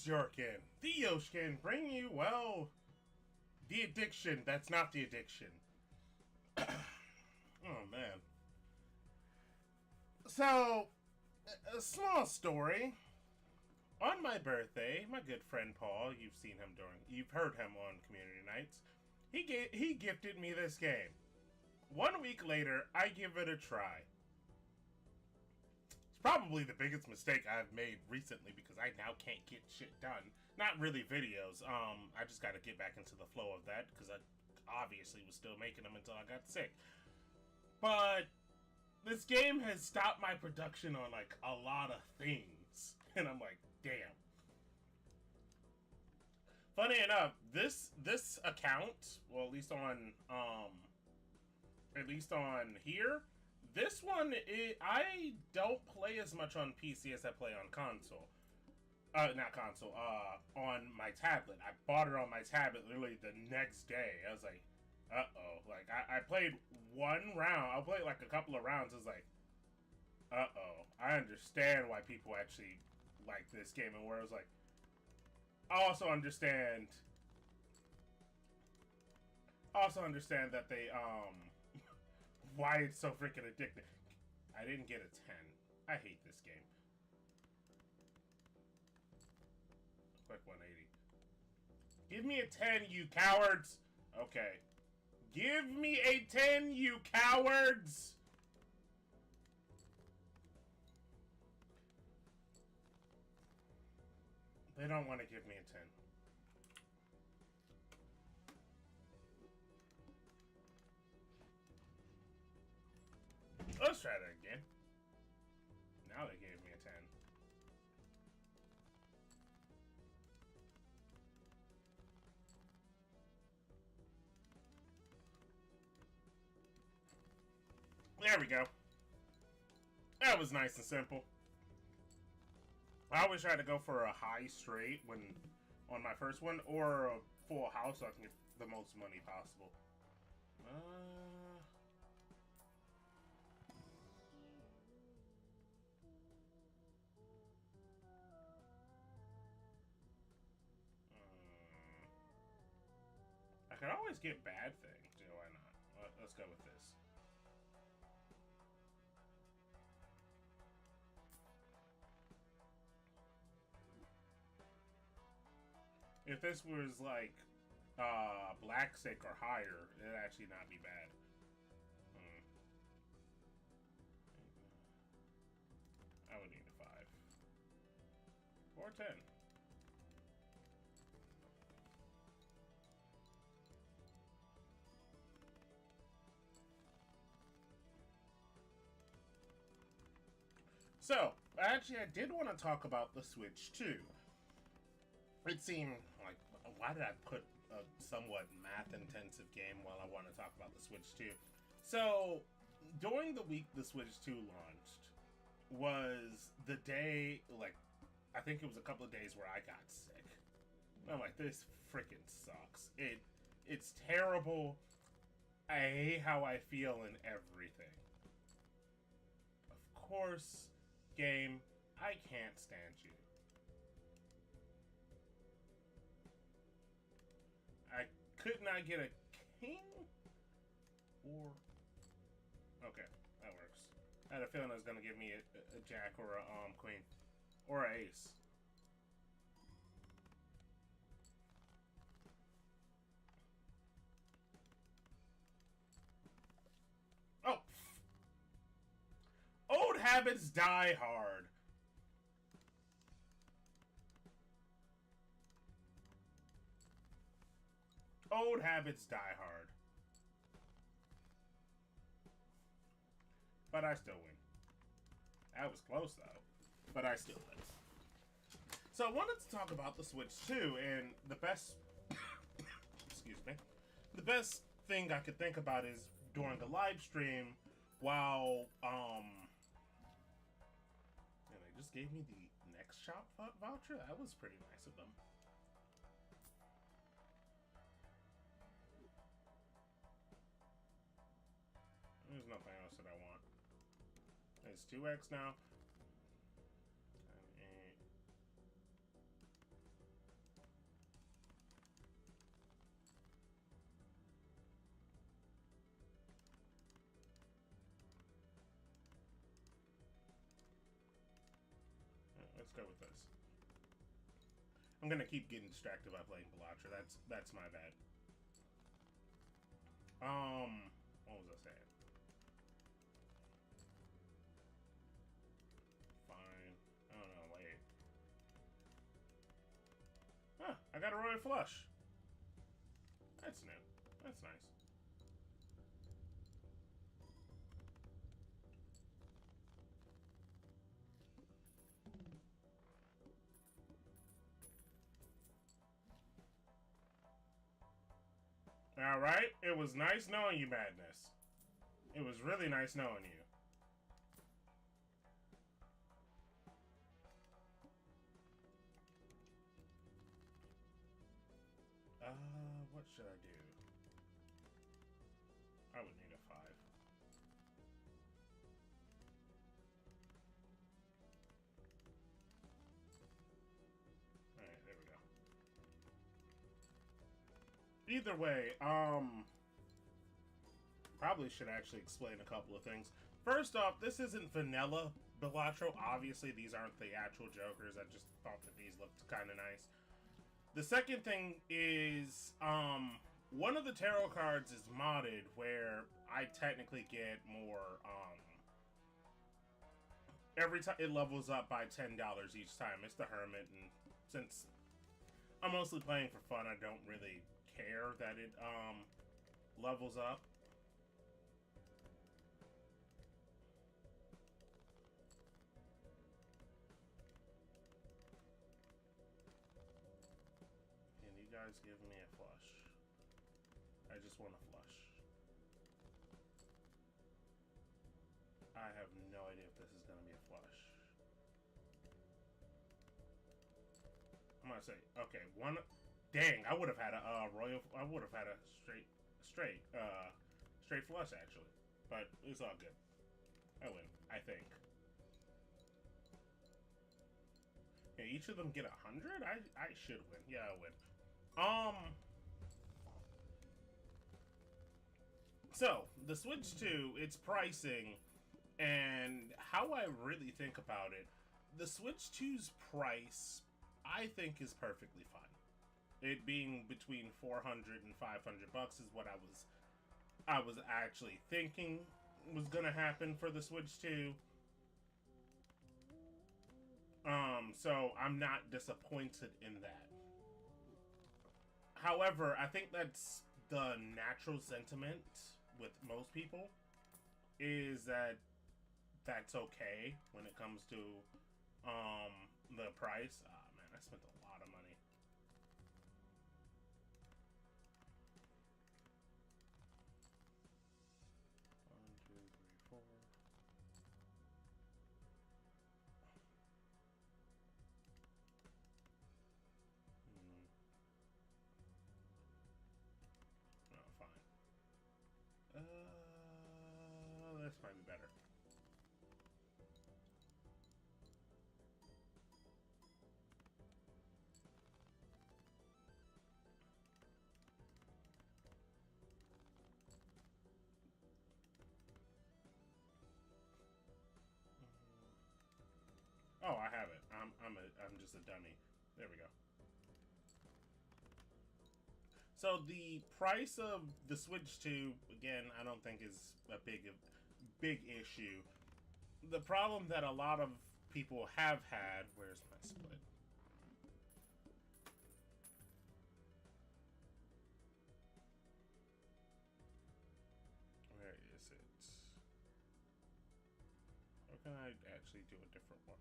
is Yorkin, the Yoshkin, bringing you, well, the addiction that's not the addiction. Oh, man. So, a small story. On my birthday, my good friend Paul, you've heard him on community nights, he gifted me this game. 1 week later, I give it a try. It's probably the biggest mistake I've made recently because I now can't get shit done. Not really videos. I just got to get back into the flow of that because I obviously was still making them until I got sick. But this game has stopped my production on like a lot of things, and I'm like, damn. Funny enough, this account, well, at least on here, this one I don't play as much on PC as I play on console. Not console. On my tablet. I bought it on my tablet literally the next day. I was like, uh-oh. Like, I played one round. I played like a couple of rounds. I was like, uh-oh. I understand why people actually like this game. And where I was like, I also understand that they, why it's so freaking addictive. I didn't get a 10. I hate this game. Quick 180. Give me a 10, you cowards! Okay. Give me a 10, you cowards! They don't want to give me a 10. Let's try that again. Now they gave me a 10. There we go. That was nice and simple. I always try to go for a high straight when on my first one, or a full house so I can get the most money possible. I could always get bad things. Yeah, why not? Let's go with this. If this was like black stick or higher, it'd actually not be bad. I would need a 5 or 10. So, actually, I did want to talk about the Switch too. It seemed like, why did I put a somewhat math-intensive game while I want to talk about the Switch 2? So, during the week the Switch 2 launched was the day, like, I think it was a couple of days where I got sick. I'm like, this freaking sucks. It's terrible. I hate how I feel in everything. Of course, game, I can't stand you. I could not get a king or... Okay, that works. I had a feeling it was going to give me a jack or a queen. Or an ace. Oh! Old habits die hard. Old habits die hard. But I still win. That was close though. But I still win. So I wanted to talk about the Switch 2, and the best excuse me. The best thing I could think about is during a live stream while and they just gave me the next shop voucher. That was pretty nice of them. There's nothing else that I want. It's 2x now. Let's go with this. I'm gonna keep getting distracted by playing Balatro. That's my bad. What was I saying? Fine. I don't know. Wait. Huh? I got a royal flush. That's new. That's nice. Alright, it was nice knowing you, Madness. It was really nice knowing you. What should I do? I would need a 5. Alright, there we go. Either way, probably should actually explain a couple of things. First off, this isn't vanilla Balatro. Obviously, these aren't the actual Jokers. I just thought that these looked kind of nice. The second thing is, one of the tarot cards is modded where I technically get more, every time it levels up by $10 each time. It's the Hermit, and since I'm mostly playing for fun, I don't really care that it, levels up. Guys, give me a flush. I just want a flush. I have no idea if this is going to be a flush. I'm going to say, okay, one. Dang, I would have had a royal. I would have had a straight flush actually, but it's all good. I win, I think. Yeah, each of them get 100. I should win. Yeah, I win. So, the Switch 2, its pricing, and how I really think about it, the Switch 2's price, I think, is perfectly fine. It being between 400 and 500 bucks is what I was actually thinking was gonna happen for the Switch 2. So I'm not disappointed in that. However, I think that's the natural sentiment with most people, is that that's okay when it comes to the price. Ah, man, I spent a lot of money. One, two, three, four. This might be better. Oh, I have it. I'm just a dummy. There we go. So the price of the Switch 2, again, I don't think is a big issue. The problem that a lot of people have had, where's my split? Where is it? Or can I actually do a different one?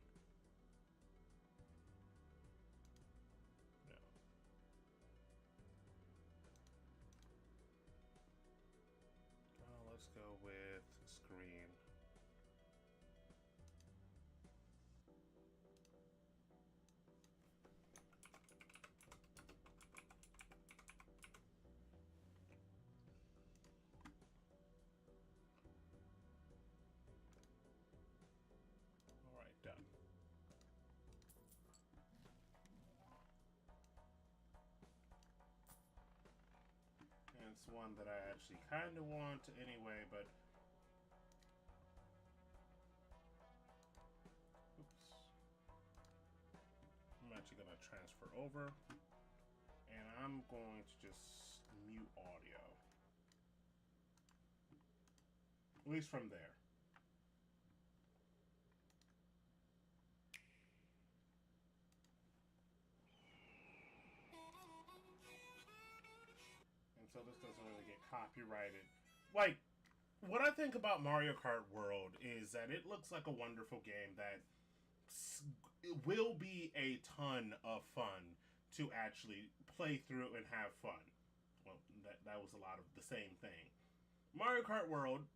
No. Let's go with screen. All right, done. And it's one that I actually kind of want anyway, but oops. transfer over, and I'm going to just mute audio, at least from there. And so this doesn't really get copyrighted. Like, what I think about Mario Kart World is that it looks like a wonderful game that it will be a ton of fun to actually play through and have fun. Well, that was a lot of the same thing. Mario Kart World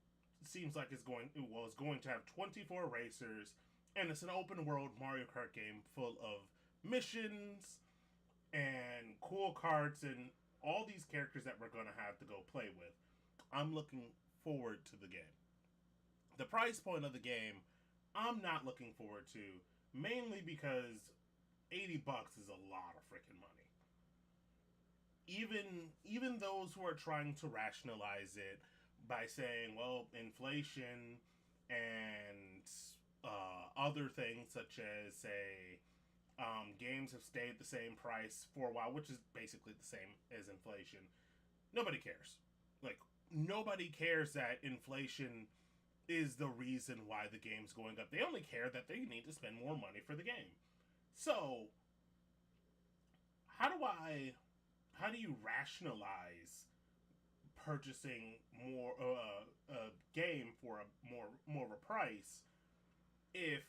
seems like it's going to have 24 racers, and it's an open world Mario Kart game full of missions and cool carts and all these characters that we're going to have to go play with. I'm looking forward to the game. The price point of the game, I'm not looking forward to, mainly because $80 is a lot of freaking money. Even those who are trying to rationalize it by saying, well, inflation and other things such as say games have stayed the same price for a while, which is basically the same as inflation. Nobody cares. Like, nobody cares that inflation is the reason why the game's going up. They only care that they need to spend more money for the game. So, how do I how do you rationalize purchasing more a game for a more of a price if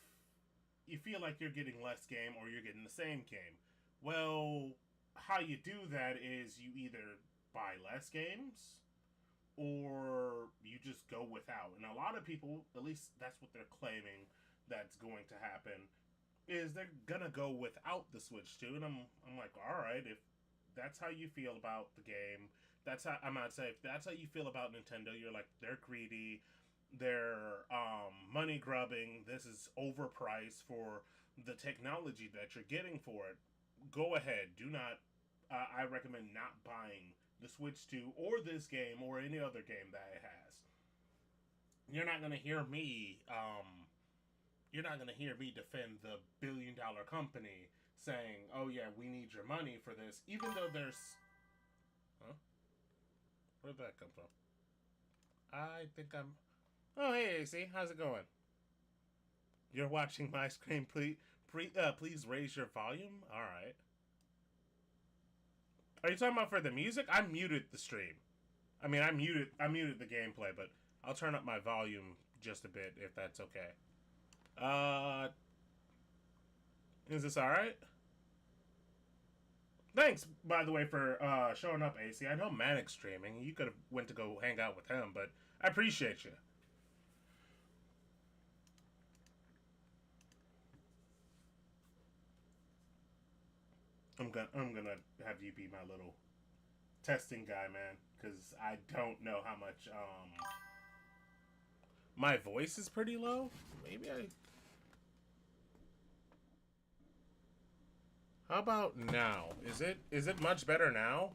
you feel like you're getting less game or you're getting the same game? Well, how you do that is you either buy less games or you just go without. And a lot of people, at least that's what they're claiming that's going to happen, is they're gonna go without the Switch 2. And I'm like, all right, if that's how you feel about the game, that's how I'm not saying if that's how you feel about Nintendo, you're like they're greedy, they're money grubbing. This is overpriced for the technology that you're getting for it. Go ahead. Do not. I recommend not buying the Switch 2 or this game or any other game that it has. You're not gonna hear me. You're not gonna hear me defend the billion-dollar company saying, "Oh yeah, we need your money for this," even though there's. Huh? Where did that come from? I think I'm. Oh hey, AC, how's it going? You're watching my screen. Please raise your volume. All right. Are you talking about for the music? I muted the stream. I mean, I muted the gameplay, but I'll turn up my volume just a bit if that's okay. Uh, is this all right? Thanks, by the way, for showing up, AC. I know Manic's streaming. You could have went to go hang out with him, but I appreciate you. I'm gonna have you be my little testing guy, man, because I don't know how much my voice is pretty low. Maybe I. How about now? Is it much better now?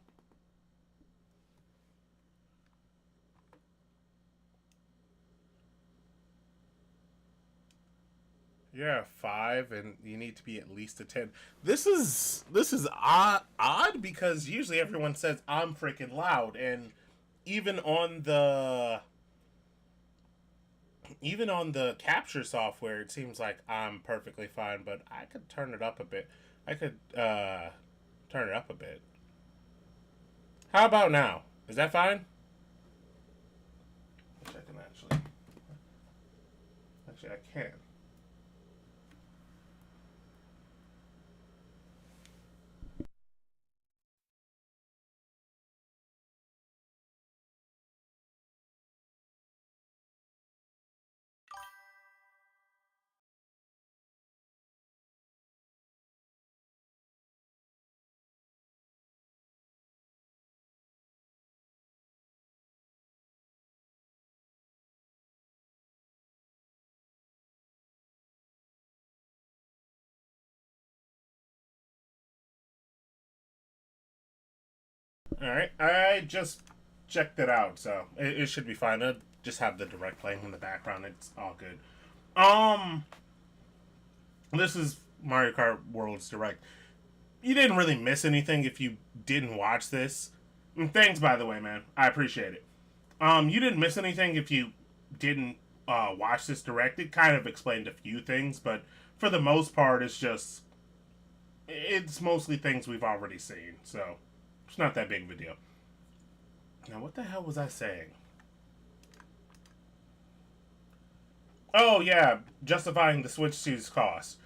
Yeah, 5, and you need to be at least a 10. This is odd because usually everyone says I'm freaking loud, and even on the even on the capture software, it seems like I'm perfectly fine. But I could turn it up a bit. I could turn it up a bit. How about now? Is that fine? Which I can actually I can. All right, I just checked it out, so it should be fine. I just have the direct playing in the background. It's all good. Um, this is Mario Kart World's Direct. you didn't really miss anything if you didn't watch this. And thanks, by the way, man. I appreciate it. You didn't miss anything if you didn't watch this direct. It kind of explained a few things, but for the most part, it's mostly things we've already seen. So it's not that big of a deal. Now, what the hell was I saying? Oh yeah, justifying the Switch 2's cost.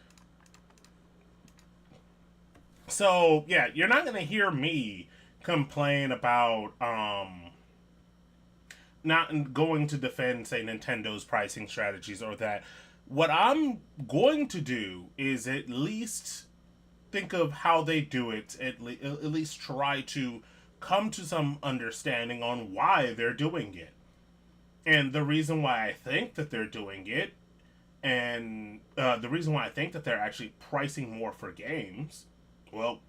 So yeah, you're not gonna hear me complain about not going to defend, say, Nintendo's pricing strategies or that. What I'm going to do is at least think of how they do it, at least try to come to some understanding on why they're doing it. And the reason why I think that they're doing it, and the reason why I think that they're actually pricing more for games, well,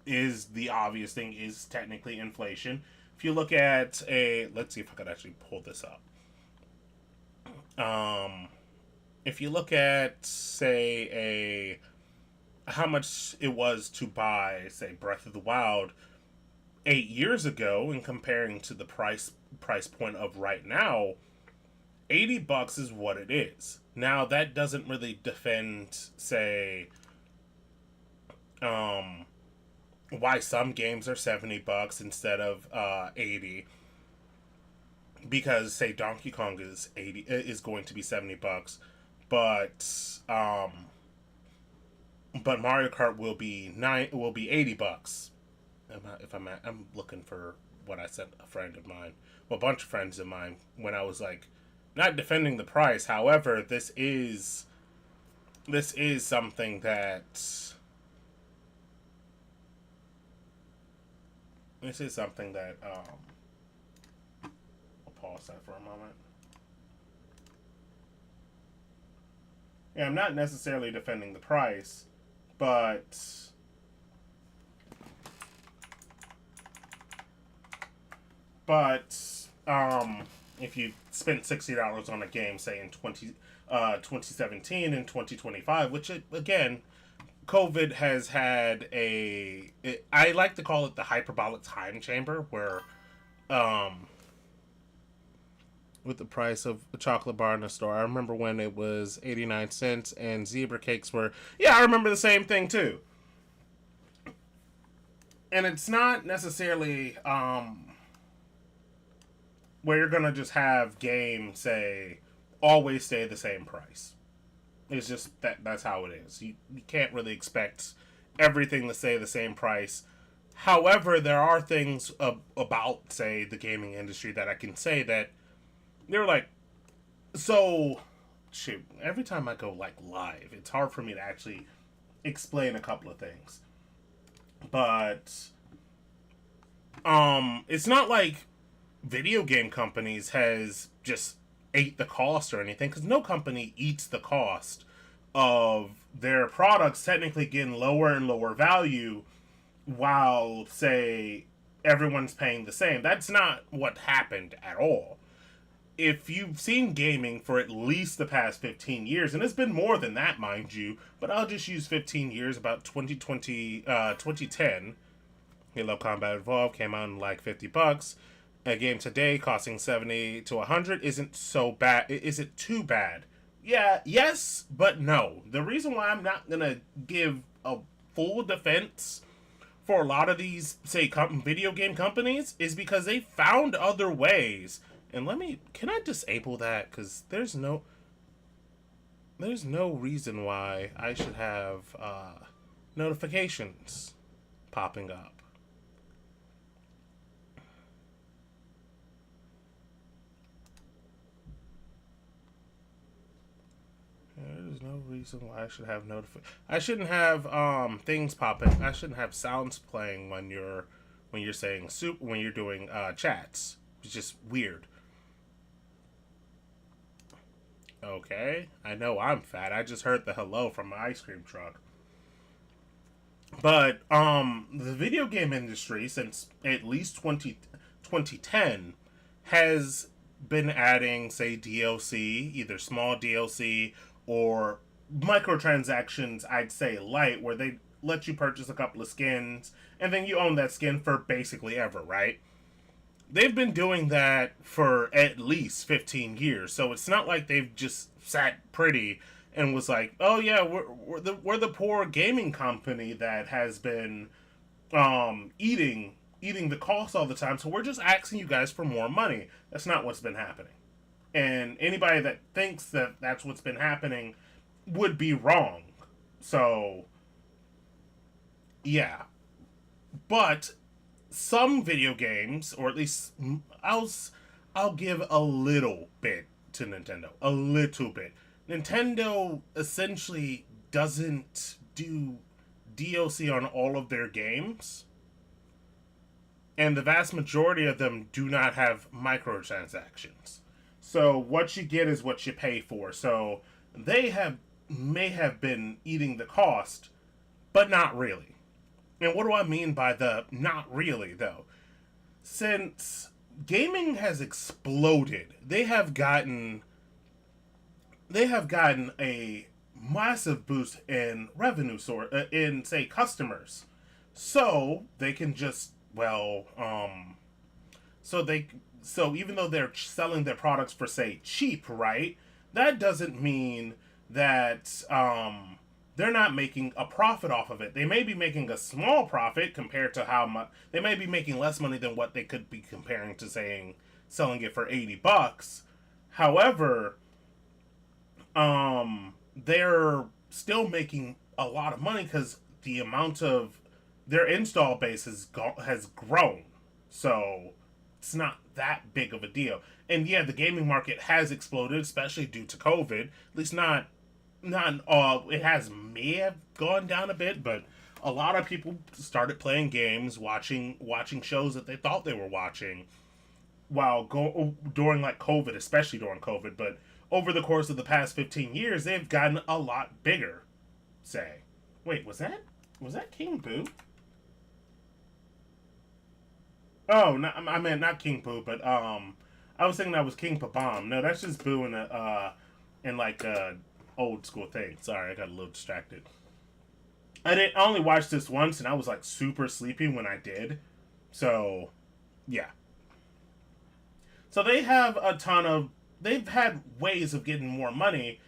is the obvious thing is technically inflation. If you look at let's see if I could actually pull this up. If you look at, say, how much it was to buy, say, Breath of the Wild 8 years ago, and comparing to the price point of right now, $80 is what it is. Now that doesn't really defend, say, why some games are $70 instead of 80. Because, say, Donkey Kong is going to be $70, but Mario Kart will be $80. I'm looking for what I sent a friend of mine, well, a bunch of friends of mine, when I was like, not defending the price. However, this is something that I'll pause that for a moment. Yeah, I'm not necessarily defending the price, but if you spent $60 on a game, say in 2017 and 2025, which again, COVID has had I like to call it the hyperbolic time chamber, where with the price of a chocolate bar in the store, I remember when it was 89 cents and zebra cakes were, yeah, I remember the same thing too. And it's not necessarily where you're gonna just have games, say, always stay the same price. It's just that's how it is. You can't really expect everything to stay the same price. However, there are things about, say, the gaming industry that I can say that they're like, so, shoot, every time I go like live, it's hard for me to actually explain a couple of things. But it's not like video game companies has just ate the cost or anything, because no company eats the cost of their products technically getting lower and lower value while, say, everyone's paying the same. That's not what happened at all. If you've seen gaming for at least the past 15 years, and it's been more than that, mind you, but I'll just use 15 years, about 2010, Halo Combat Evolved came out in like $50. A game today costing 70 to 100 isn't so bad. Is it too bad? Yeah, yes, but no. The reason why I'm not gonna give a full defense for a lot of these, say, video game companies is because they found other ways. And can I disable that? Because there's no reason why I should have notifications popping up. There's no reason why I should have I shouldn't have things popping. I shouldn't have sounds playing when you're saying when you're doing chats. It's just weird. Okay, I know I'm fat. I just heard the hello from my ice cream truck. But the video game industry, since at least 2010, has been adding, say, DLC, either small DLC or microtransactions, I'd say light, where they let you purchase a couple of skins, and then you own that skin for basically ever, right? They've been doing that for at least 15 years, so it's not like they've just sat pretty and was like, oh yeah, we're the poor gaming company that has been eating the cost all the time, so we're just asking you guys for more money. That's not what's been happening. And anybody that thinks that that's what's been happening would be wrong. So, yeah. But some video games, or at least I'll I'll give a little bit to Nintendo, a little bit. Nintendo essentially doesn't do DLC on all of their games, and the vast majority of them do not have microtransactions. So what you get is what you pay for. So they have may have been eating the cost, but not really. And what do I mean by the not really though? Since gaming has exploded, they have gotten a massive boost in revenue in say customers. So they can just so they so even though they're selling their products for say cheap, right? That doesn't mean that they're not making a profit off of it. They may be making a small profit compared to how much they may be making less money than what they could be comparing to saying selling it for $80. However, they're still making a lot of money because the amount of their install base has grown. So it's not that big of a deal. And yeah, the gaming market has exploded, especially due to COVID. At least not it has may have gone down a bit, but a lot of people started playing games, watching shows that they thought they were watching while during like COVID, especially during COVID. But over the course of the past 15 years, they've gotten a lot bigger. Say, wait, was that King Boo? Oh, no, I meant not King Boo, but I was thinking that was King Pabam. No, that's just Boo in like old school thing. Sorry, I got a little distracted. I only watched this once, and I was like super sleepy when I did. So, yeah. So they've had ways of getting more money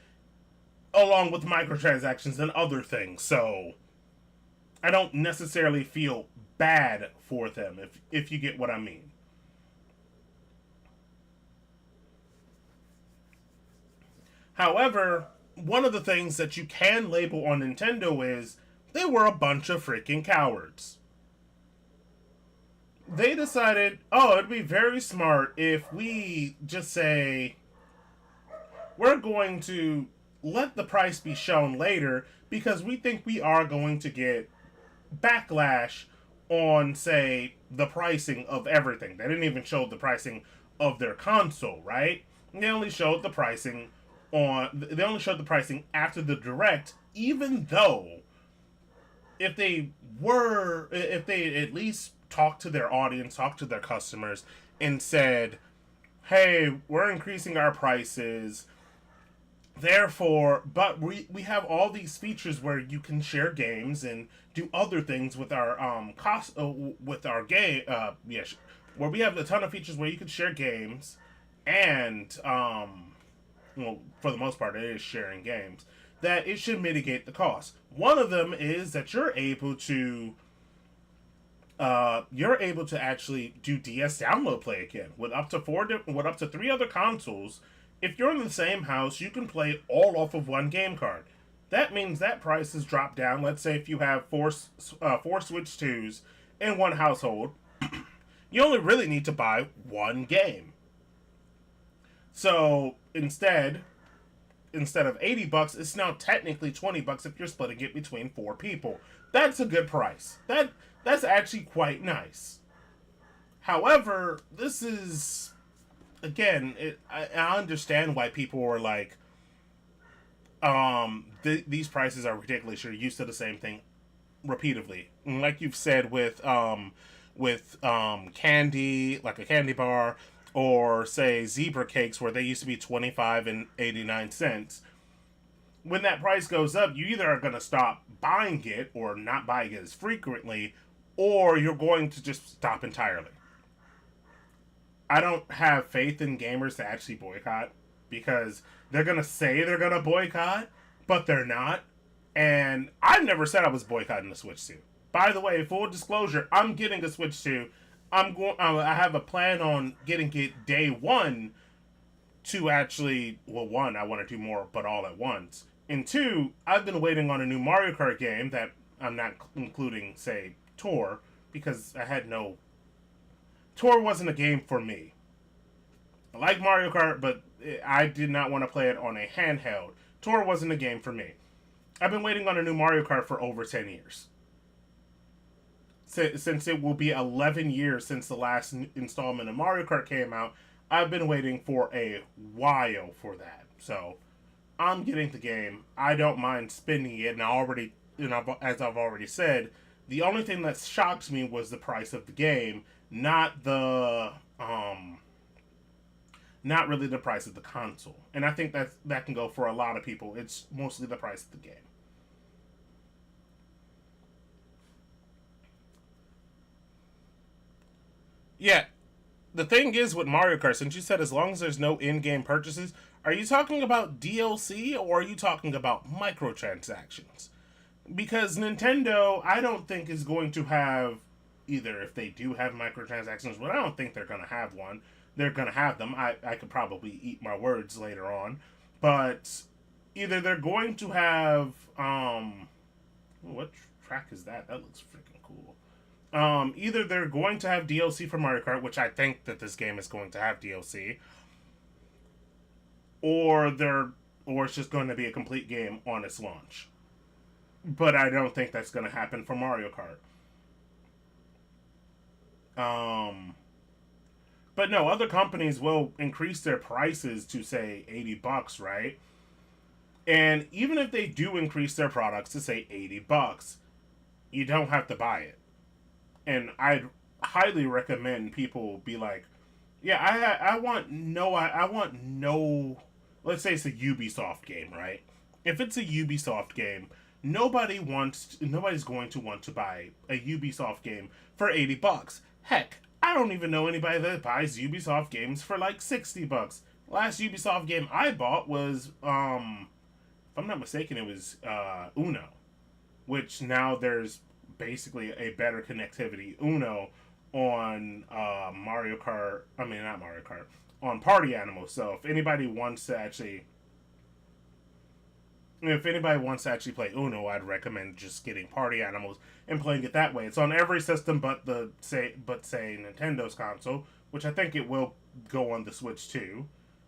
along with microtransactions and other things. So, I don't necessarily feel bad for them if you get what I mean. However, one of the things that you can label on Nintendo is they were a bunch of freaking cowards. They decided, oh, it'd be very smart if we just say we're going to let the price be shown later because we think we are going to get backlash on, say, the pricing of everything. They didn't even show the pricing of their console, right? They only showed the pricing after the direct, even though if they at least talked to their audience, talked to their customers, and said, hey, we're increasing our prices. Therefore, but we have all these features where you can share games and do other things with our with our game where we have a ton of features where you can share games and well, for the most part it is sharing games, that it should mitigate the cost. One of them is that you're able to actually do DS download play again with up to three other consoles. If you're in the same house, you can play all off of one game card. That means that price has dropped down. Let's say if you have four Switch 2s in one household, you only really need to buy one game. So instead of $80, it's now technically $20 if you're splitting it between four people. That's a good price. That's actually quite nice. However, this is again, I understand why people were like, these prices are ridiculous. You're used to the same thing repeatedly, and like you've said with candy, like a candy bar, or say zebra cakes, where they used to be 25 and 89 cents. when that price goes up, you either are going to stop buying it or not buying it as frequently, or you're going to just stop entirely. I don't have faith in gamers to actually boycott because they're going to say they're going to boycott, but they're not. And I never said I was boycotting the Switch 2. By the way, full disclosure, I'm getting a Switch 2. I have a plan on getting it day one to actually, well, one, I want to do more, but all at once. And two, I've been waiting on a new Mario Kart game that I'm not including, say, Tour, because I had no. Tour wasn't a game for me. I like Mario Kart, but I did not want to play it on a handheld. Tour wasn't a game for me. I've been waiting on a new Mario Kart for over 10 years. Since it will be 11 years since the last installment of Mario Kart came out, I've been waiting for a while for that. So, I'm getting the game. I don't mind spending it, and as I've already said, the only thing that shocked me was the price of the game, not really the price of the console. And I think that can go for a lot of people. It's mostly the price of the game. Yeah, the thing is with Mario Kart, since you said as long as there's no in-game purchases, are you talking about DLC or are you talking about microtransactions? Because Nintendo, I don't think is going to have either if they do have microtransactions, but I don't think they're going to have one. They're going to have them. I could probably eat my words later on. But either they're going to have what track is that? That looks freaking cool. Either they're going to have DLC for Mario Kart, which I think that this game is going to have DLC, or it's just going to be a complete game on its launch. But I don't think that's going to happen for Mario Kart. But no, other companies will increase their prices to say $80, right? And even if they do increase their products to say $80, you don't have to buy it. And I'd highly recommend people be like, yeah, I want no. Let's say it's a Ubisoft game, right? If it's a Ubisoft game, nobody's going to want to buy a Ubisoft game for $80. Heck, I don't even know anybody that buys Ubisoft games for like $60. Last Ubisoft game I bought was, if I'm not mistaken, it was Uno, which now there's basically a better connectivity Uno on Mario Kart. I mean, not Mario Kart, on Party Animals. So if anybody wants to actually play Uno, I'd recommend just getting Party Animals and playing it that way. It's on every system but say Nintendo's console, which I think it will go on the Switch too.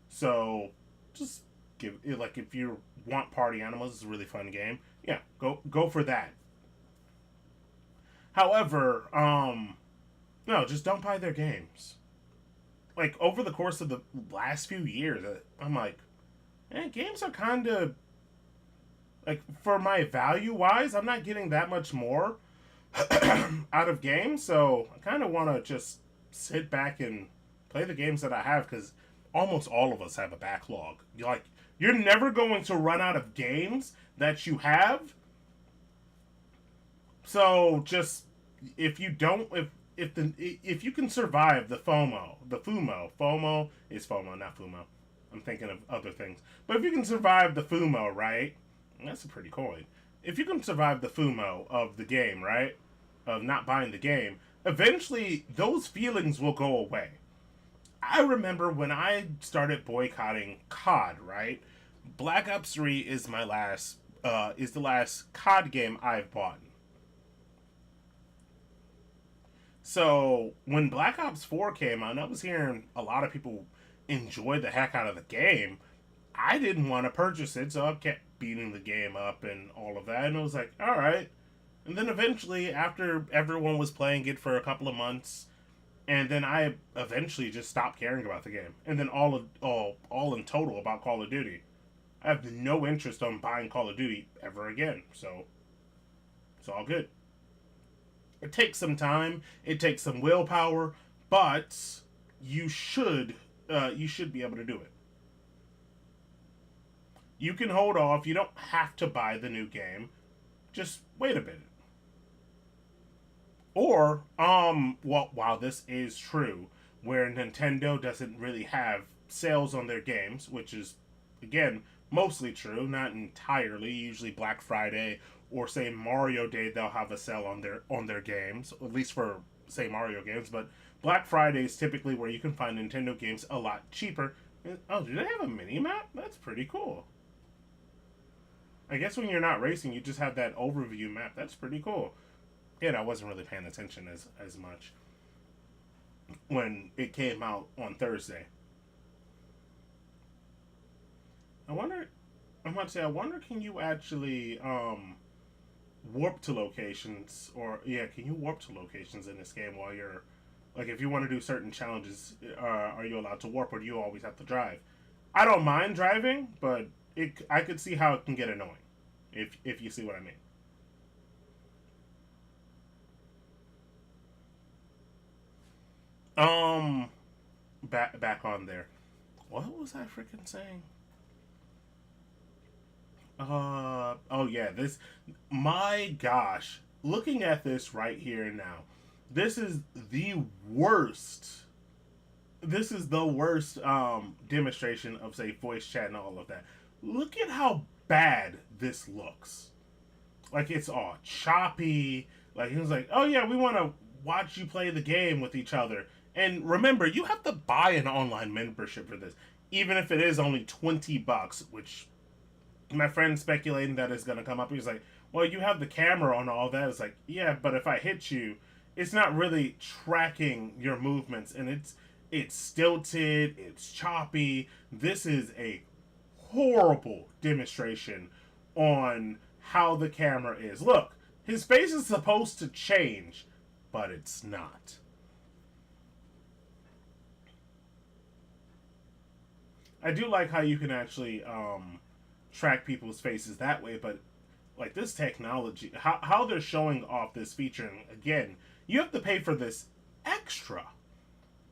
So just give it, like, if you want Party Animals, it's a really fun game. Yeah, go for that. However, no, just don't buy their games. Like, over the course of the last few years, I'm like, games are kind of like, for my value wise, I'm not getting that much more out of games, so I kind of want to just sit back and play the games that I have, because almost all of us have a backlog. You're never going to run out of games that you have. So just if you don't if you can survive the FOMO is FOMO, not FUMO. I'm thinking of other things. But if you can survive the FUMO, right? That's a pretty coin. If you can survive the FUMO of the game, right? Of not buying the game, eventually those feelings will go away. I remember when I started boycotting COD, right? Black Ops 3 is the last COD game I've bought. So when Black Ops 4 came out, and I was hearing a lot of people enjoy the heck out of the game, I didn't want to purchase it, so I kept beating the game up and all of that, and I was like, alright. And then eventually, after everyone was playing it for a couple of months, and then I eventually just stopped caring about the game. And then all in total about Call of Duty. I have no interest on buying Call of Duty ever again, so it's all good. It takes some time, it takes some willpower, but you should be able to do it. You can hold off. You don't have to buy the new game. Just wait a bit. Or, well, while this is true, where Nintendo doesn't really have sales on their games, which is, again, mostly true, not entirely. Usually Black Friday or say Mario Day, they'll have a sale on their games, at least for say Mario games. But Black Friday is typically where you can find Nintendo games a lot cheaper. Oh, do they have a mini map? That's pretty cool. I guess when you're not racing, you just have that overview map. That's pretty cool. Yeah, I wasn't really paying attention as much when it came out on Thursday. I wonder. I'm about to say. I wonder, can you actually warp to locations, or yeah, can you warp to locations in this game while you're like, if you want to do certain challenges, are you allowed to warp, or do you always have to drive? I don't mind driving, but I could see how it can get annoying, if you see what I mean. Um, back on there. What was I freaking saying? Oh yeah, this. My gosh, looking at this right here and now, this is the worst. This is the worst demonstration of say voice chat and all of that. Look at how bad this looks. Like it's all choppy. Like he was like, "Oh yeah, we want to watch you play the game with each other." And remember, you have to buy an online membership for this, even if it is only $20, which my friend speculating that it's gonna come up. He's like, "Well, you have the camera on all that." It's like, yeah, but if I hit you, it's not really tracking your movements, and it's stilted, it's choppy. This is a horrible demonstration on how the camera is. Look, his face is supposed to change, but it's not. I do like how you can actually track people's faces that way, but like this technology, how they're showing off this feature, and again, you have to pay for this extra.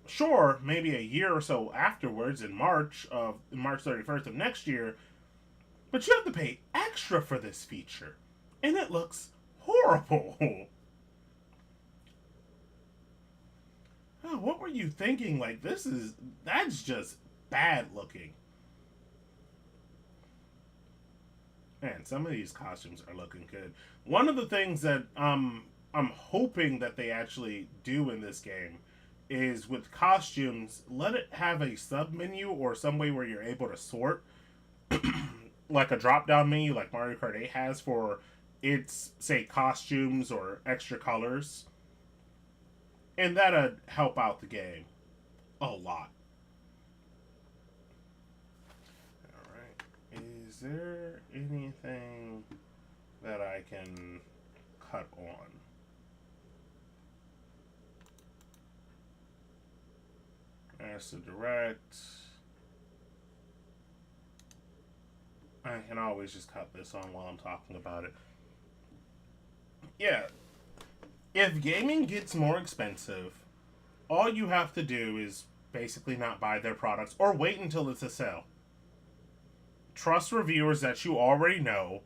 Sure, maybe a year or so afterwards, in March 31st of next year, but you have to pay extra for this feature, and it looks horrible. Oh, what were you thinking? Like that's just bad looking. Man, some of these costumes are looking good. One of the things that I'm hoping that they actually do in this game is with costumes, let it have a sub menu or some way where you're able to sort, like a drop down menu, like Mario Kart 8 has for its say costumes or extra colors, and that'd help out the game a lot. All right, is there anything that I can cut on? As to direct, I can always just cut this on while I'm talking about it. Yeah, if gaming gets more expensive, all you have to do is basically not buy their products or wait until it's a sale. Trust reviewers that you already know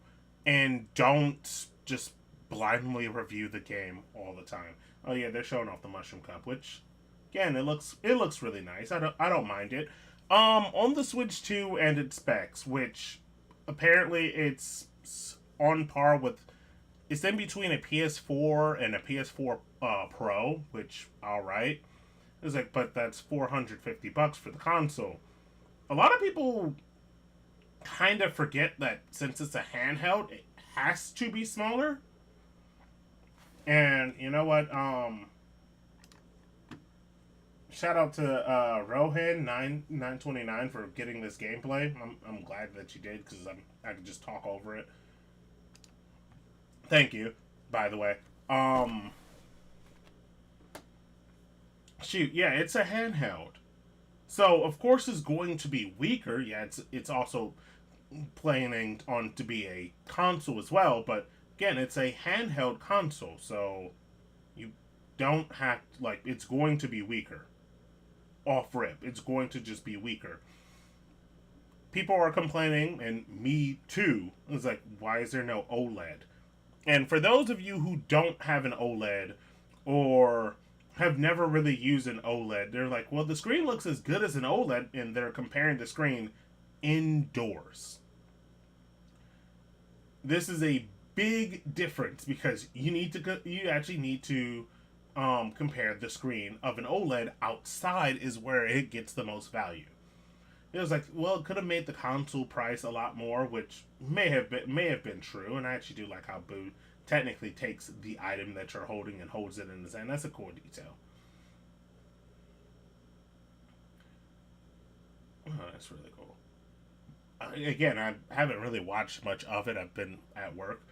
and don't just blindly review the game all the time. Oh yeah, they're showing off the mushroom cup, which again, it looks really nice. I don't mind it. On the Switch 2 and its specs, which apparently it's on par with, it's in between a PS4 and a PS4 Pro, which all right. It's like, but that's $450 for the console. A lot of people kind of forget that since it's a handheld, it has to be smaller. And you know what? Shout out to Rohan 929 for getting this gameplay. I'm glad that you did because I could just talk over it. Thank you, by the way. Shoot, yeah, it's a handheld, so of course it's going to be weaker. Yeah, it's also planning on to be a console as well, but again, it's a handheld console, so you don't have like it's going to be weaker off rip. It's going to just be weaker. people are complaining, and me too. It's like, why is there no OLED? And for those of you who don't have an OLED or have never really used an OLED, they're like, well, the screen looks as good as an OLED, and they're comparing the screen indoors. This is a big difference because you actually need to compare the screen of an OLED outside is where it gets the most value. It was like, well, it could have made the console price a lot more, which may have been true. And I actually do like how Boo technically takes the item that you're holding and holds it in his hand. That's a cool detail. Oh, that's really cool. Again, I haven't really watched much of it. I've been at work.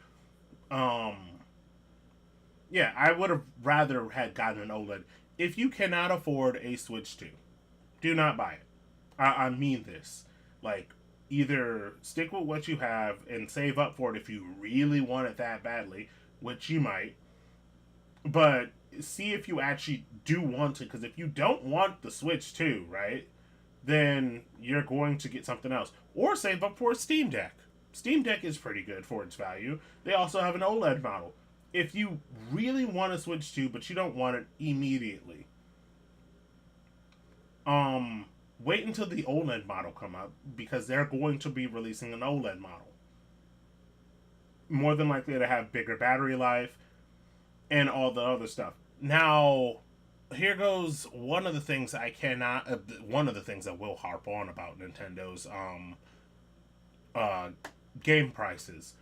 Um, yeah, I would have rather had gotten an OLED. If you cannot afford a Switch 2, do not buy it. I mean this. Like, either stick with what you have and save up for it if you really want it that badly, which you might, but see if you actually do want it, because if you don't want the Switch 2, right, then you're going to get something else. Or save up for a Steam Deck. Steam Deck is pretty good for its value. They also have an OLED model. If you really want to Switch 2, but you don't want it immediately, um, wait until the OLED model come up because they're going to be releasing an OLED model. More than likely to have bigger battery life and all the other stuff. Now, here goes one of the things I cannot. One of the things I will harp on about Nintendo's uh, game prices.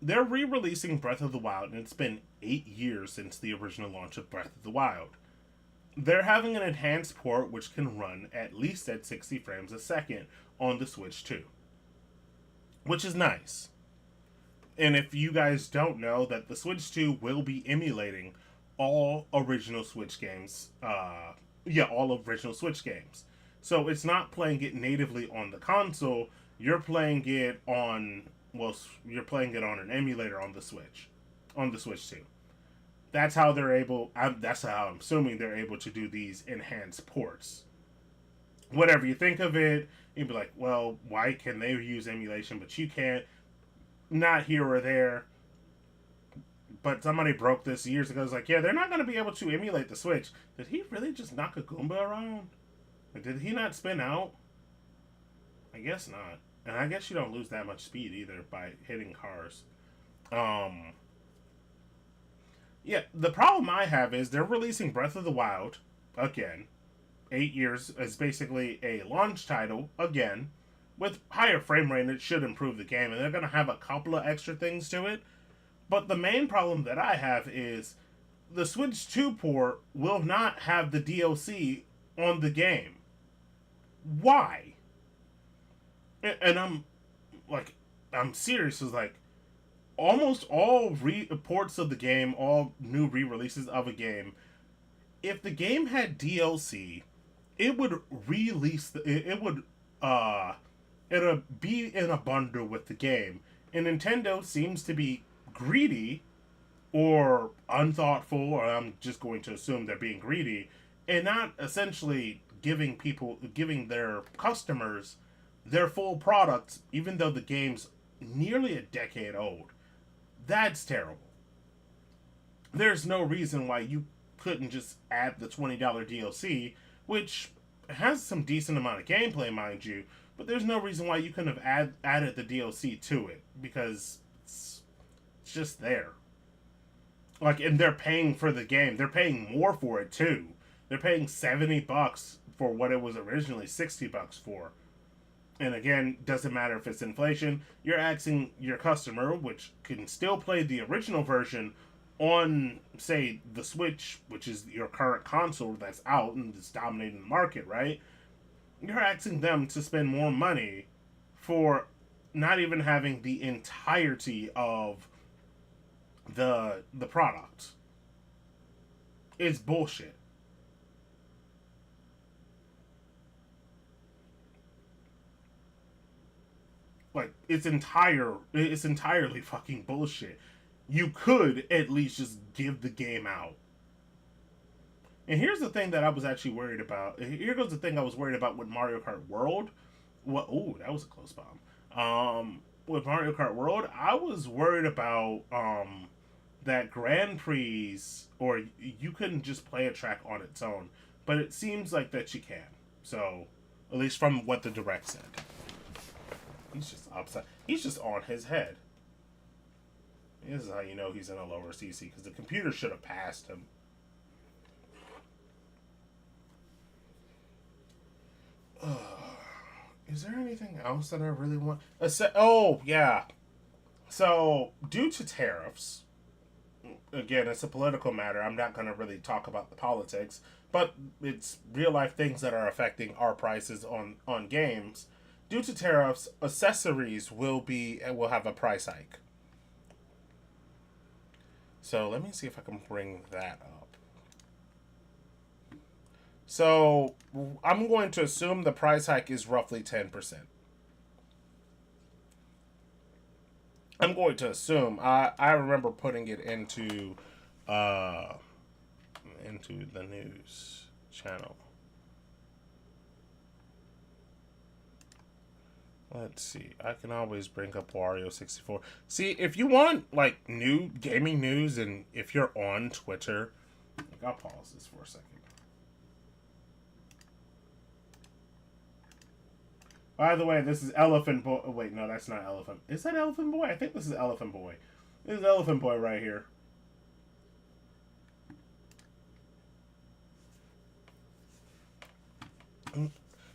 They're re-releasing Breath of the Wild, and it's been 8 years since the original launch of Breath of the Wild. They're having an enhanced port which can run at least at 60 frames a second on the Switch 2, which is nice. And if you guys don't know, that the Switch 2 will be emulating all original Switch games. All original Switch games. So it's not playing it natively on the console. You're playing it on you're playing it on an emulator on the Switch 2. That's how they're able. That's how I'm assuming they're able to do these enhanced ports. Whatever you think of it, you'd be like, well, why can they use emulation but you can't? Not here or there. But somebody broke this years ago. It's like, yeah, they're not going to be able to emulate the Switch. Did he really just knock a Goomba around? Did he not spin out? I guess not. And I guess you don't lose that much speed either by hitting cars. Yeah, the problem I have is they're releasing Breath of the Wild again. 8 years is basically a launch title again. With higher frame rate, it should improve the game, and they're going to have a couple of extra things to it. But the main problem that I have is the Switch 2 port will not have the DLC on the game. Why? And I'm serious. It's like, almost all ports of the game, all new re-releases of a game, if the game had DLC, it would release it'll be in a bundle with the game. And Nintendo seems to be greedy or unthoughtful, or I'm just going to assume they're being greedy, and not essentially giving their customers their full products, even though the game's nearly a decade old. That's terrible. There's no reason why you couldn't just add the $20 DLC, which has some decent amount of gameplay, mind you, but there's no reason why you couldn't have added the DLC to it, because it's just there. Like, and they're paying for the game. They're paying more for it, too. They're paying $70 for what it was originally $60 for. And again, doesn't matter if it's inflation. You're asking your customer, which can still play the original version on, say, the Switch, which is your current console that's out and is dominating the market, right? You're asking them to spend more money for not even having the entirety of the product. It's bullshit. Like, it's entirely fucking bullshit. You could at least just give the game out. And here's the thing that I was actually worried about. Here goes the thing I was worried about with Mario Kart World. What? Ooh, that was a close bomb. With Mario Kart World, I was worried about that Grand Prix, or you couldn't just play a track on its own, but it seems like that you can. So, at least from what the direct said, he's just upside. He's just on his head. This is how you know he's in a lower CC because the computer should have passed him. Is there anything else that I really want? Oh yeah. So due to tariffs, again, it's a political matter. I'm not going to really talk about the politics, but it's real life things that are affecting our prices on games. Due to tariffs, accessories will have a price hike. So let me see if I can bring that up. So I'm going to assume the price hike is roughly 10%. I'm going to assume. I remember putting it uh, into the news channel. Let's see. I can always bring up Wario64. See, if you want like new gaming news, and if you're on Twitter, like, I'll pause this for a second. By the way, this is Elephant Boy. Oh, wait, no, that's not Elephant. Is that Elephant Boy? I think this is Elephant Boy. This is Elephant Boy right here.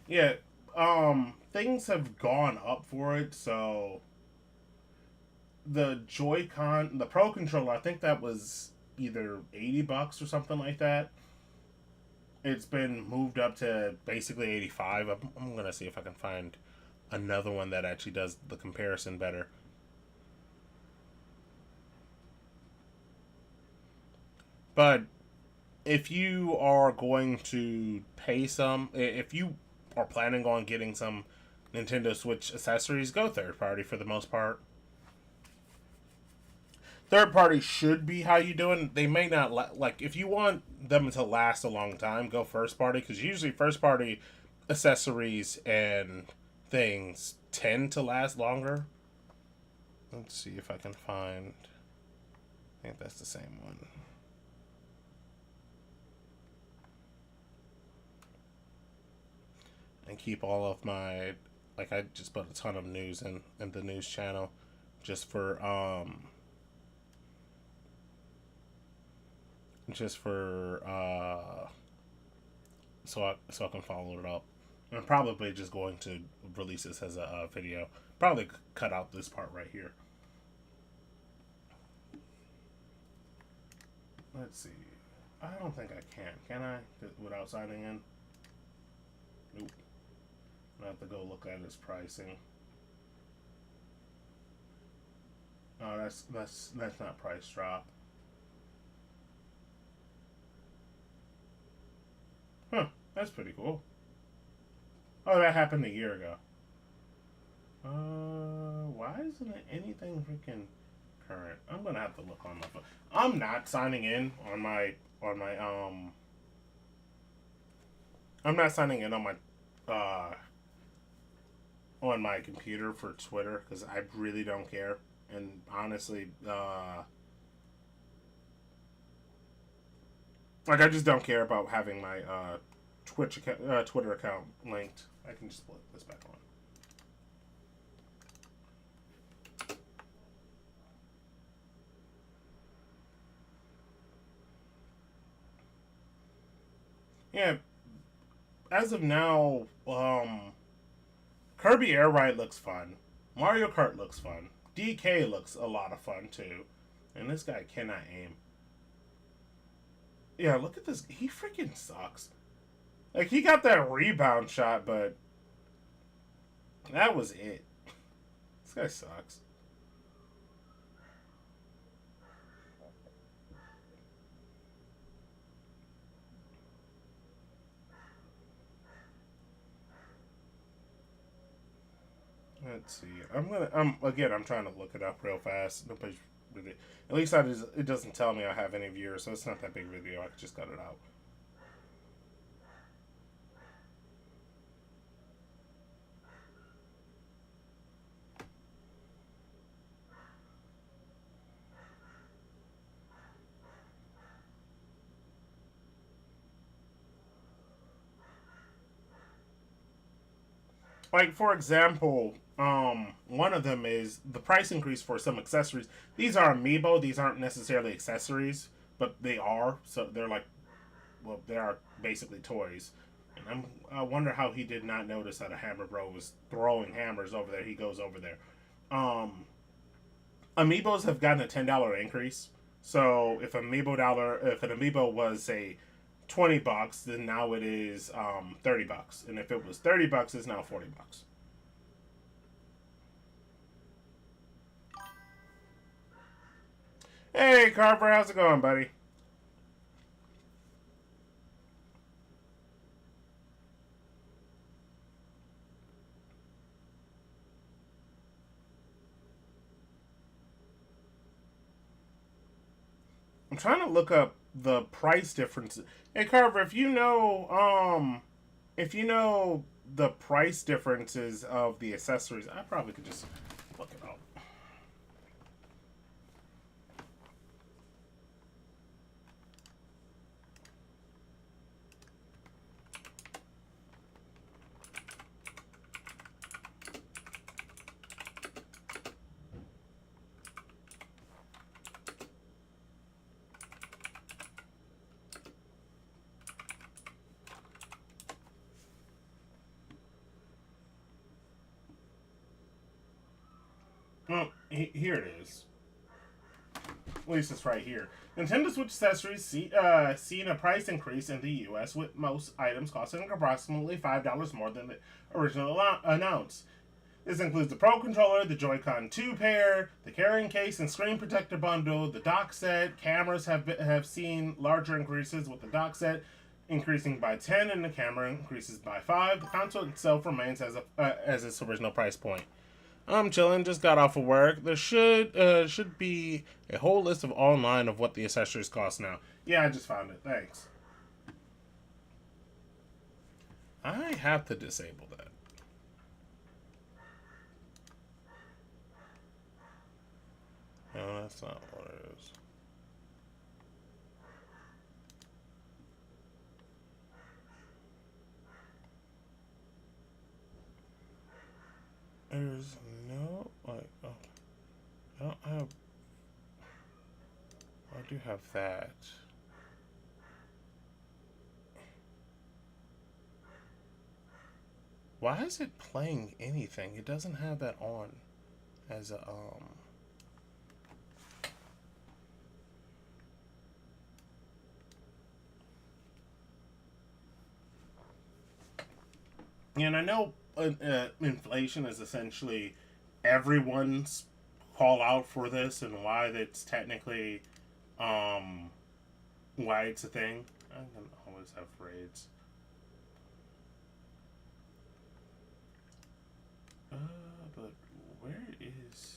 Yeah, things have gone up for it, so the Joy-Con, the Pro Controller, I think that was either $80 or something like that. It's been moved up to basically 85. I'm gonna see if I can find another one that actually does the comparison better. But if you are going to pay some, if you are planning on getting some Nintendo Switch accessories, go third party for the most part. Third party should be how you doing. They may not like if you want them to last a long time, go first party because usually first party accessories and things tend to last longer. Let's see if I can find. I think that's the same one. And keep all of my, like, I just put a ton of news in the news channel just for just for so I can follow it up. I'm probably just going to release this as a video. Probably cut out this part right here. Let's see. I don't think I can. Can I? Without signing in? Nope. I have to go look at his pricing. Oh, that's not price drop. Huh. That's pretty cool. Oh, that happened a year ago. Why isn't it anything freaking current? I'm gonna have to look on my phone. I'm not signing in on my I'm not signing in on my computer for Twitter because I really don't care. And honestly, like I just don't care about having my Twitter account linked. I can just put this back on. Yeah, as of now, Kirby Air Ride looks fun. Mario Kart looks fun. DK looks a lot of fun too. And this guy cannot aim. Yeah, look at this. He freaking sucks. Like, he got that rebound shot, but that was it. This guy sucks. Let's see. I'm trying to look it up real fast. Nobody's really. At least it doesn't tell me I have any viewers, so it's not that big video. I just got it out. Like for example, one of them is the price increase for some accessories. These are amiibo. These aren't necessarily accessories, but they are. So they're like, well, they are basically toys. And I wonder how he did not notice that a Hammer Bro was throwing hammers over there. He goes over there. Um, Amiibos have gotten a $10 increase. So if an amiibo was a $20, then now it is $30, and if it was $30, it's now $40. Hey Carver, how's it going, buddy? I'm trying to look up the price differences. Hey Carver, if you know the price differences of the accessories, I probably could just look it up. Well, here it is. At least it's right here. Nintendo Switch accessories seen a price increase in the U.S., with most items costing approximately $5 more than the original announced. This includes the Pro Controller, the Joy-Con 2 pair, the carrying case and screen protector bundle, the dock set. Cameras have seen larger increases, with the dock set increasing by 10 and the camera increases by 5. The console itself remains as its original price point. I'm chilling. Just got off of work. There should be a whole list of online of what the accessories cost now. Yeah, I just found it. Thanks. I have to disable that. No, that's not what it is. There's no like. Oh, I don't have. I do have that. Why is it playing anything? It doesn't have that on as a And I know inflation is essentially everyone's call out for this, and why it's technically um, why it's a thing. I can always have raids. But where is?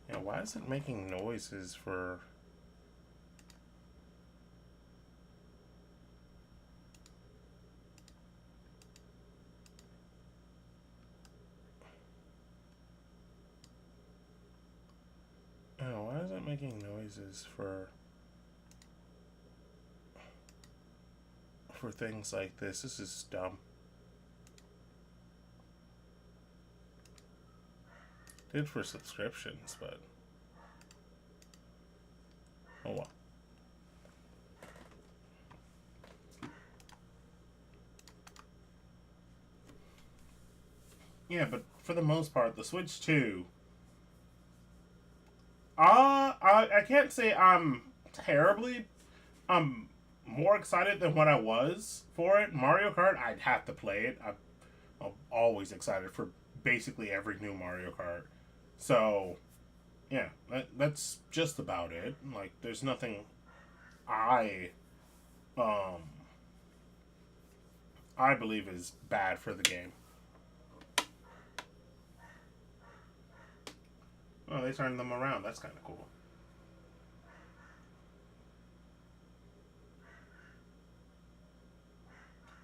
Yeah, why is it making noises for? Oh, why is it making noises for things like this? This is dumb. Did for subscriptions, but oh well. Yeah, but for the most part, the Switch 2. I can't say I'm terribly. I'm more excited than what I was for it. Mario Kart, I'd have to play it. I'm always excited for basically every new Mario Kart. So, yeah, that's just about it. Like, there's nothing I um I believe is bad for the game. Oh, they turned them around. That's kind of cool.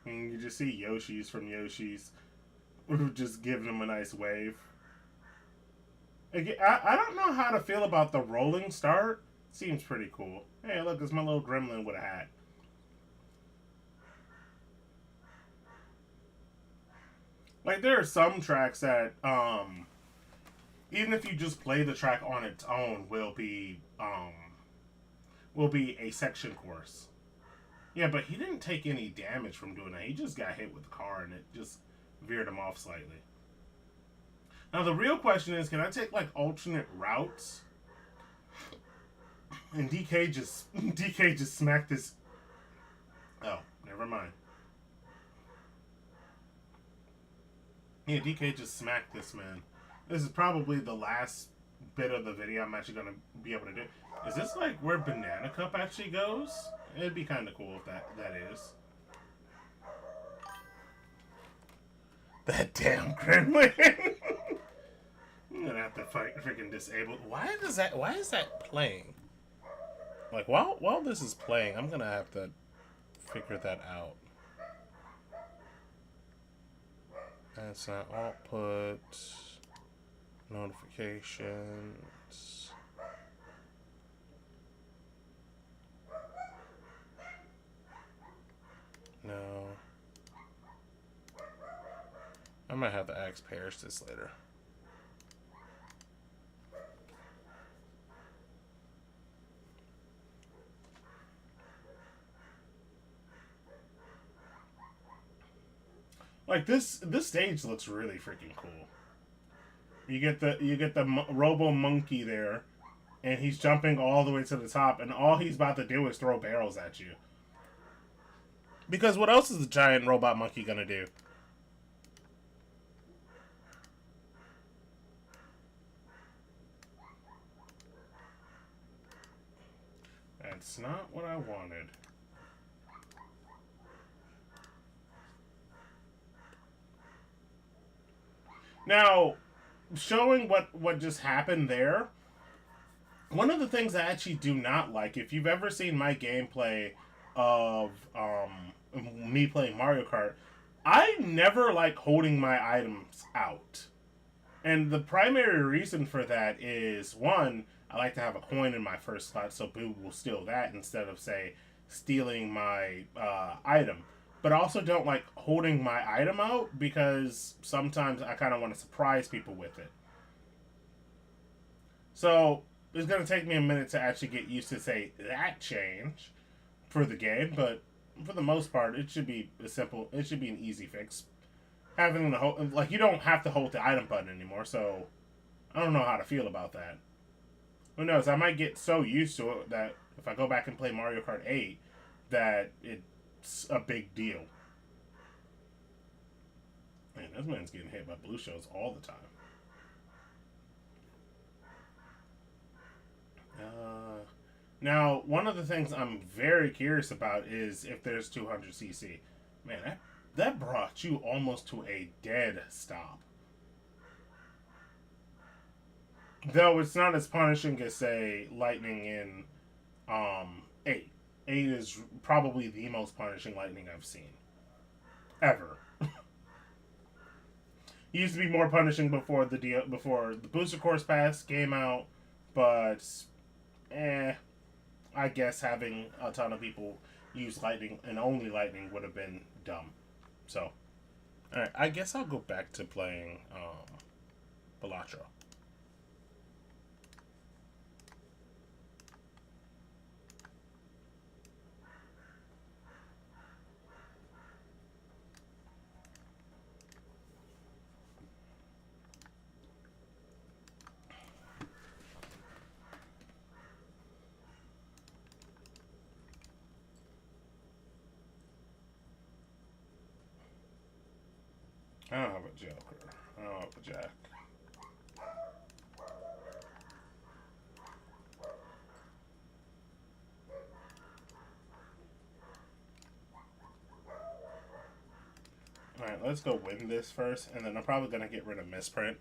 And you just see Yoshi's from Yoshi's just giving them a nice wave. I don't know how to feel about the rolling start. Seems pretty cool. Hey, look, it's my little gremlin with a hat. Like there are some tracks that even if you just play the track on its own will be a section course. Yeah, but he didn't take any damage from doing that. He just got hit with the car and it just veered him off slightly. Now the real question is, can I take like alternate routes? And DK just smacked this. Oh, never mind. Yeah, DK just smacked this man. This is probably the last bit of the video I'm actually gonna be able to do. Is this like where Banana Cup actually goes? It'd be kind of cool if that is. That damn gremlin. I'm gonna have to fight freaking disabled. Why is that playing? Like while this is playing, I'm gonna have to figure that out. That's not output. Notifications. No. I might have to ask Parrish this later. Like this stage looks really freaking cool. You get the Robo Monkey there, and he's jumping all the way to the top, and all he's about to do is throw barrels at you. Because what else is the giant robot monkey gonna do? That's not what I wanted. Now, showing what just happened there, one of the things I actually do not like, if you've ever seen my gameplay of me playing Mario Kart, I never like holding my items out. And the primary reason for that is, one, I like to have a coin in my first slot, so Boo will steal that instead of, say, stealing my item. But I also don't like holding my item out because sometimes I kind of want to surprise people with it. So it's going to take me a minute to actually get used to, say, that change for the game. But for the most part, it should be a simple, it should be an easy fix. Having the hold, like, you don't have to hold the item button anymore, so I don't know how to feel about that. Who knows? I might get so used to it that if I go back and play Mario Kart 8, that it's a big deal. Man, this man's getting hit by blue shells all the time. Now, one of the things I'm very curious about is if there's 200cc. Man, that brought you almost to a dead stop. Though it's not as punishing as, say, lightning in 8. 8 is probably the most punishing lightning I've seen. Ever. It used to be more punishing before the booster course pass came out, but I guess having a ton of people use lightning and only lightning would have been dumb. So, alright, I guess I'll go back to playing Balatro. I don't have a Joker. I don't have a Jack. Alright, let's go win this first, and then I'm probably going to get rid of Misprint.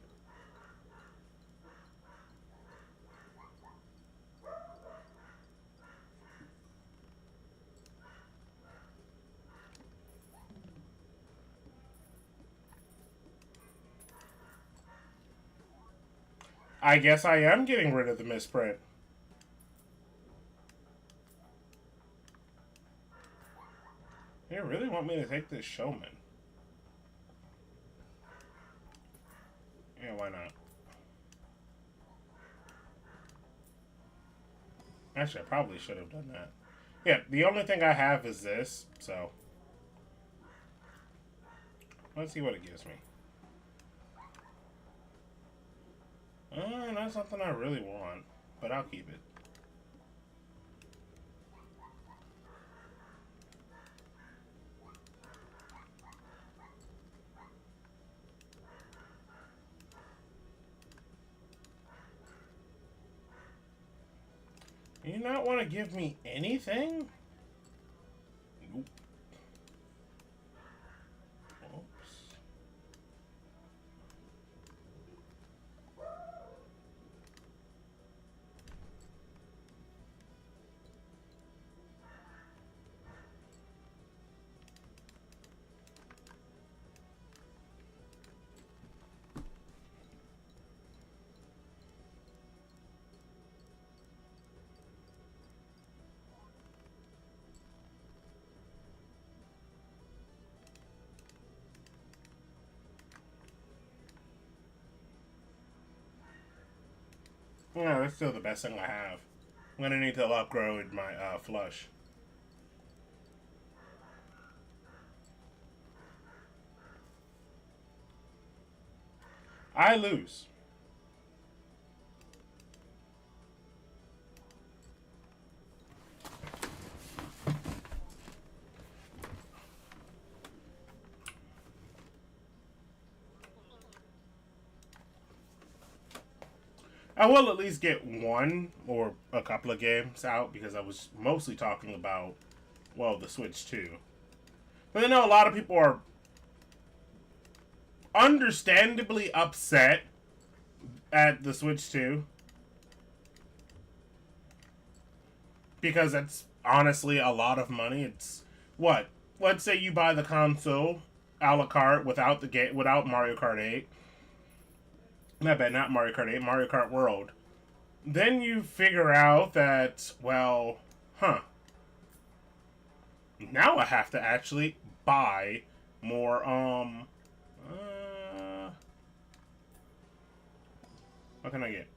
I guess I am getting rid of the Misprint. You really want me to take this Showman? Yeah, why not? Actually, I probably should have done that. Yeah, the only thing I have is this, so let's see what it gives me. Not something I really want, but I'll keep it. Do you not want to give me anything? Nope. Oops. Yeah, that's still the best thing I have. I'm gonna need to upgrade my flush. I lose. I will at least get one or a couple of games out because I was mostly talking about, well, the Switch 2. But I know a lot of people are understandably upset at the Switch 2 because it's honestly a lot of money. It's what? Let's say you buy the console a la carte without the game, without Mario Kart 8. Not bad, not Mario Kart 8, Mario Kart World. Then you figure out that, well, now I have to actually buy more, what can I get?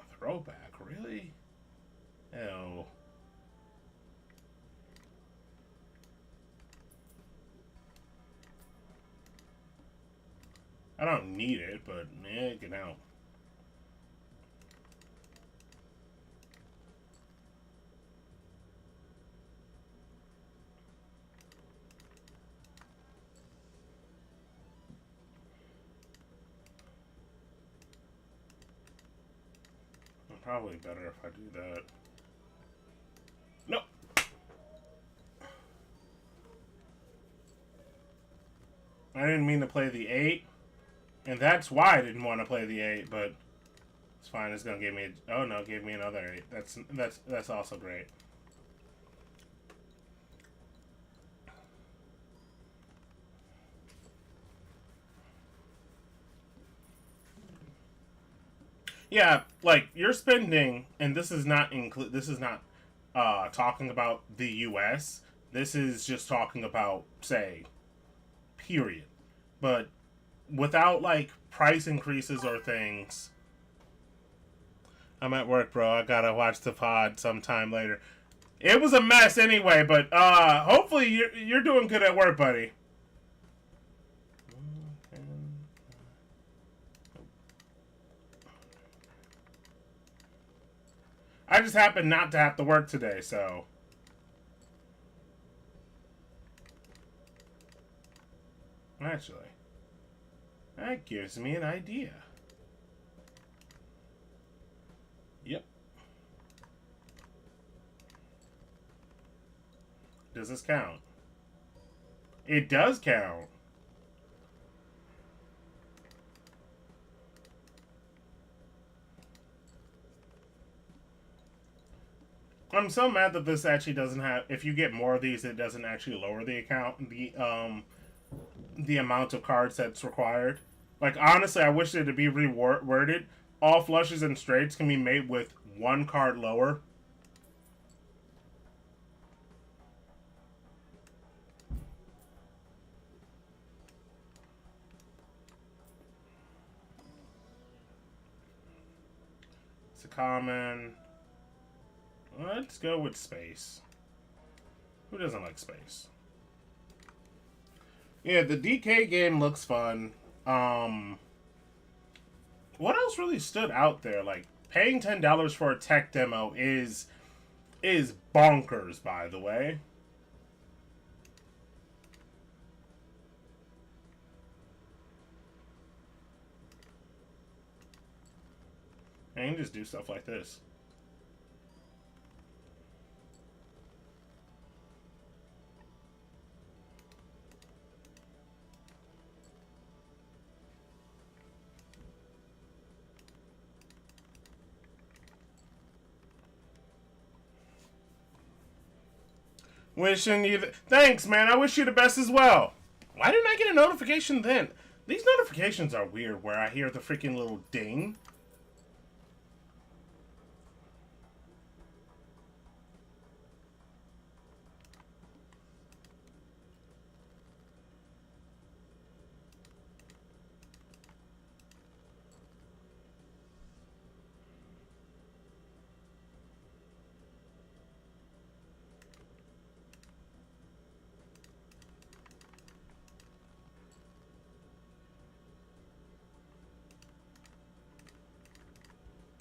A throwback, really? Ew. I don't need it, but yeah, get out. Probably better if I do that. Nope. I didn't mean to play the 8, and that's why I didn't want to play the 8, but it's fine. It's gonna give me. Oh no, give me another 8. That's also great. Yeah, like you're spending, and this is not include. This is not talking about the U.S. This is just talking about, say, period. But without like price increases or things. I'm at work, bro. I gotta watch the pod sometime later. It was a mess anyway, but hopefully you're doing good at work, buddy. I just happen not to have to work today, so. Actually, that gives me an idea. Yep. Does this count? It does count. I'm so mad that this actually doesn't have. If you get more of these, it doesn't actually lower the account. The amount of cards that's required. Like honestly, I wish it to be reworded. All flushes and straights can be made with one card lower. to common. Let's go with space. Who doesn't like space? Yeah, the DK game looks fun. What else really stood out there? Like, paying $10 for a tech demo is bonkers, by the way. And you can just do stuff like this. Wishing you thanks, man. I wish you the best as well. Why didn't I get a notification then? These notifications are weird where I hear the freaking little ding.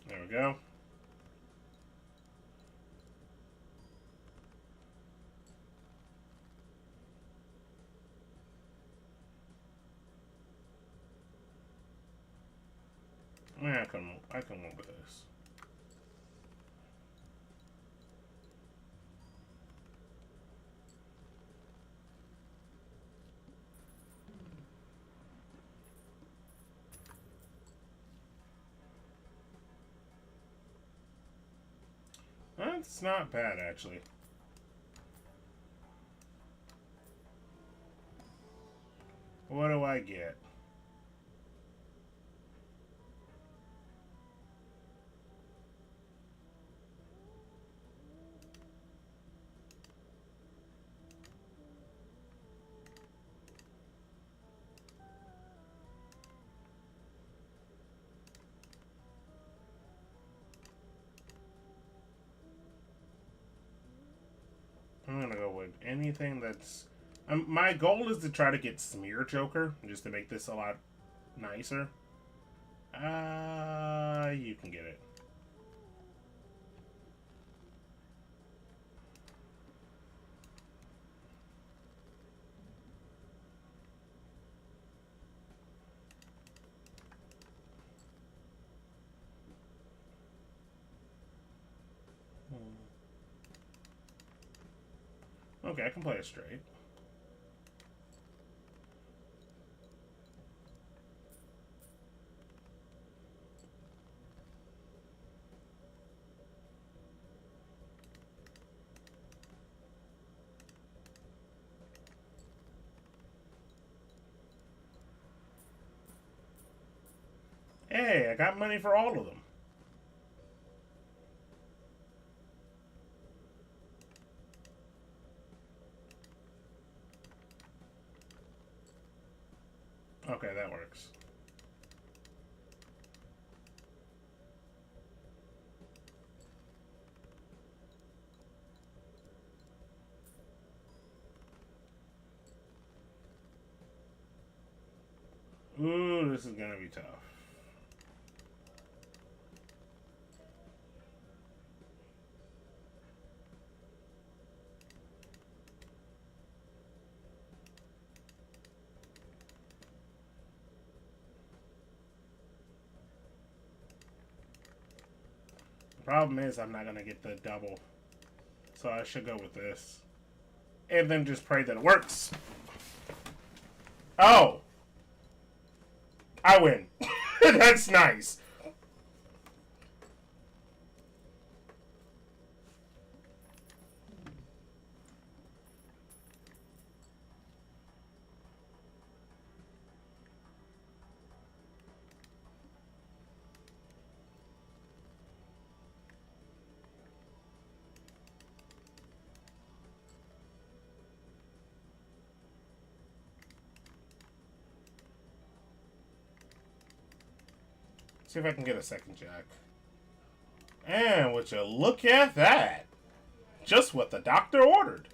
There we go. Yeah, I can work with this. That's not bad, actually. What do I get? I'm gonna go with anything that's... my goal is to try to get Smear Joker, just to make this a lot nicer. You can get it. Okay, I can play it straight. Hey, I got money for all of them. Okay, that works. Ooh, this is gonna be tough. The problem is I'm not gonna get the double. So I should go with this. And then just pray that it works. Oh! I win. That's nice. See if I can get a second jack. And would you look at that? Just what the doctor ordered.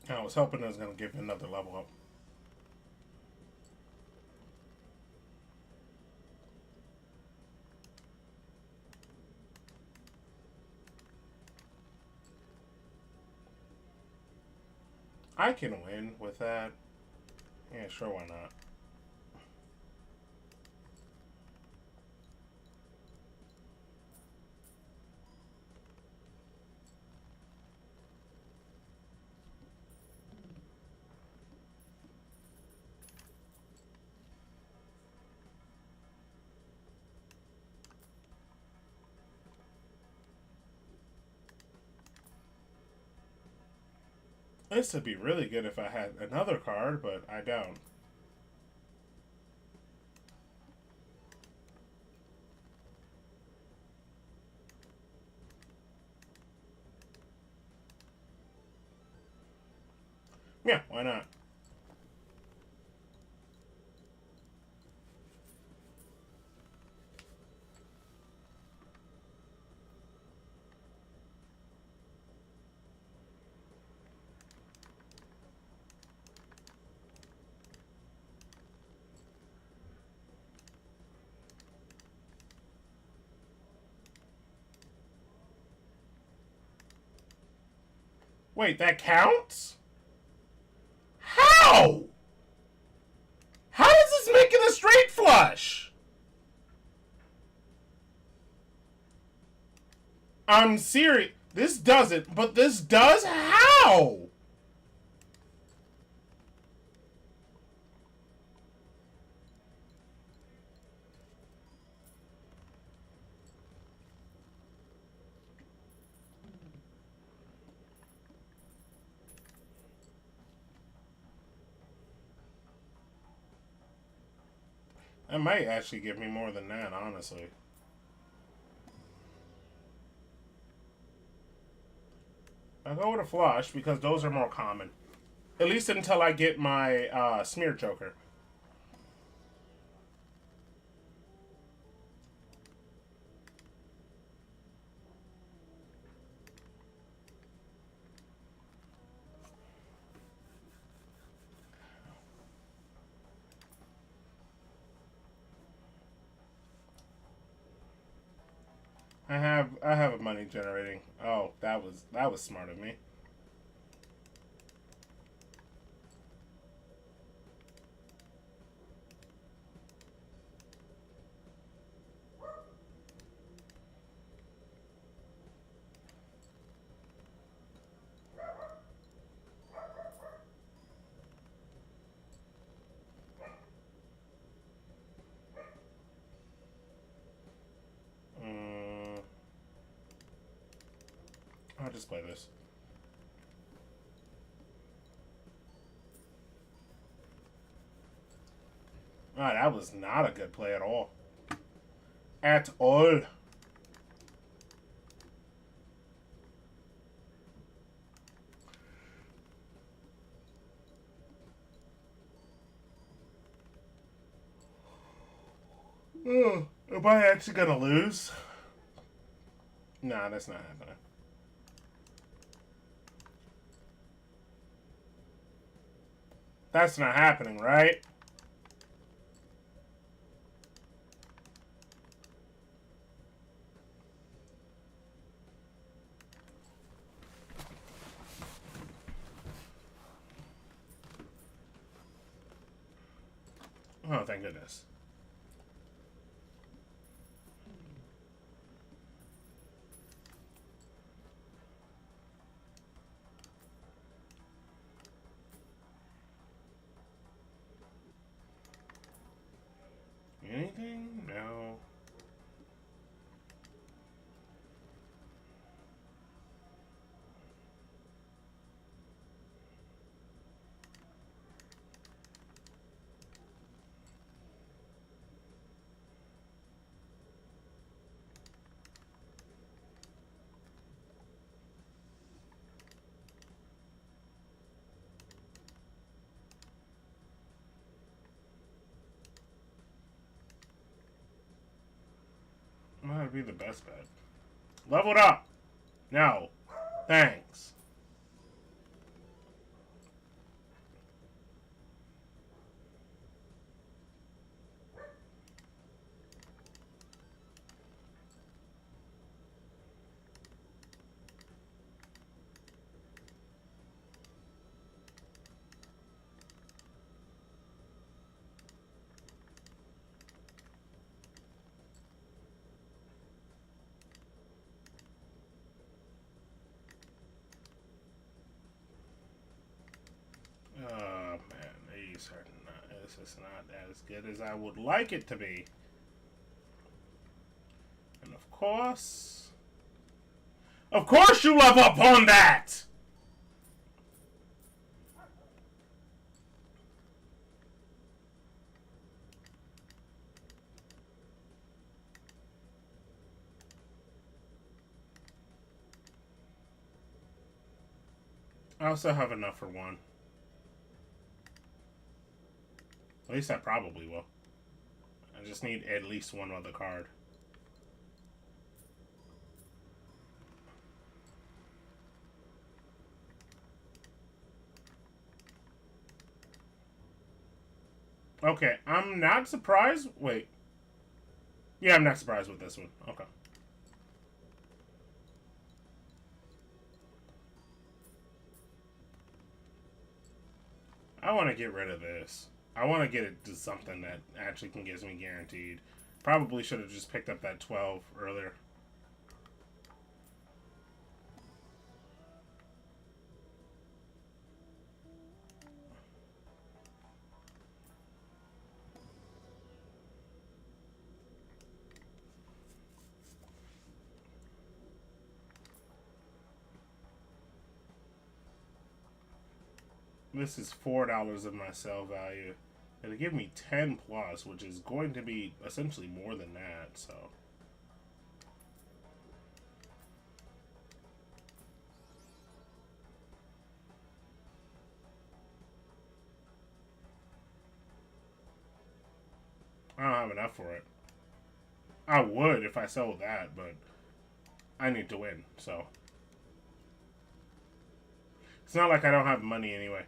I was hoping it was going to give me another level up. I can win with that. Yeah, sure, why not? This would be really good if I had another card, but I don't. Yeah, why not? Wait, that counts? How? How does this make it a straight flush? I'm serious. This doesn't, but this does? How? That might actually give me more than that, honestly. I'll go with a flush because those are more common. At least until I get my smear joker. I have a money generating. Oh, that was smart of me. Mm, I'll just play this. Ah, that was not a good play at all. At all. Am I actually gonna lose? Nah, that's not happening. That's not happening, right? Oh, thank goodness. Anything? No. might be the best bet. Leveled up! No. Thanks. Oh man, these are not. This is not as good as I would like it to be. And of course, you level up on that. I also have enough for one. At least I probably will. I just need at least one other card. Okay, I'm not surprised. Wait. Yeah, I'm not surprised with this one. Okay. I want to get rid of this. I want to get it to something that actually can give me guaranteed. Probably should have just picked up that 12 earlier. This is $4 of my sell value. It'll give me 10 plus, which is going to be essentially more than that, so. I don't have enough for it. I would if I sold that, but I need to win, so. It's not like I don't have money anyway.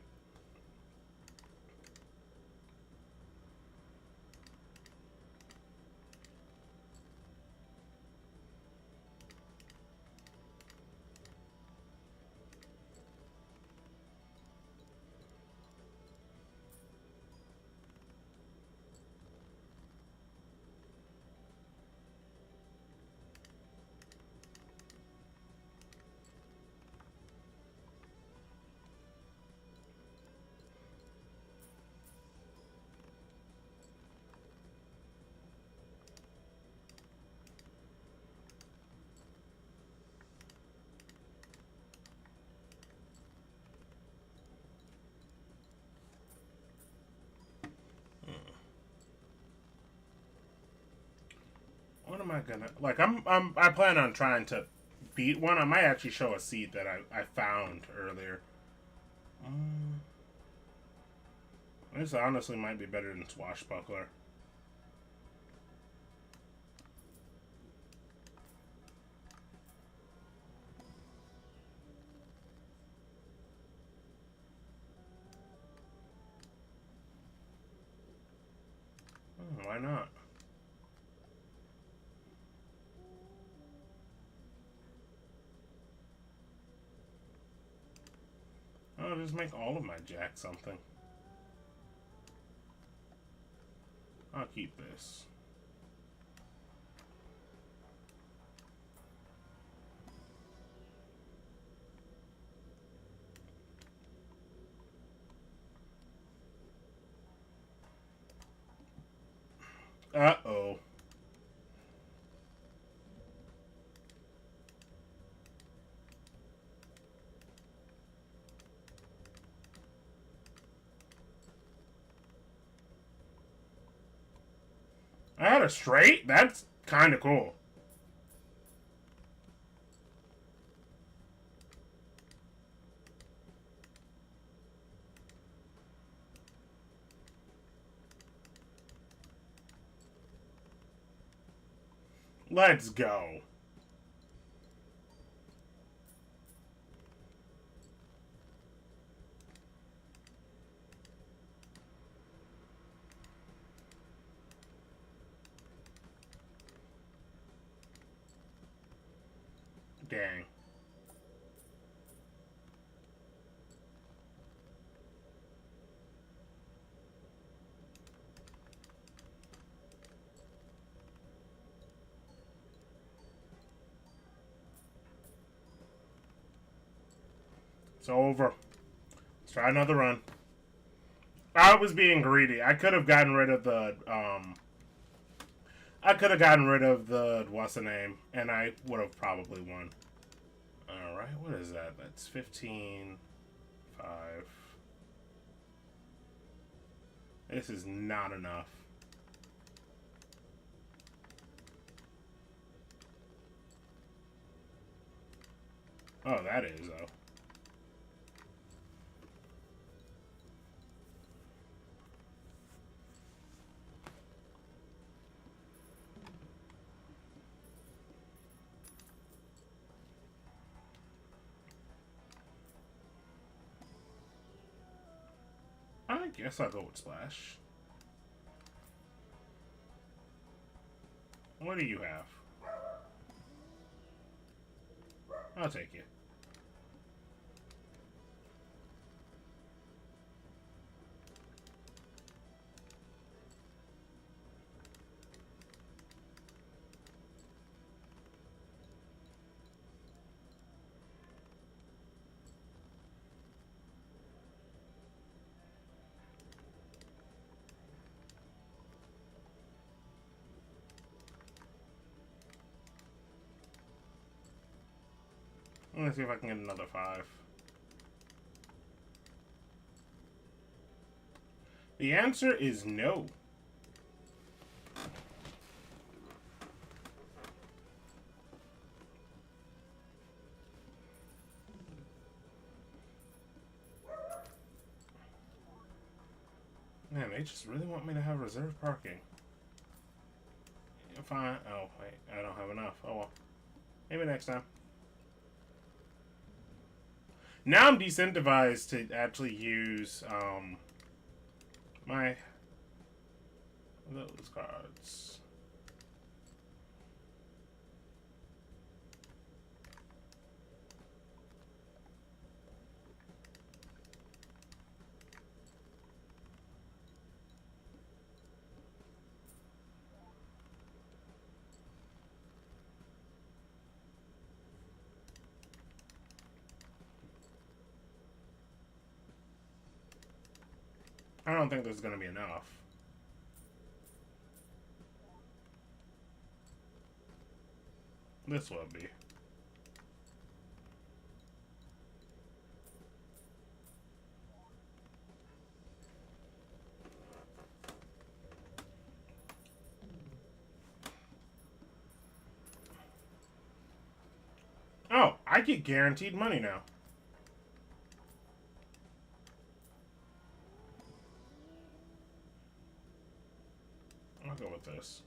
What am I gonna like? I plan on trying to beat one. I might actually show a seed that I found earlier. This honestly might be better than Swashbuckler. Why not? I'll just make all of my jack something. I'll keep this. Uh-oh. I had a straight? That's kind of cool. Let's go. Dang. It's over. Let's try another run. I was being greedy. I could have gotten rid of the I could have gotten rid of the what's the name, and I would have probably won. All right, what is that? That's 15, 5. This is not enough. Oh, that is though. I guess I'll go with Splash. What do you have? I'll take you. Let's see if I can get another 5. The answer is no. Man, they just really want me to have reserved parking. Fine. Oh, wait. I don't have enough. Oh, well. Maybe next time. Now I'm decentivized to actually use, those cards. I don't think there's going to be enough. This will be. Oh, I get guaranteed money now. I'll go with this.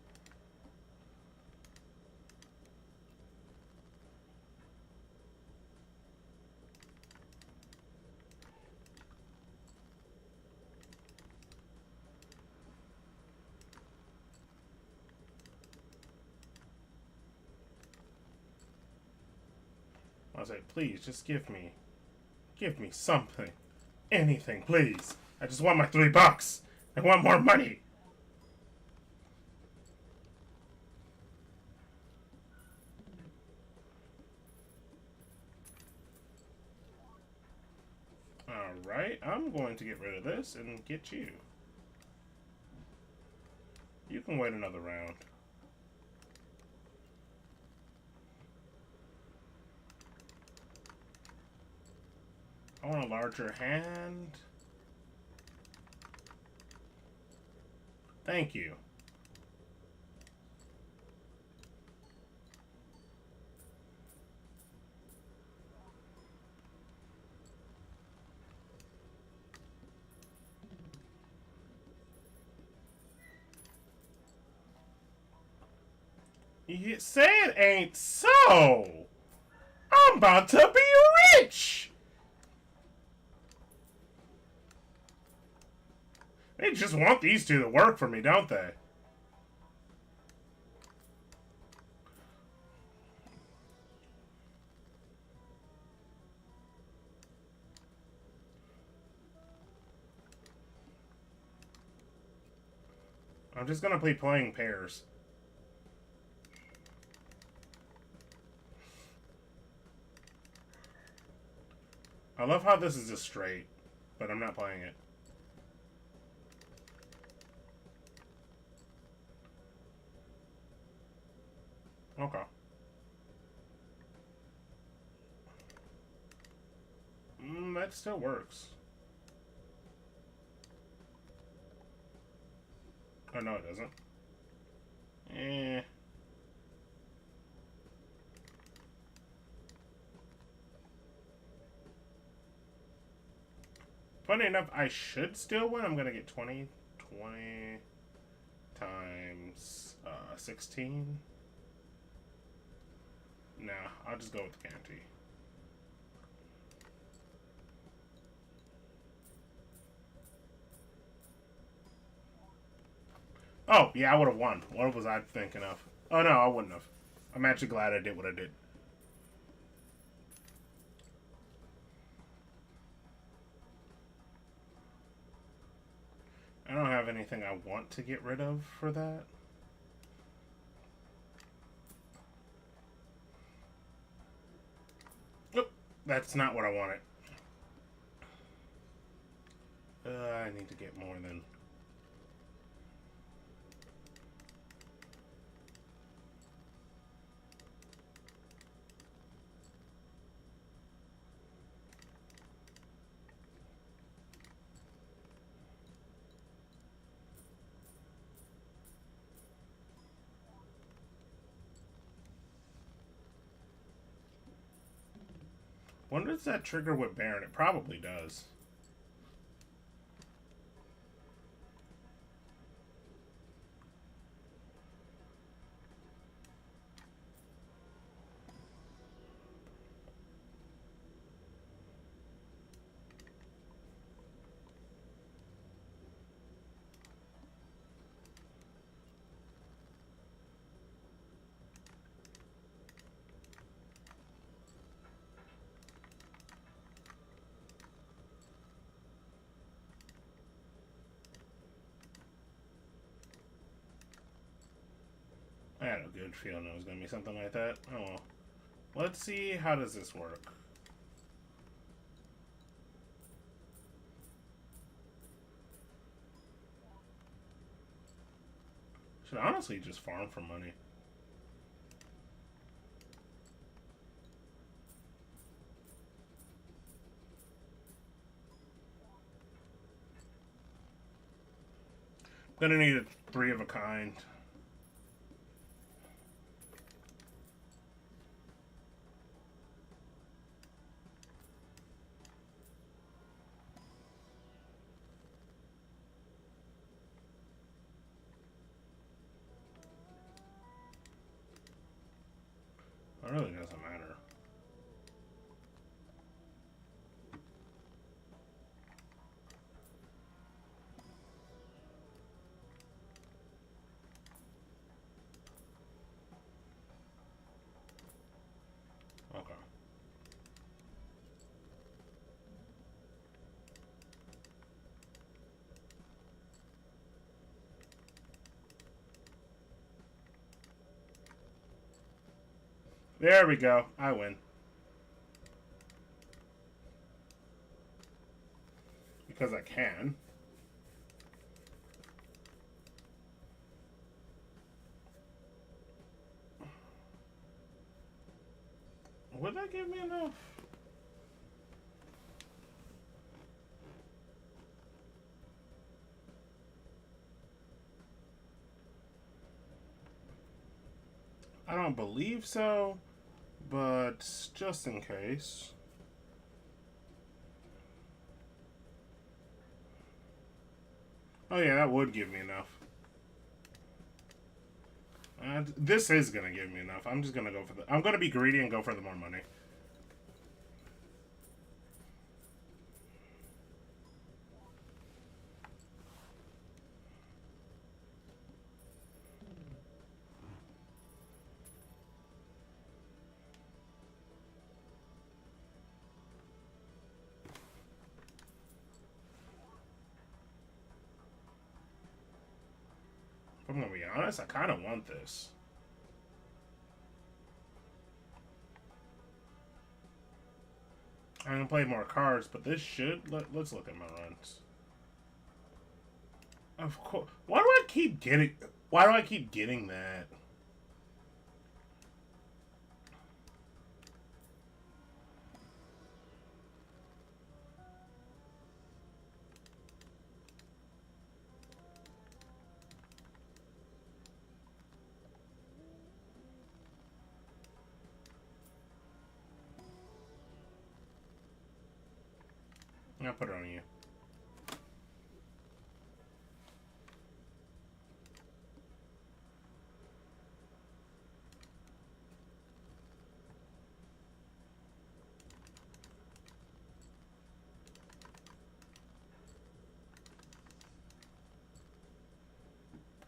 I'll say, please, just give me something. Anything, please. I just want my $3. I want more money. Alright, I'm going to get rid of this and get you. You can wait another round. I want a larger hand. Thank you. You say it ain't so. I'm about to be rich. They just want these two to work for me, don't they? I'm just gonna be playing pairs. I love how this is just straight, but I'm not playing it. Okay. That still works. Oh, no, it doesn't. Eh. Funny enough, I should still win. I'm going to get 20 times 16. Nah, I'll just go with the guarantee. Oh, yeah, I would have won. What was I thinking of? Oh, no, I wouldn't have. I'm actually glad I did what I did. I don't have anything I want to get rid of for that. Nope, that's not what I wanted. I need to get more than... Wonder if that trigger with Baron? It probably does. I had a good feeling it was going to be something like that. Oh well. Let's see, how does this work? Should honestly just farm for money. I'm gonna need a 3 of a kind. It really doesn't matter. Okay. There we go. I win. Because I can. Would that give me enough? I don't believe so, but just in case. Oh yeah, that would give me enough. This is gonna give me enough. I'm just gonna go for the. I'm gonna be greedy and go for the more money. If I'm gonna be honest, I kind of want this. I'm gonna play more cards, but this should. Let's look at my runs. Of course. Why do I keep getting? Why do I keep getting that? I'll put it on you.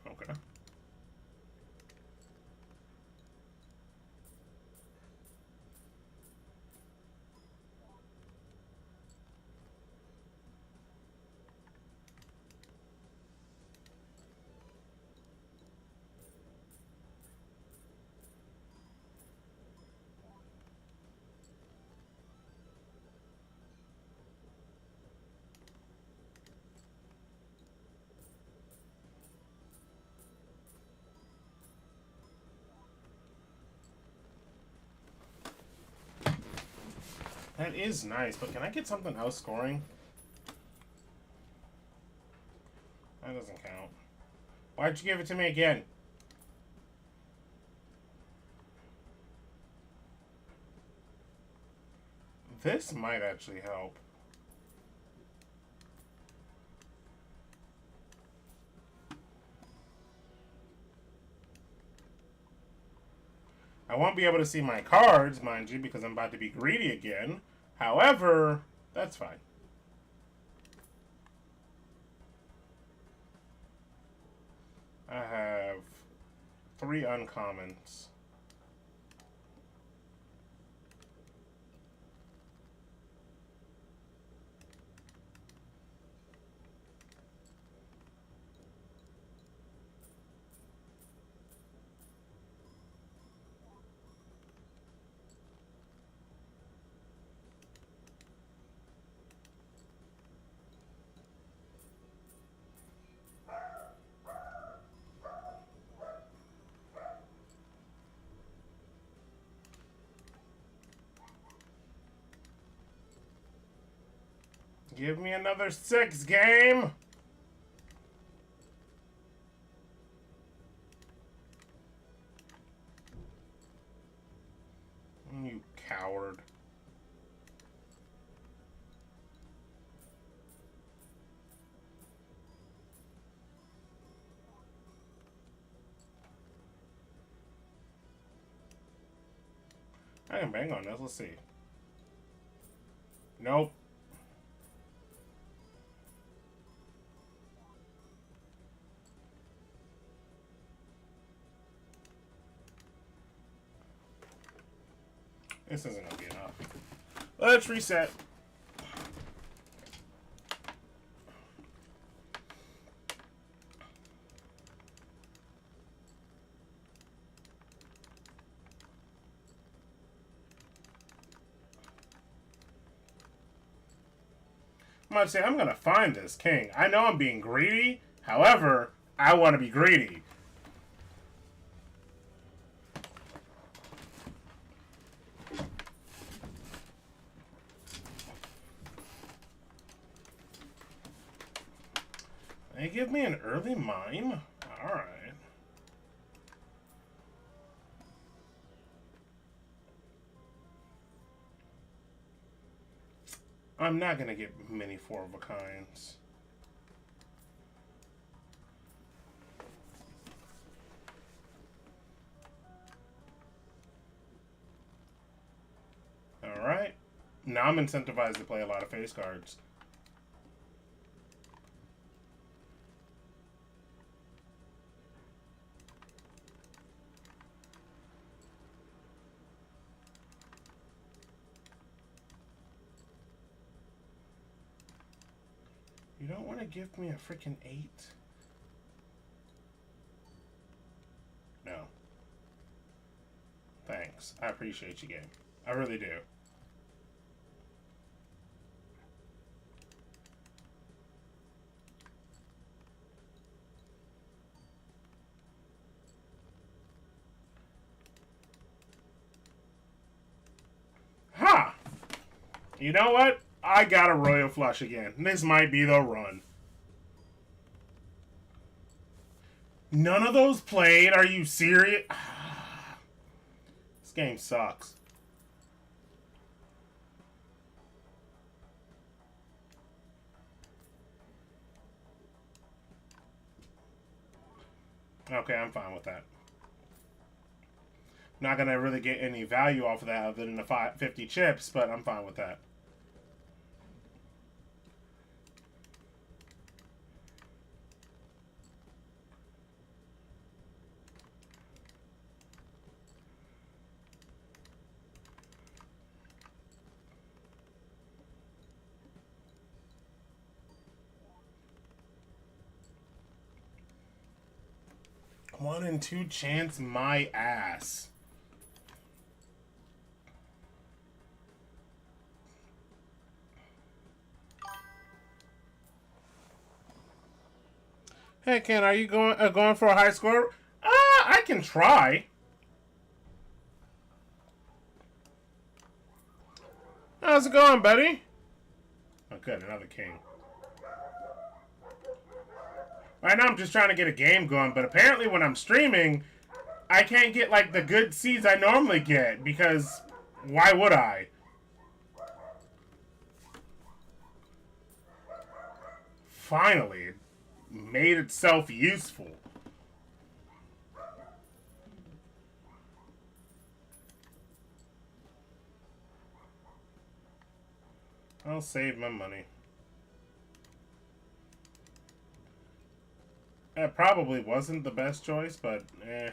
Okay. That is nice, but can I get something else scoring? That doesn't count. Why'd you give it to me again? This might actually help. I won't be able to see my cards, mind you, because I'm about to be greedy again. However, that's fine. I have 3 uncommons. Give me another 6, game! You coward. I can bang on this. Let's see. Nope. This isn't gonna be enough. Let's reset. I'm about to say, I'm gonna find this king. I know I'm being greedy. However, I want to be greedy. They give me an early mime? Alright. I'm not gonna get many 4-of-a-kinds. Now I'm incentivized to play a lot of face cards. You don't want to give me a freaking 8? No. Thanks. I appreciate you, game. I really do. Ha! Huh. You know what? I got a royal flush again. This might be the run. None of those played? Are you serious? This game sucks. Okay, I'm fine with that. Not going to really get any value off of that other than the 50 chips, but I'm fine with that. One and two chance my ass. Hey Ken, are you going for a high score? I can try. How's it going, buddy? Oh, good, another king. Right now I'm just trying to get a game going, but apparently when I'm streaming, I can't get like the good seeds I normally get because why would I? Finally, it made itself useful. I'll save my money. That probably wasn't the best choice, but eh.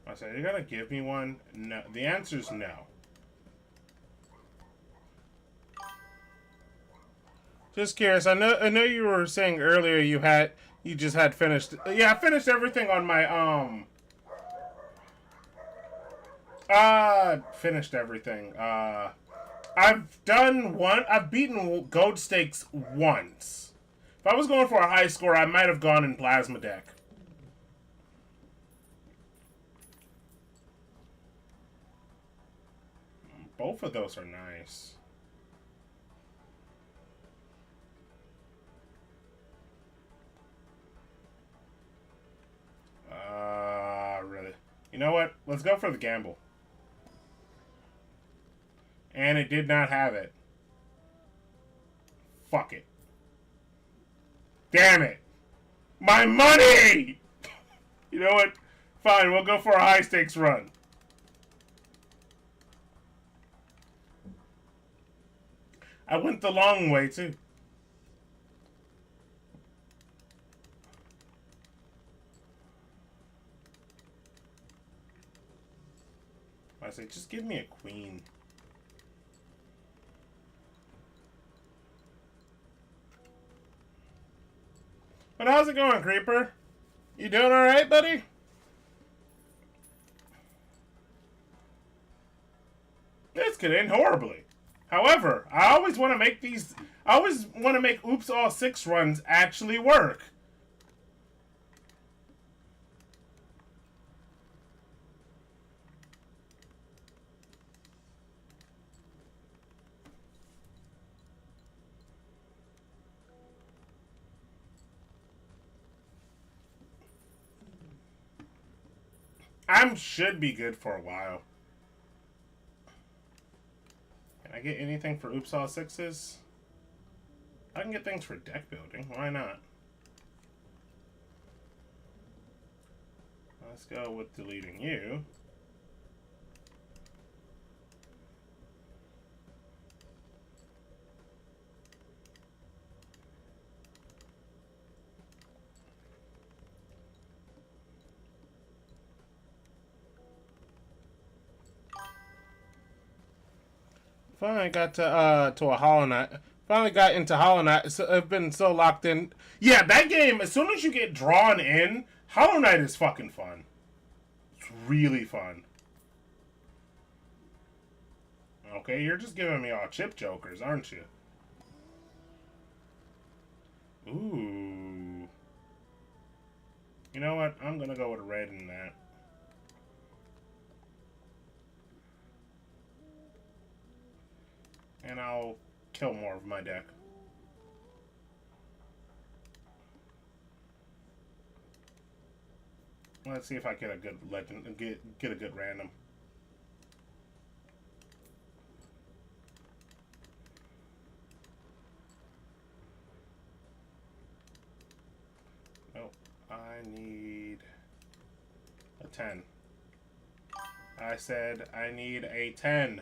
I said, you're gonna give me one? No. The answer's no. Just curious. I know you were saying earlier you just had finished. Yeah, I finished everything on my finished everything. I've beaten Gold Stakes once. If I was going for a high score, I might have gone in Plasma Deck. Both of those are nice. Really. You know what? Let's go for the gamble. And it did not have it. Fuck it. Damn it. My money! You know what? Fine, we'll go for a high stakes run. I went the long way, too. I say, just give me a queen. But how's it going, Creeper? You doing alright, buddy? This could end horribly. However, I always want to make Oops All 6 runs actually work. Should be good for a while. Can I get anything for Oops All 6s? I can get things for deck building. Why not? Let's go with deleting you. Finally got to a Hollow Knight. Finally got into Hollow Knight. So I've been so locked in. Yeah, that game. As soon as you get drawn in, Hollow Knight is fucking fun. It's really fun. Okay, you're just giving me all chip jokers, aren't you? Ooh. You know what? I'm gonna go with red in that. And I'll kill more of my deck. Let's see if I get a good legend, get a good random. Nope. I need a 10. I said I need a 10.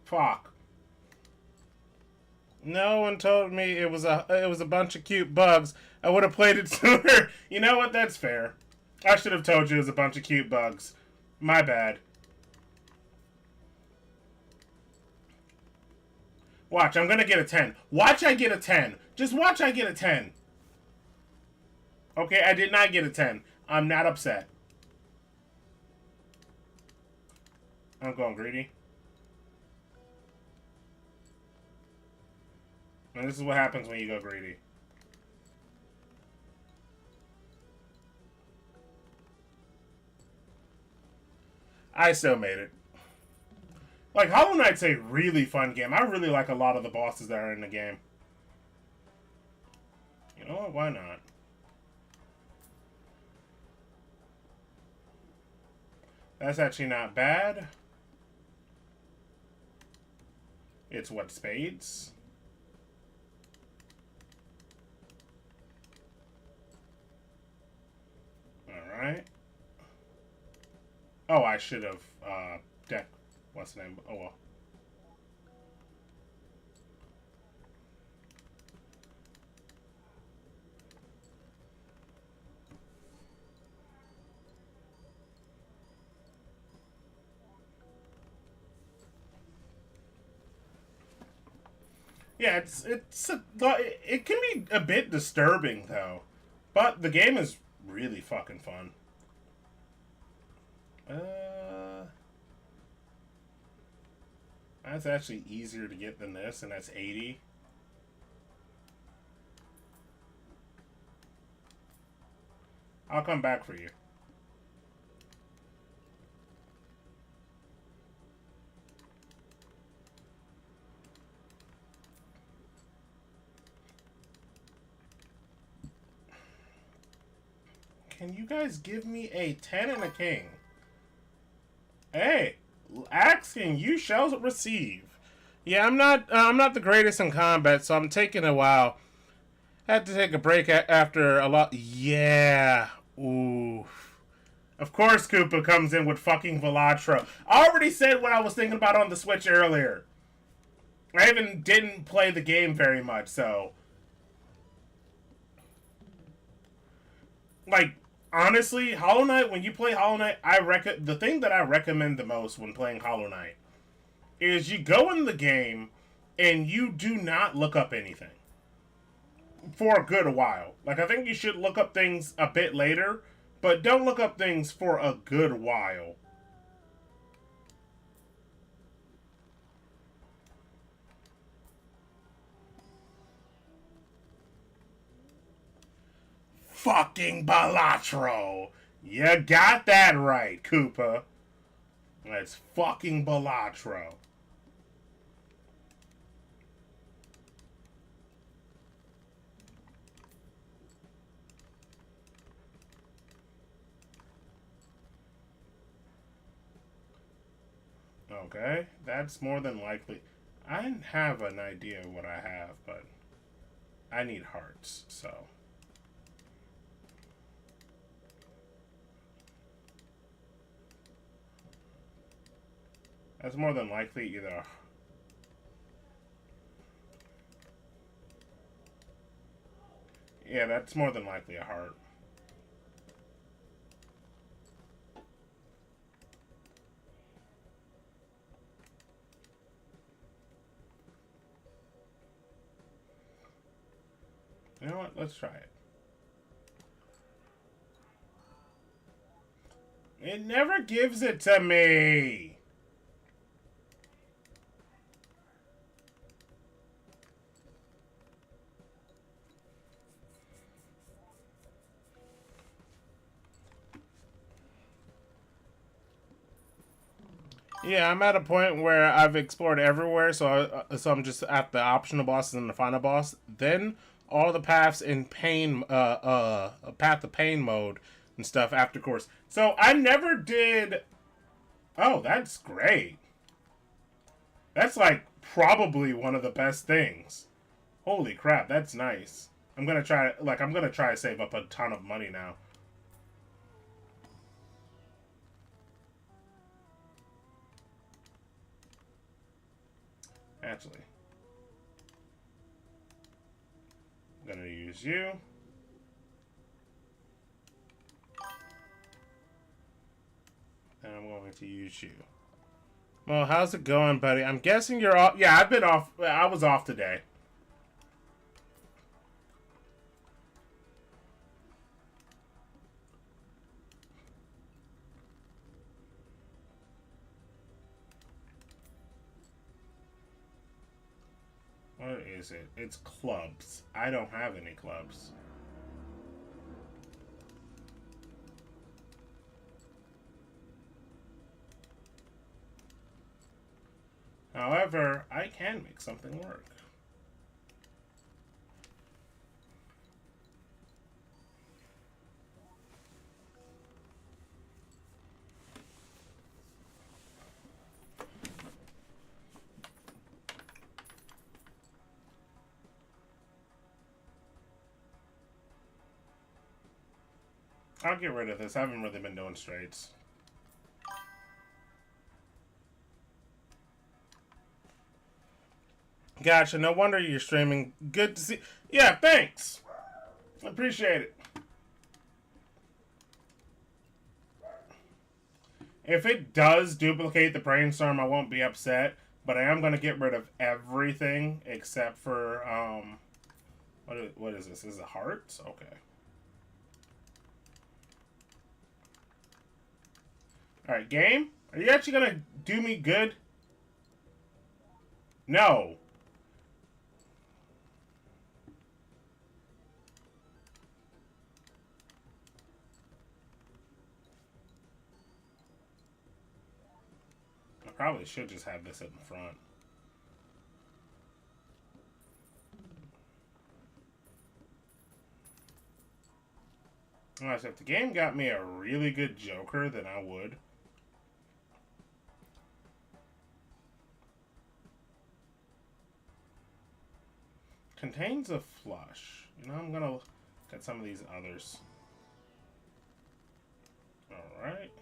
Fuck. No one told me it was a bunch of cute bugs. I would have played it sooner. You know what? That's fair. I should have told you it was a bunch of cute bugs. My bad. Watch, I'm gonna get a 10. Watch I get a 10. Just watch I get a 10. Okay, I did not get a 10. I'm not upset. I'm going greedy. And this is what happens when you go greedy. I still made it. Like, Hollow Knight's a really fun game. I really like a lot of the bosses that are in the game. You know what? Why not? That's actually not bad. It's what, spades? Alright. Oh, I should have, deck. What's the name? Oh, well. Yeah, it can be a bit disturbing though, but the game is really fucking fun. That's actually easier to get than this, and that's 80. I'll come back for you. Can you guys give me a 10 and a king? Hey, asking you shall receive. Yeah, I'm not the greatest in combat, so I'm taking a while. Had to take a break after a lot. Yeah. Ooh. Of course, Koopa comes in with fucking Balatro. I already said what I was thinking about on the Switch earlier. I even didn't play the game very much, so. Like, honestly, Hollow Knight, when you play Hollow Knight, the thing that I recommend the most when playing Hollow Knight is you go in the game and you do not look up anything for a good while. Like, I think you should look up things a bit later, but don't look up things for a good while. Fucking Balatro! You got that right, Koopa. That's fucking Balatro. Okay, that's more than likely. I have an idea of what I have, but I need hearts, so. That's more than likely either. Yeah, that's more than likely a heart. You know what? Let's try it. It never gives it to me. Yeah, I'm at a point where I've explored everywhere, so I'm just at the optional bosses and the final boss. Then all the paths in pain, path of pain mode and stuff after course. So I never did. Oh, that's great. That's like probably one of the best things. Holy crap, that's nice. I'm gonna try to save up a ton of money now. Actually, I'm gonna use you. And I'm going to use you. Well, how's it going, buddy? I'm guessing you're off. Yeah, I've been off. I was off today. What is it? It's clubs. I don't have any clubs. However, I can make something work. I'll get rid of this. I haven't really been doing straights. Gotcha. No wonder you're streaming. Good to see. Yeah, thanks. Appreciate it. If it does duplicate the brainstorm, I won't be upset. But I am going to get rid of everything except for, what is this? Is it hearts? Okay. Alright, game? Are you actually going to do me good? No. I probably should just have this in the front. Unless if the game got me a really good Joker, then I would. Contains a flush. You know, I'm gonna get some of these others. Alright.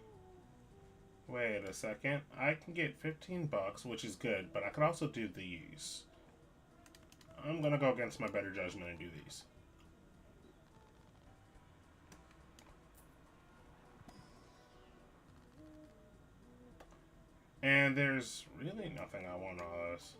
Wait a second. I can get 15 bucks, which is good, but I could also do these. I'm gonna go against my better judgment and do these. And there's really nothing I want on this.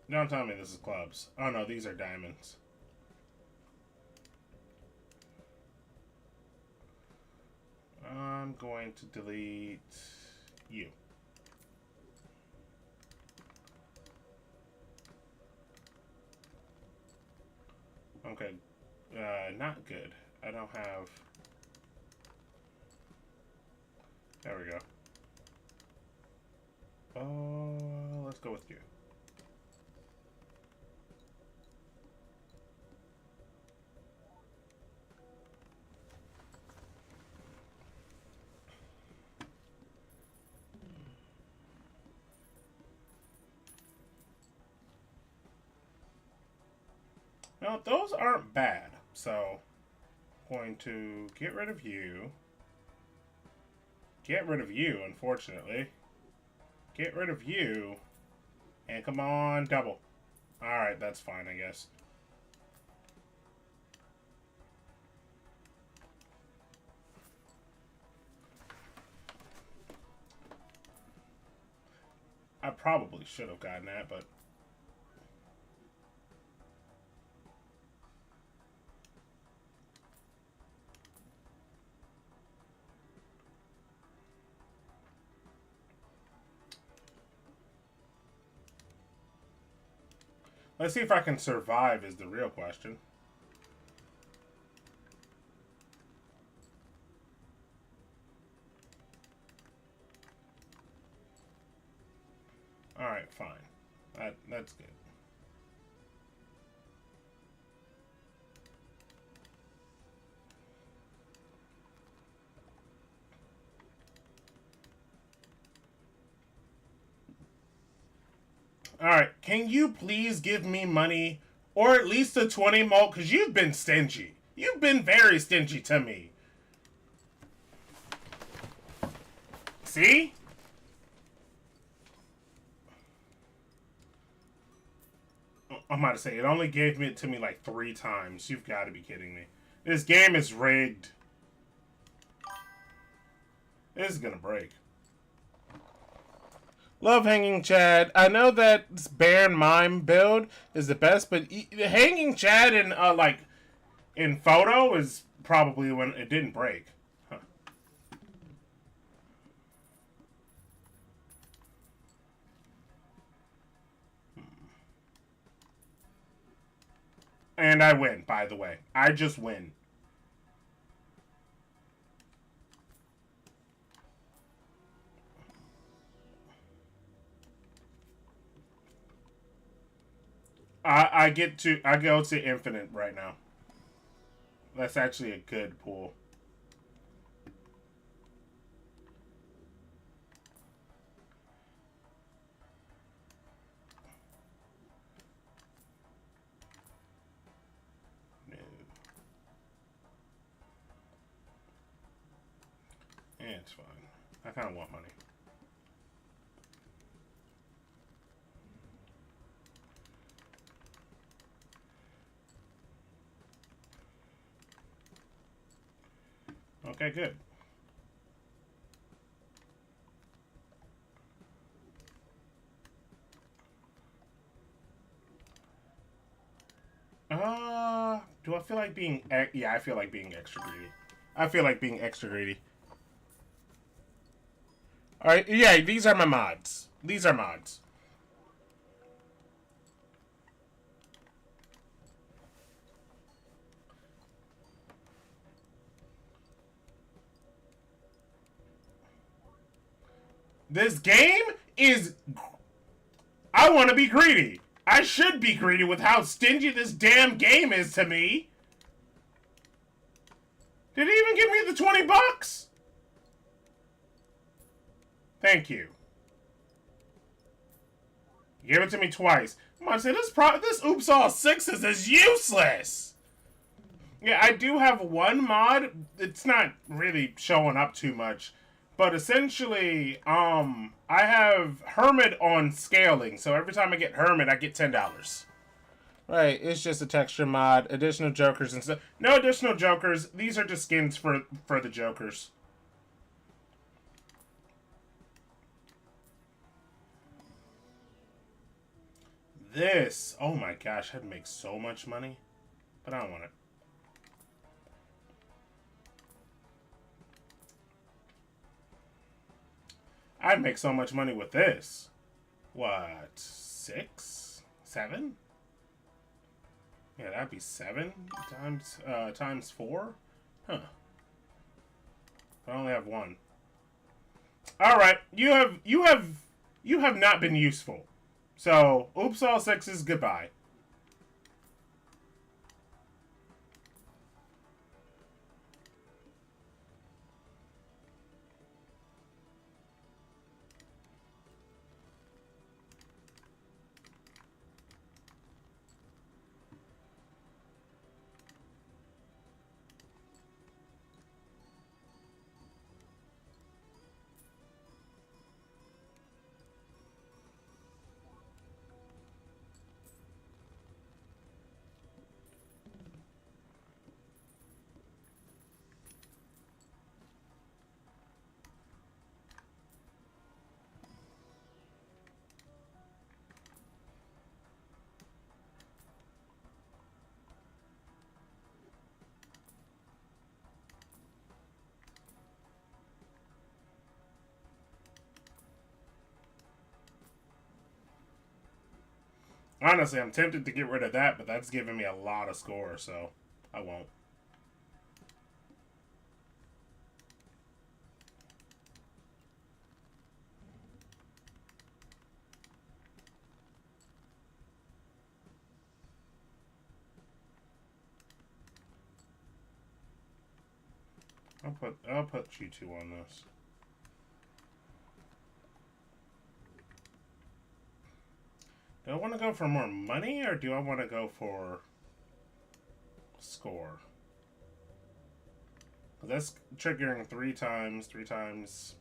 Don't tell me this is clubs. Oh no, these are diamonds. I'm going to delete you. Okay, not good. I don't have... There we go. Oh, let's go with you. Now, those aren't bad. So, going to get rid of you. Get rid of you, unfortunately. Get rid of you. And come on, double. Alright, that's fine, I guess. I probably should have gotten that, but... let's see if I can survive is the real question. Alright, fine. That's good. Alright, can you please give me money? Or at least a 20 mult? Because you've been stingy. You've been very stingy to me. See? I'm about to say, it only gave it to me like 3 times. You've got to be kidding me. This game is rigged. This is gonna break. Love Hanging Chad. I know that this Bear and Mime build is the best, but Hanging Chad in like in photo is probably when it didn't break. Huh. And I win, by the way. I just win. I go to infinite right now. That's actually a good pool. No. Yeah, it's fine. I kind of want money. Okay, good. Do I feel like being... yeah, I feel like being extra greedy. I feel like being extra greedy. Alright, yeah, these are my mods. These are mods. This game is... I want to be greedy. I should be greedy with how stingy this damn game is to me. Did he even give me the 20 bucks? Thank you. Give it to me twice. I'm gonna say this Oops All Sixes is useless. Yeah, I do have one mod. It's not really showing up too much. But essentially, I have Hermit on scaling. So every time I get Hermit, I get $10. Right, it's just a texture mod, additional jokers and stuff. No additional jokers. These are just skins for the jokers. This, oh my gosh, I'd make so much money. But I don't want it. I'd make so much money with this. What, 6? 7? Yeah, that'd be 7 times 4? Huh. I only have 1. Alright, you have not been useful. So, Oops All Sixes, goodbye. Honestly, I'm tempted to get rid of that, but that's giving me a lot of score, so I won't. I'll put you two on this. Do I want to go for more money or do I want to go for score? That's triggering 3 times. 3 times.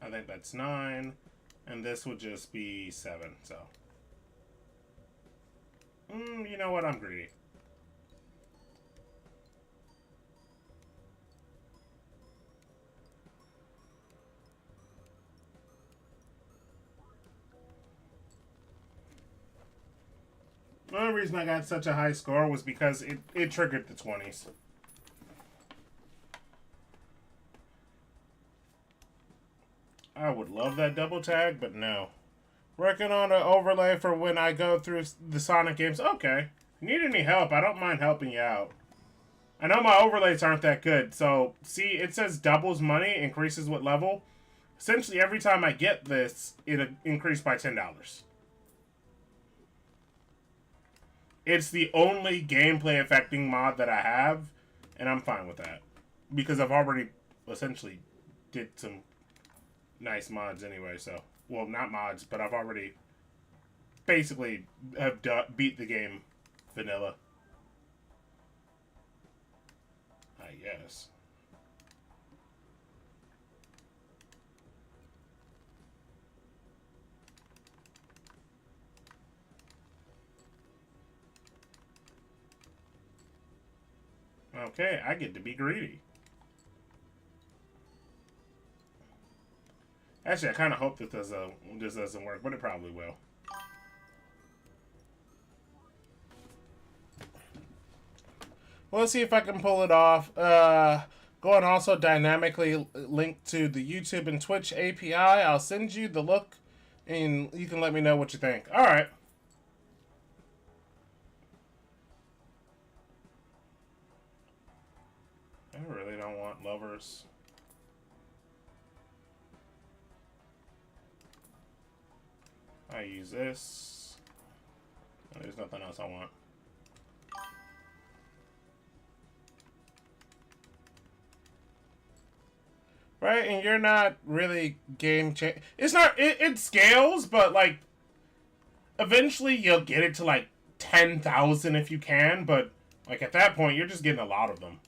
I think that's 9. And this would just be 7. So. You know what? I'm greedy. The only reason I got such a high score was because it triggered the 20s. I would love that double tag, but no. Working on an overlay for when I go through the Sonic games. Okay. Need any help? I don't mind helping you out. I know my overlays aren't that good. So, see, it says doubles money, increases with level. Essentially, every time I get this, it increased by $10. It's the only gameplay affecting mod that I have, and I'm fine with that. Because I've already essentially did some nice mods anyway, so... Well, not mods, but I've already basically have beat the game vanilla. I guess. Okay, I get to be greedy. Actually, I kind of hope that this doesn't work, but it probably will. Well, let's see if I can pull it off. Go and also dynamically link to the YouTube and Twitch API. I'll send you the look, and you can let me know what you think. All right. I really don't want lovers. I use this. There's nothing else I want. Right, and you're not really game change. It's not. It scales, but like, eventually you'll get it to like 10,000 if you can. But like at that point, you're just getting a lot of them.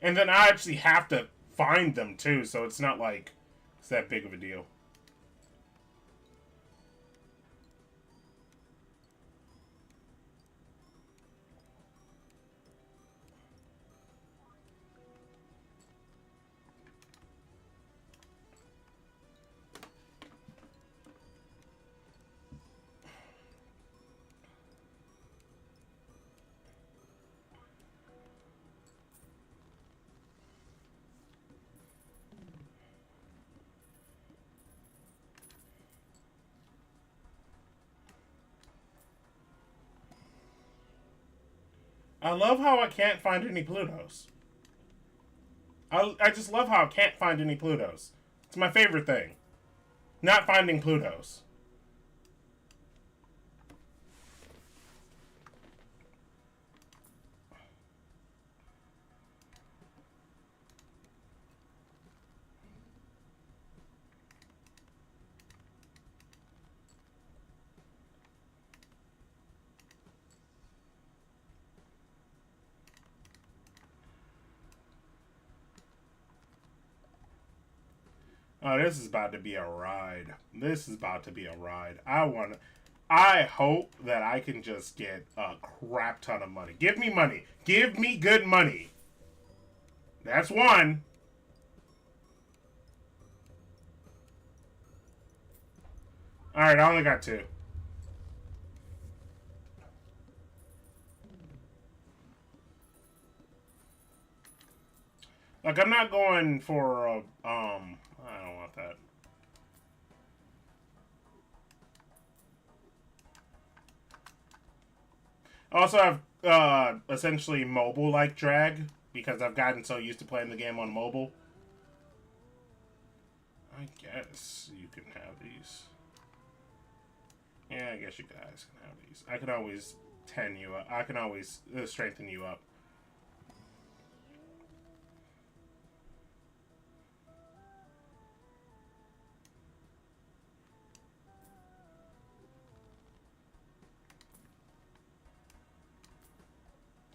And then I actually have to find them too, so it's not like it's that big of a deal. I love how I can't find any Plutos. I just love how I can't find any Plutos. It's my favorite thing. Not finding Plutos. Oh, this is about to be a ride. This is about to be a ride. I hope that I can just get a crap ton of money. Give me money. Give me good money. That's one. Alright, I only got 2. Like, I'm not going for a, I don't want that. Also, I've, essentially mobile-like drag, because I've gotten so used to playing the game on mobile. I guess you can have these. Yeah, I guess you guys can have these. I can always 10 you up. I can always strengthen you up.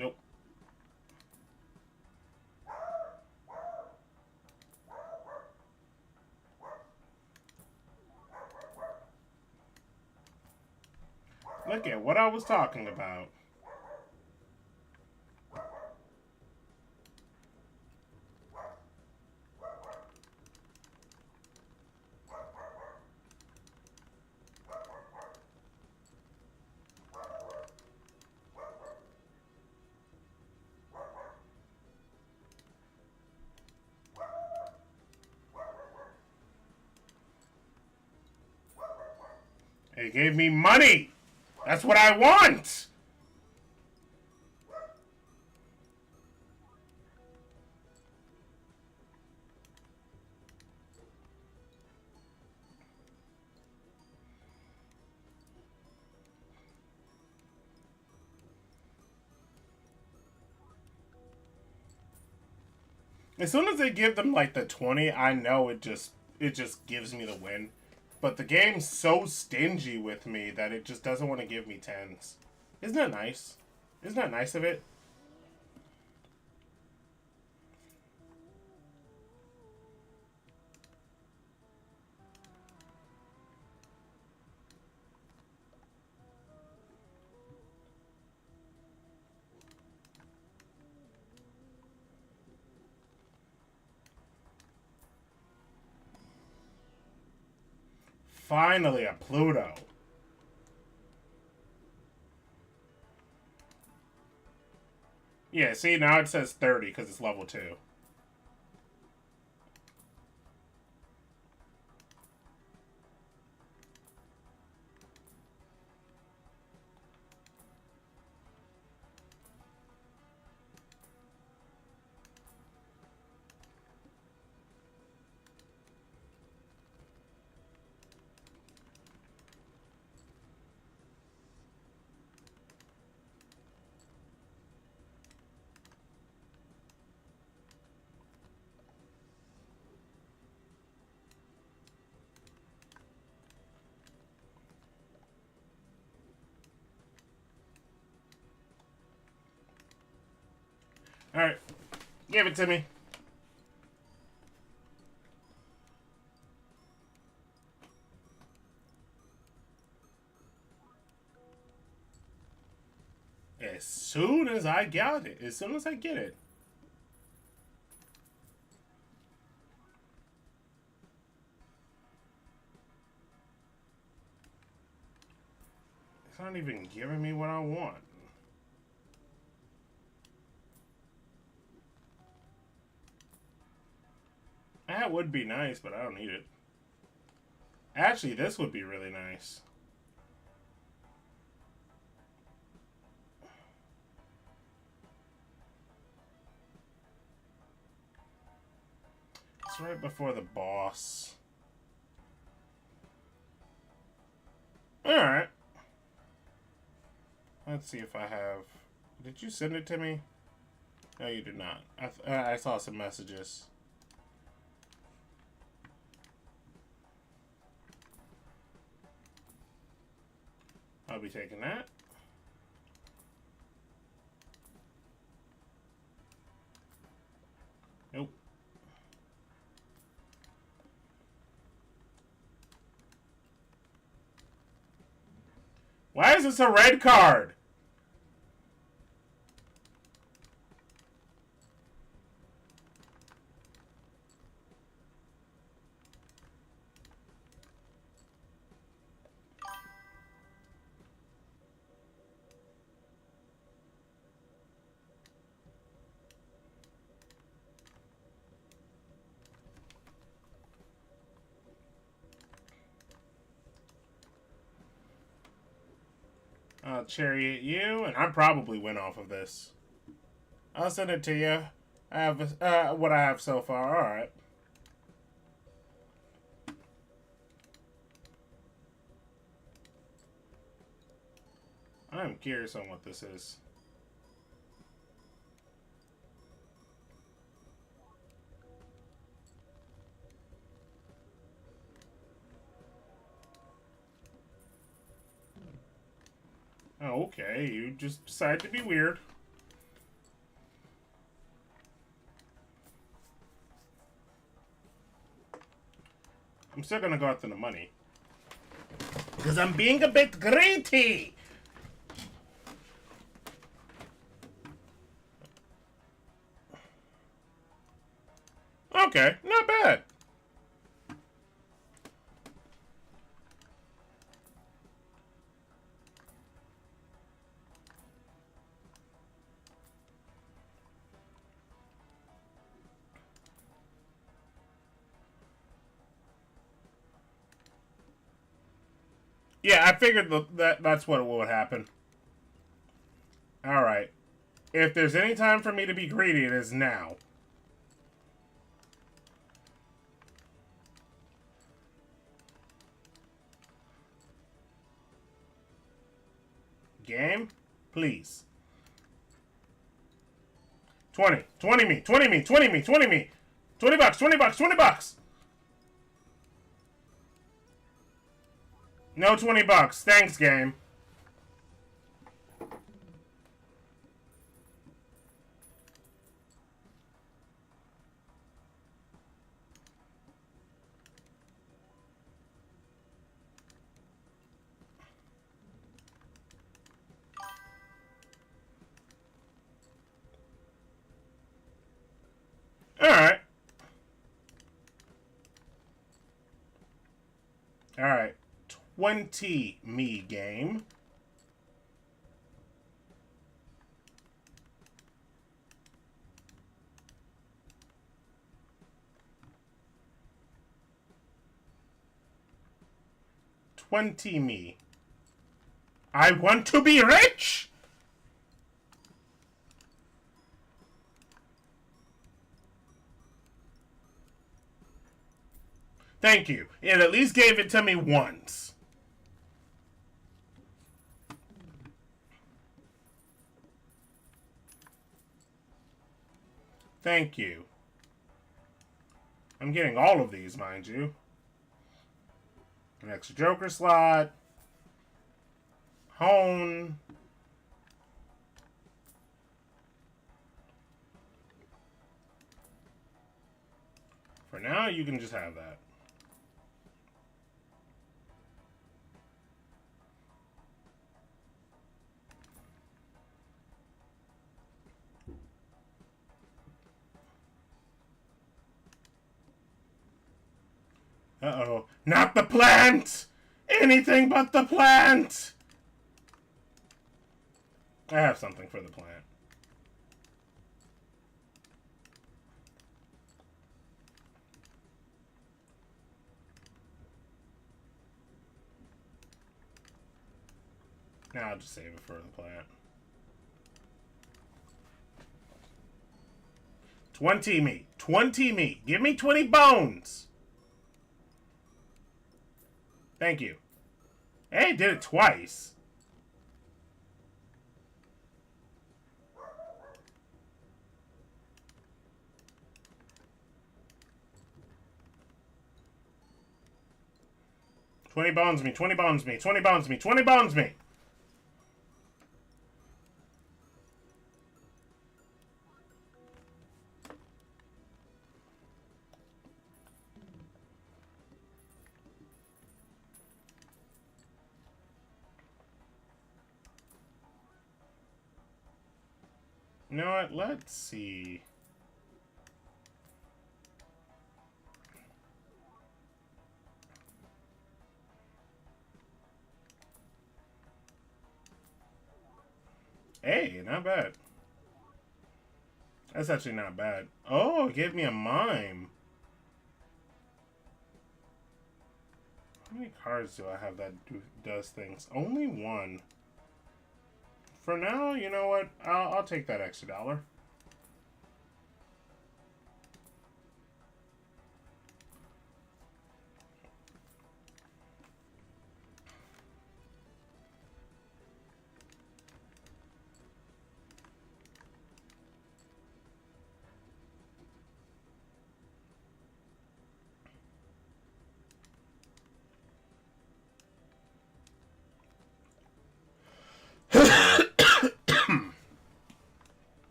Nope. Look at what I was talking about. They gave me money! That's what I want! As soon as they give them like the 20, I know it just gives me the win. But the game's so stingy with me that it just doesn't want to give me 10s. Isn't that nice? Isn't that nice of it? Finally, a Pluto. Yeah, see, now it says 30 because it's level 2. Alright, give it to me. As soon as I got it. As soon as I get it. It's not even giving me what I want. That would be nice, but I don't need it. Actually, this would be really nice. It's right before the boss. Alright. Let's see if I have... Did you send it to me? No, you did not. I saw some messages. I'll be taking that. Nope. Why is this a red card? I'll chariot you, and I probably win off of this. I'll send it to you. I have what I have so far. All right. I'm curious on what this is. Oh, okay, you just decided to be weird. I'm still gonna go after the money. Because I'm being a bit greedy! Okay, not bad. Yeah, I figured that's what would happen. Alright. If there's any time for me to be greedy, it is now. Game, please. 20. 20 me. 20 me. 20 me. 20 me. 20 bucks. 20 bucks. 20 bucks. No 20 bucks. Thanks, game. Alright. Alright. 20 me game. Me. I want to be rich! Thank you. It at least gave it to me once. Thank you. I'm getting all of these, mind you. An extra Joker slot. Hone. For now, you can just have that. Uh-oh. Not the plant! Anything but the plant! I have something for the plant. Now I'll just save it for the plant. 20 me. 20 me. Give me 20 bones! Thank you. Hey, did it twice. $20 bones me, 20 bones me, 20 bones me, 20 bones me. You know what? Let's see. Hey, not bad. That's actually not bad. Oh, it gave me a mime. How many cards do I have that does things? Only one. For now, you know what? I'll take that extra dollar.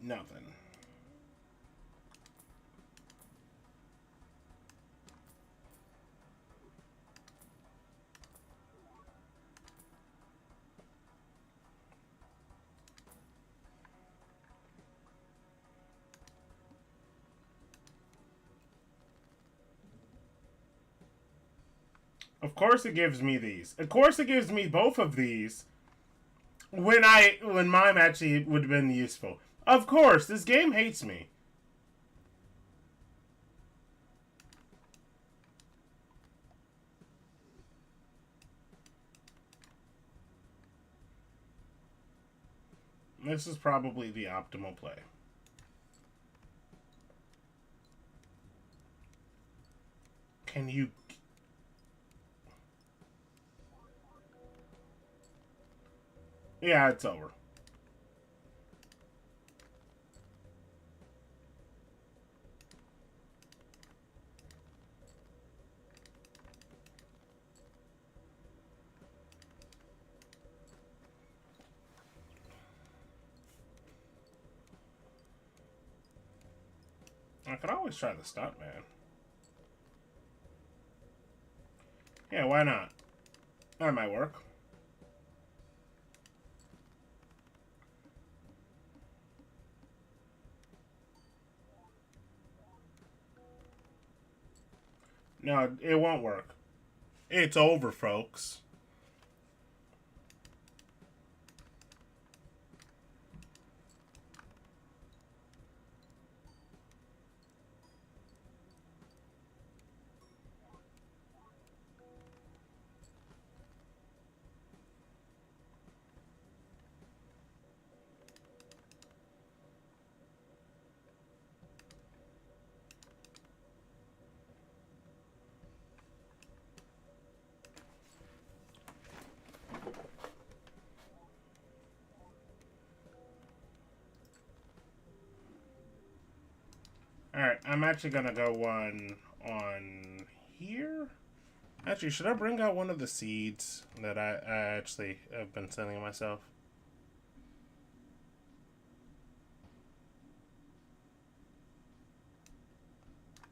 Nothing. Of course it gives me these. Of course it gives me both of these when mine actually would have been useful. Of course, this game hates me. This is probably the optimal play. Can you... Yeah, it's over. I could always try the stunt, man. Yeah, why not? That might work. No, it won't work. It's over, folks. Alright, I'm actually gonna go one on here. Actually, should I bring out one of the seeds that I actually have been sending myself?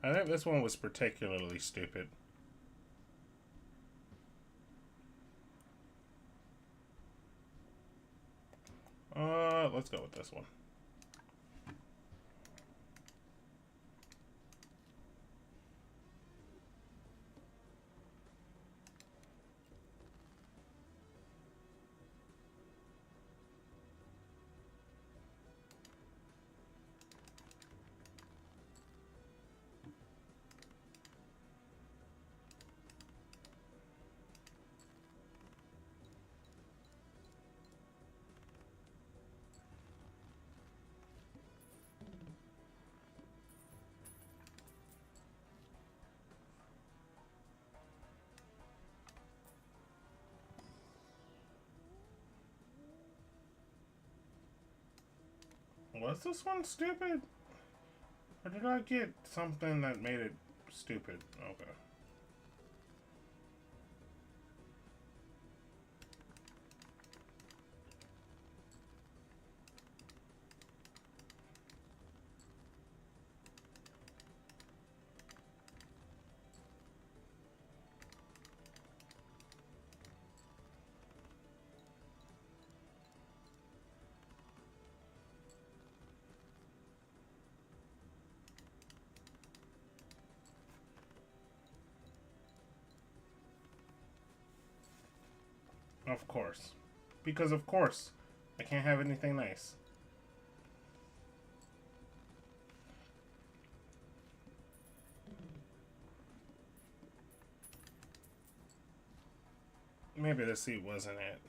I think this one was particularly stupid. Let's go with this one. Was this one stupid? Or did I get something that made it stupid? Okay. Of course. Because of course, I can't have anything nice. Maybe the seat wasn't it.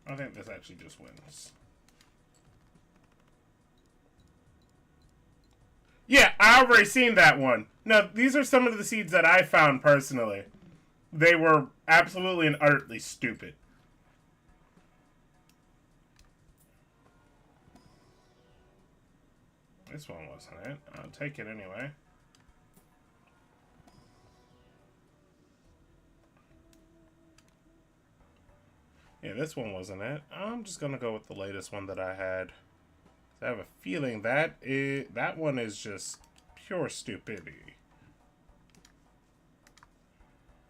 I think this actually just wins. Yeah, I already seen that one. No, these are some of the seeds that I found personally. They were absolutely and utterly stupid. This one wasn't it. I'll take it anyway. Yeah, this one wasn't it. I'm just gonna go with the latest one that I had. I have a feeling that one is just pure stupidity.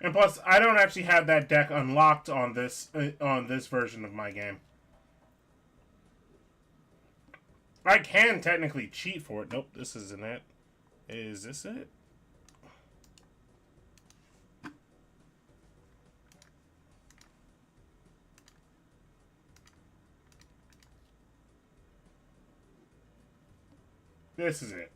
And plus, I don't actually have that deck unlocked on this version of my game. I can technically cheat for it. Nope, this isn't it. Is this it? This is it.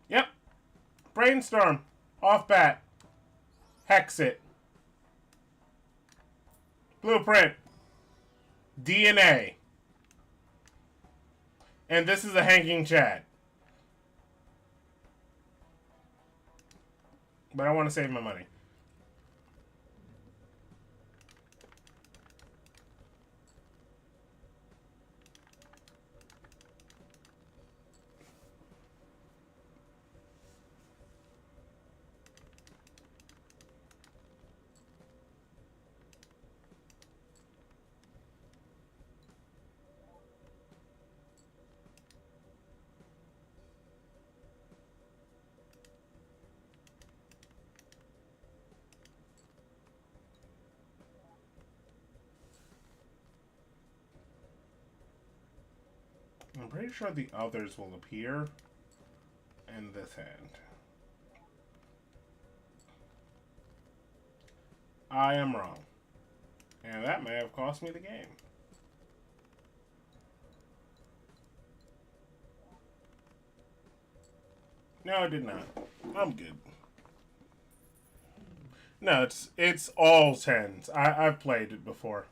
Yep. Brainstorm. Off bat. Hex it. Blueprint. DNA. And this is a hanging Chad. But I want to save my money. I'm pretty sure the others will appear in this hand. I am wrong. And that may have cost me the game. No, it did not. I'm good. No, it's all tens. I've played it before.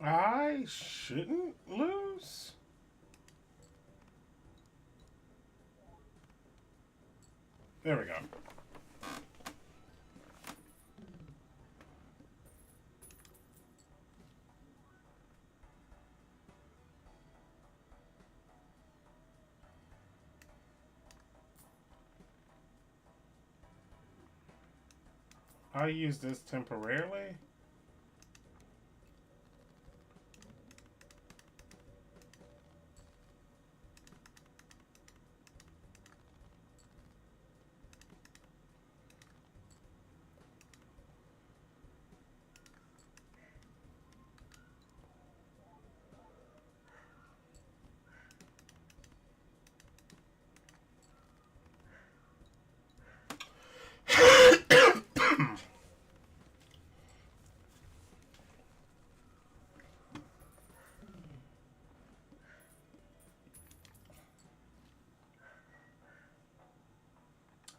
I shouldn't lose. There we go. I'll use this temporarily.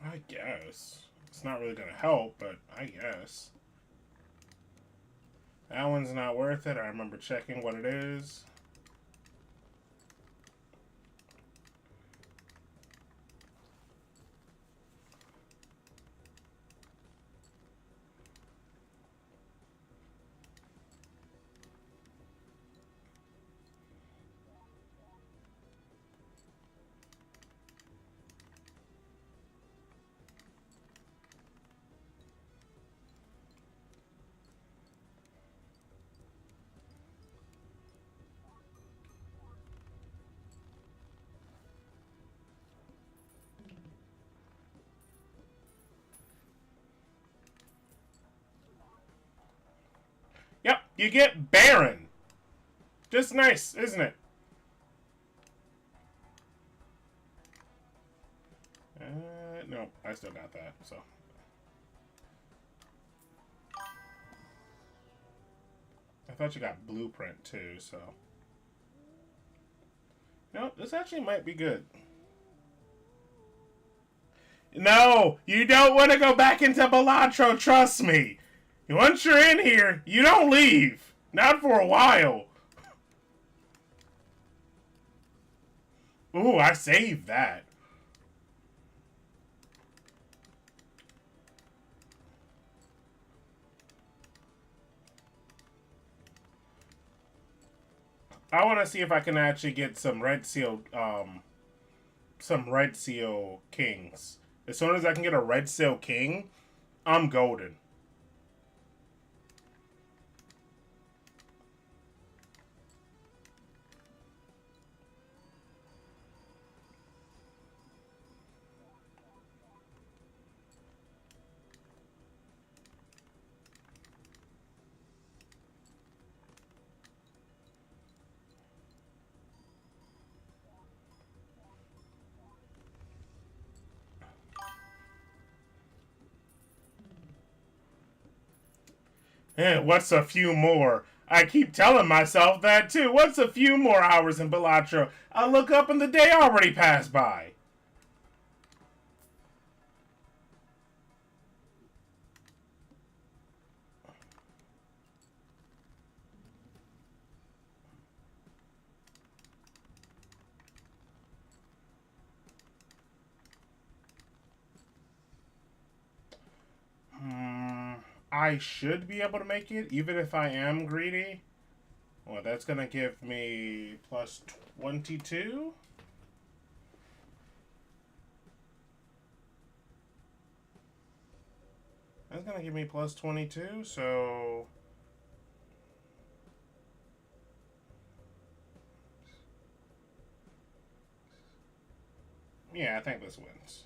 I guess. It's not really going to help, but I guess. That one's not worth it. I remember checking what it is. Yep, you get Baron. Just nice, isn't it? No, I still got that, so. I thought you got Blueprint too, so. No, this actually might be good. No, you don't want to go back into Balatro, trust me. Once you're in here, you don't leave. Not for a while. Ooh, I saved that. I want to see if I can actually get some red seal kings. As soon as I can get a red seal king, I'm golden. What's a few more? I keep telling myself that too. What's a few more hours in Balatro? I look up and the day already passed by. I should be able to make it, even if I am greedy. Well, that's going to give me plus 22. That's going to give me plus 22, so... Yeah, I think this wins.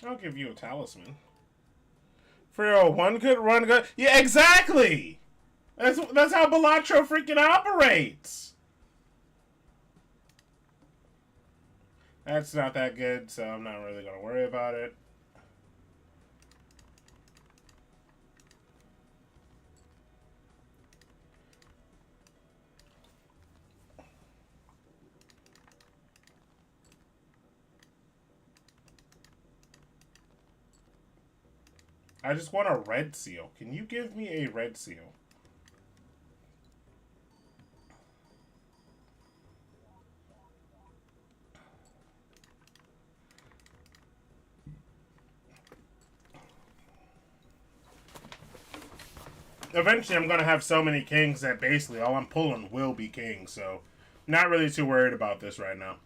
I'll give you a talisman. For a one good run good. Yeah, exactly! That's how Balatro freaking operates! That's not that good, so I'm not really going to worry about it. I just want a red seal. Can you give me a red seal? Eventually, I'm going to have so many kings that basically all I'm pulling will be kings, so not really too worried about this right now.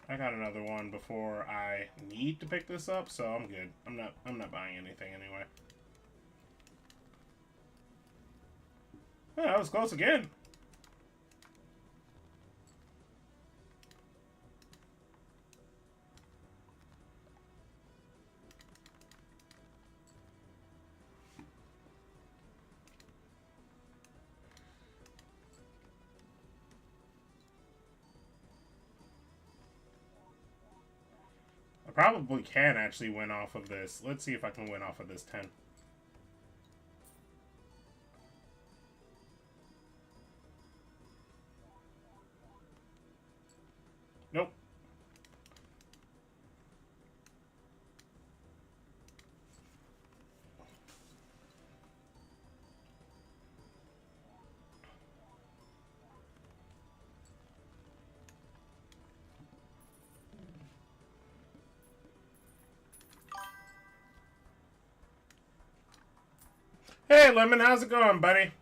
I got another one before I need to pick this up, so I'm good. I'm not buying anything anyway. Oh, that was close again. I probably can actually win off of this. Let's see if I can win off of this 10. Nope. Hey, Lemon, how's it going, buddy?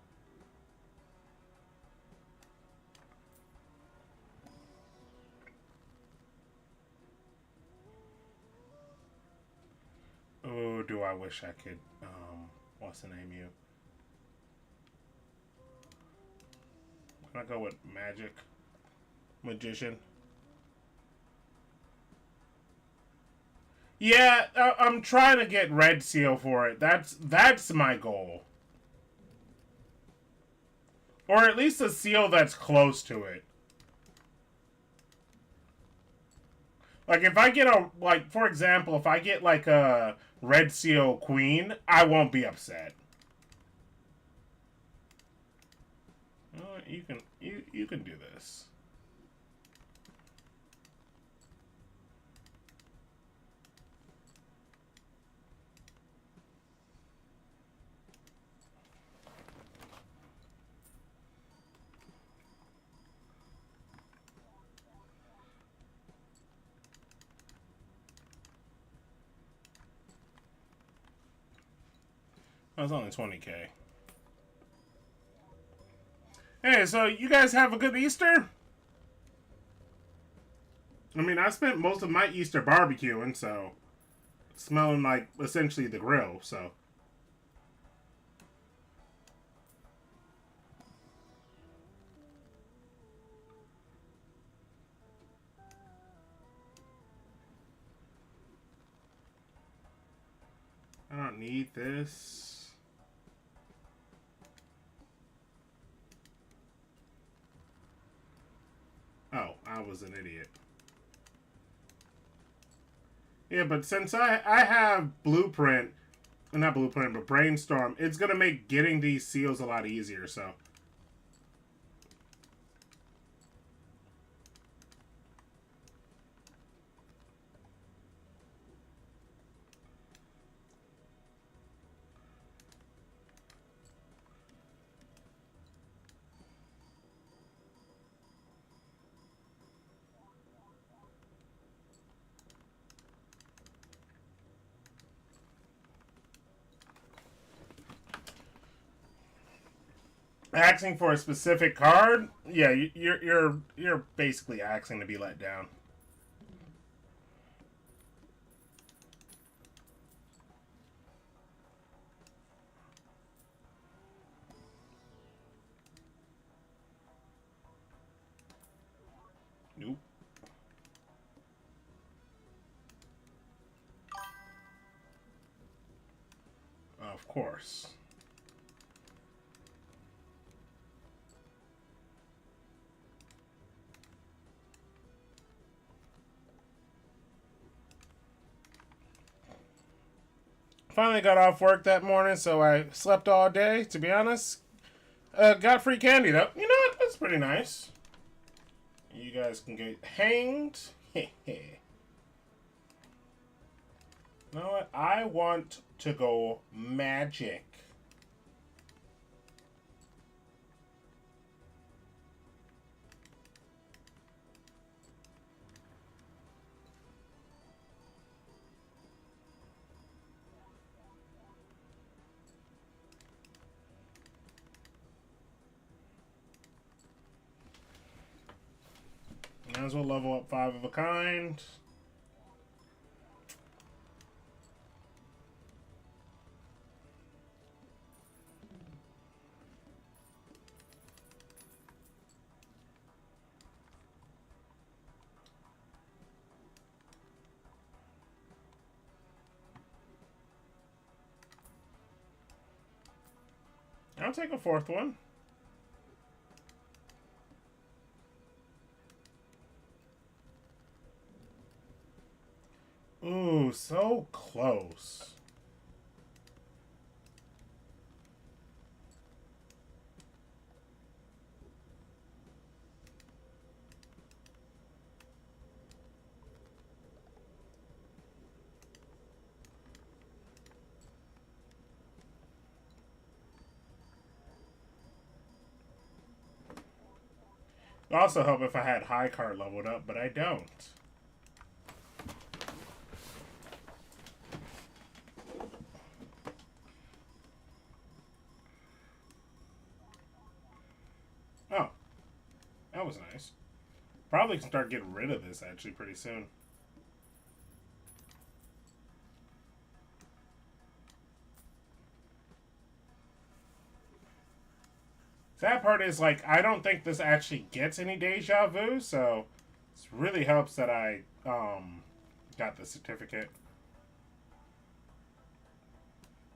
Oh, do I wish I could, what's the name you? Can I go with Magic? Magician? Yeah, I'm trying to get Red Seal for it. That's my goal. Or at least a seal that's close to it. Like, if I get a, like, for example, if I get, like, a Red Seal Queen, I won't be upset. You can do this. That was only 20K. Hey, so you guys have a good Easter? I mean, I spent most of my Easter barbecuing, so smelling like essentially the grill, so. I don't need this. Oh, I was an idiot. Yeah, but since I have Blueprint, not Blueprint, but Brainstorm, it's going to make getting these seals a lot easier, so. Asking for a specific card, yeah, you're basically asking to be let down. Nope. Of course. Finally got off work that morning, so I slept all day, to be honest. Got free candy, though. You know what? That's pretty nice. You guys can get hanged. You know what? I want to go magic. Might as well level up 5 of a kind. I'll take a 4th one. Ooh, so close. It would also help if I had high card leveled up, but I don't. Oh, that was nice. Probably can start getting rid of this actually pretty soon. Sad part is, like, I don't think this actually gets any deja vu, so it really helps that I got the certificate.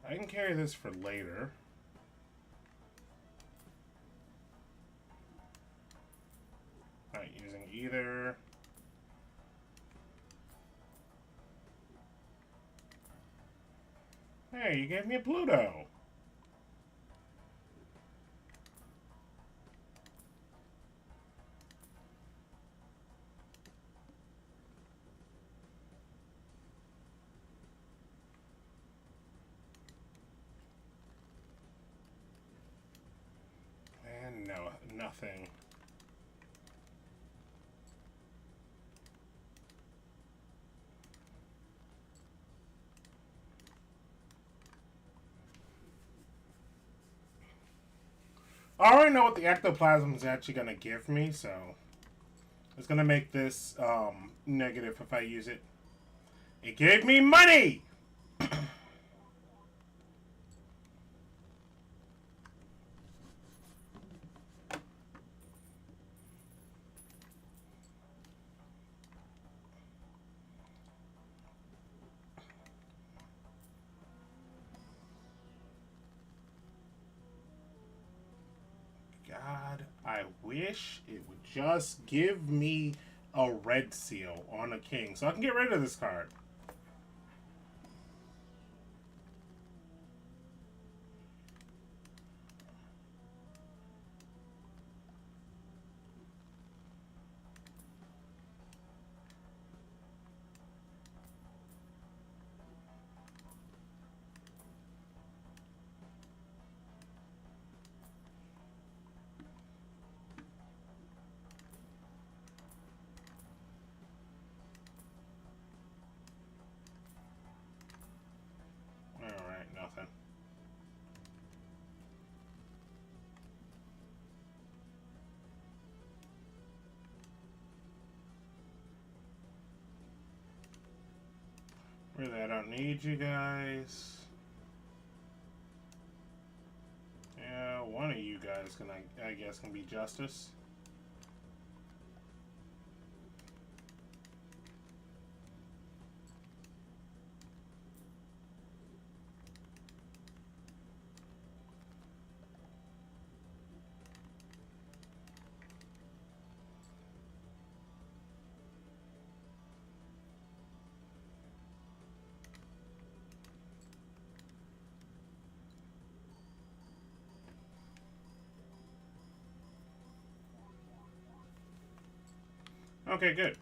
I can carry this for later. Not using either. Hey, you gave me a Pluto. And no, nothing. I already know what the ectoplasm is actually going to give me, so it's going to make this negative if I use it. It gave me money! God, I wish it would just give me a red seal on a king so I can get rid of this card. Alright, nothing. Really, I don't need you guys. Yeah, one of you guys can, I guess, can be justice. Okay, good.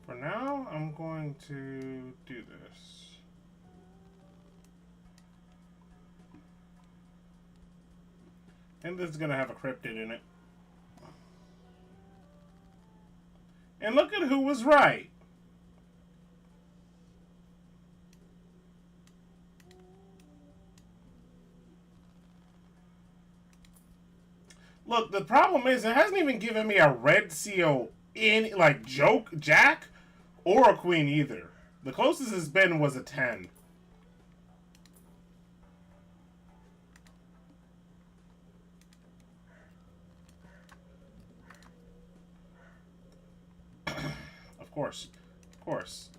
For now, I'm going to do this. And this is going to have a cryptid in it. And look at who was right. Look, the problem is it hasn't even given me a red seal in, like, Jack or a queen either. The closest it's been was a 10. Of course. Of course.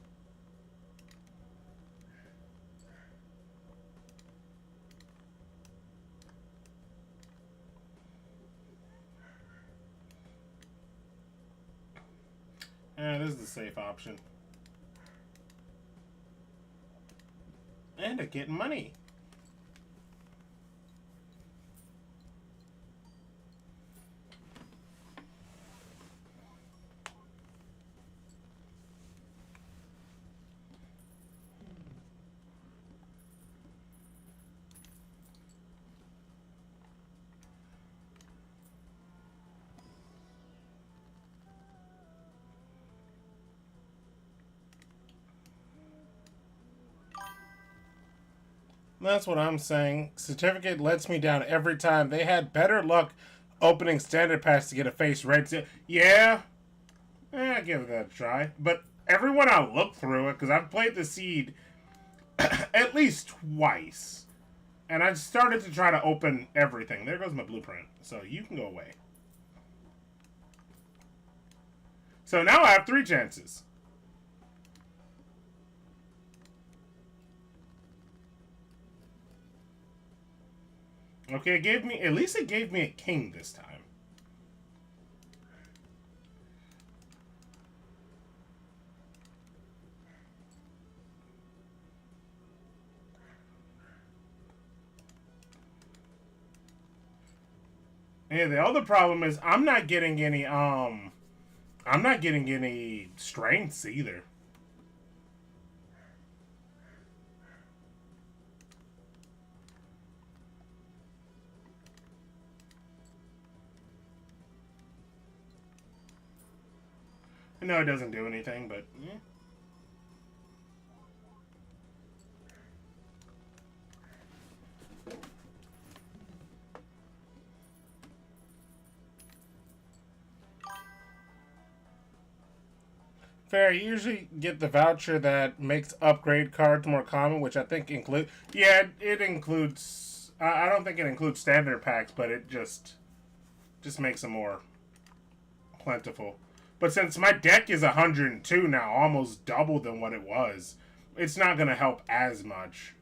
And this is the safe option. And I get money. That's what I'm saying. Certificate lets me down every time. They had better luck opening standard packs to get a face red seal. Yeah. Give that a try. But everyone I look through it, because I've played the seed at least twice. And I started to try to open everything. There goes my blueprint. So you can go away. So now I have 3 chances. Okay, it gave me, at least it gave me a king this time. Yeah, the other problem is I'm not getting any strengths either. No, it doesn't do anything, but yeah. Fair, you usually get the voucher that makes upgrade cards more common, which I think include. Yeah, it includes. I don't think it includes standard packs, but it just makes them more plentiful. But since my deck is 102 now, almost double than what it was, it's not going to help as much.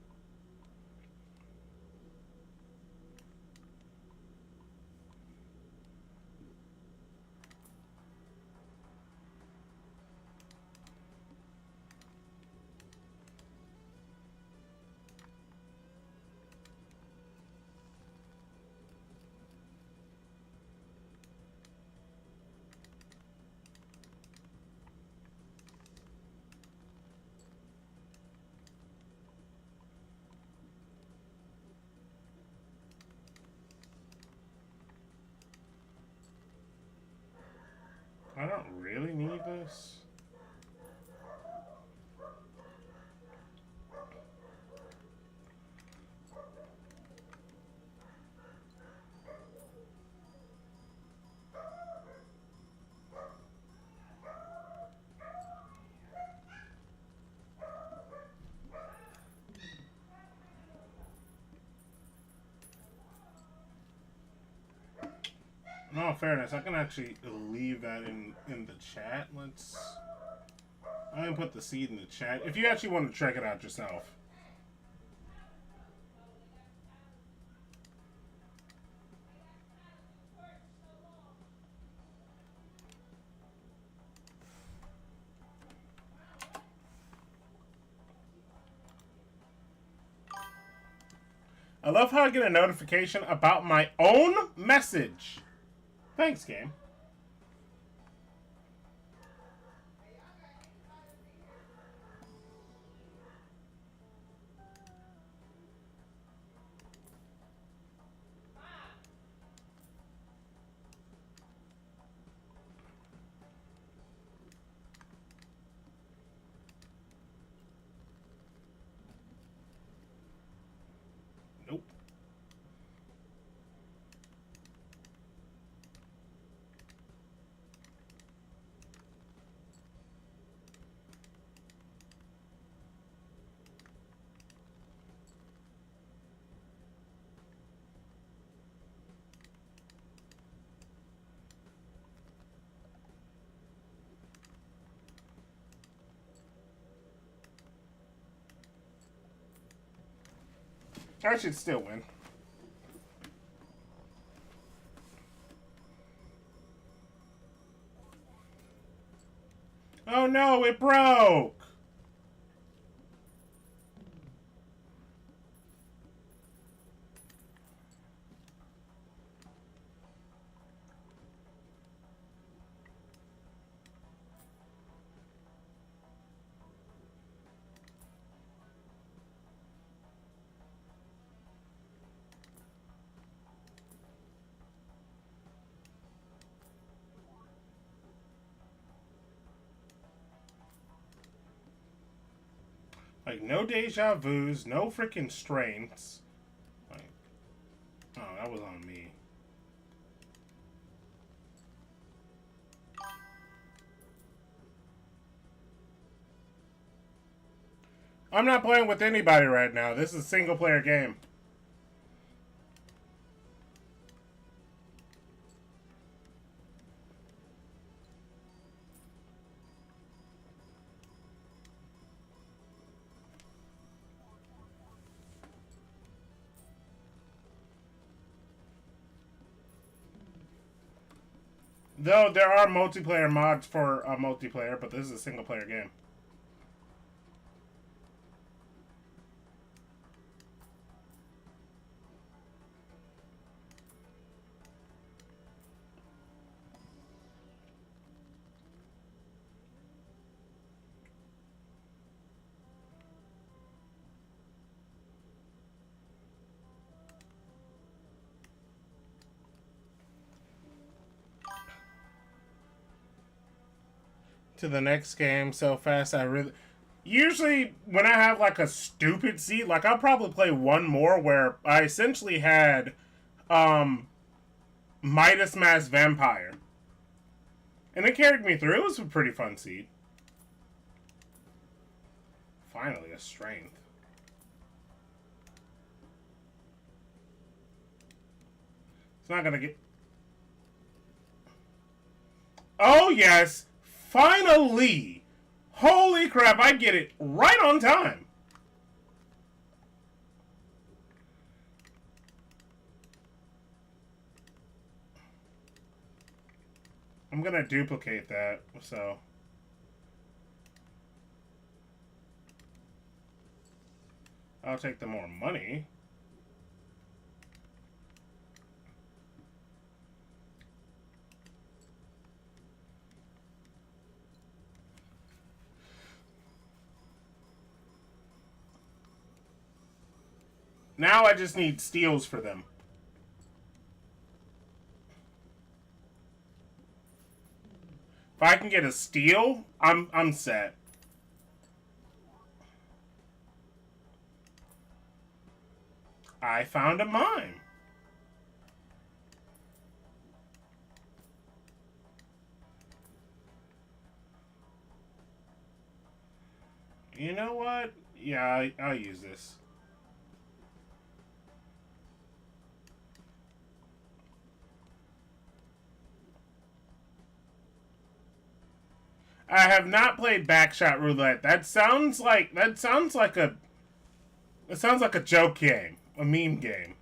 I don't really need this. fairness, I can actually leave that in the chat. I can put the seed in the chat if you actually want to check it out yourself. I love how I get a notification about my own message. Thanks, game. Nope. I should still win. Oh no, it broke! Like, no deja vus, no freaking strains. Like, oh, that was on me. I'm not playing with anybody right now. This is a single player game. Though there are multiplayer mods for a multiplayer, but this is a single player game. To the next game so fast. I really usually when I have like a stupid seat, like I'll probably play one more where I essentially had Midas Mask Vampire, and it carried me through. It was a pretty fun seat. Finally, a strength. It's not gonna get. Oh yes. Finally! Holy crap, I get it right on time. I'm gonna duplicate that, so. I'll take the more money. Now I just need steals for them. If I can get a steal, I'm set. I found a mine. You know what? Yeah, I'll use this. I have not played Backshot Roulette. That sounds like a joke game, a meme game.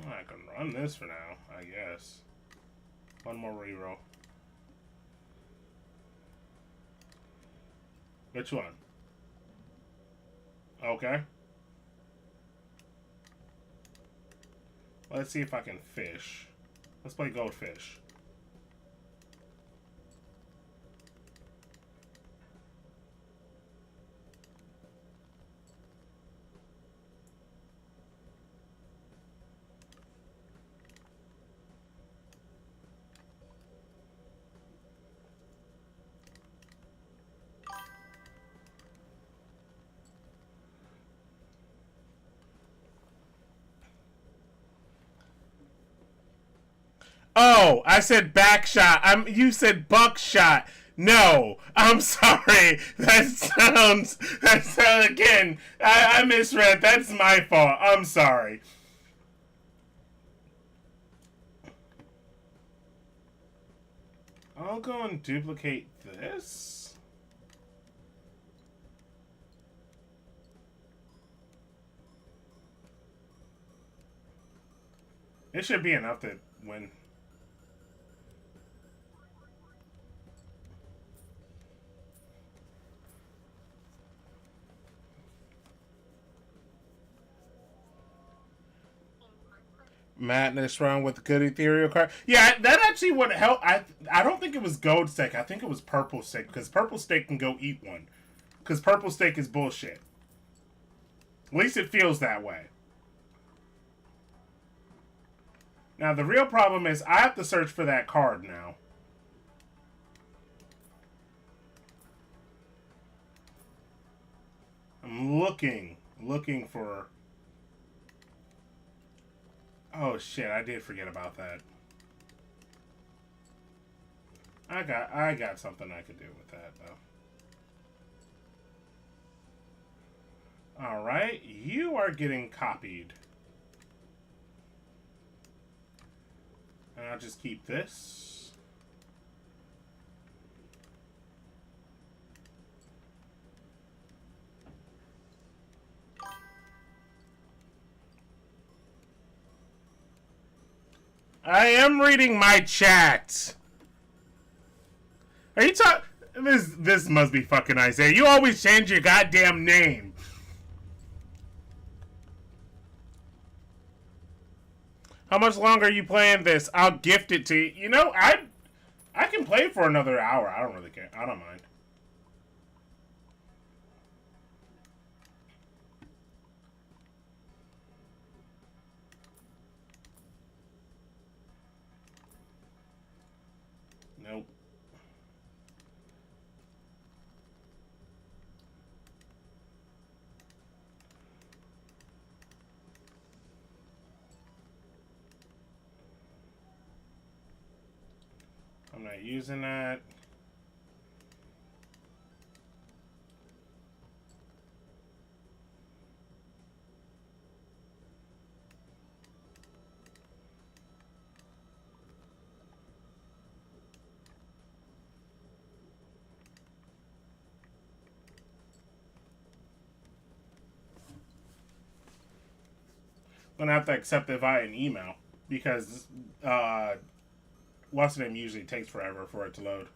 I can run this for now, I guess. One more reroll. Which one? Okay. Let's see if I can fish. Let's play Goldfish. Oh, I said backshot. You said buckshot. No, I'm sorry. Again. I misread. That's my fault. I'm sorry. I'll go and duplicate this. It should be enough to win. Madness run with good ethereal card. Yeah, that actually would help. I don't think it was gold stake. I think it was purple stake because purple stake can go eat one. Because purple stake is bullshit. At least it feels that way. Now the real problem is I have to search for that card now. I'm looking for. Oh shit! I did forget about that. I got something I could do with that though. All right, you are getting copied, and I'll just keep this. I am reading my chat. Are you talking? This must be fucking Isaiah. You always change your goddamn name. How much longer are you playing this? I'll gift it to you. You know, I can play for another hour. I don't really care. I don't mind. Nope. I'm not using that. I'm gonna have to accept it via an email because what's the name usually takes forever for it to load.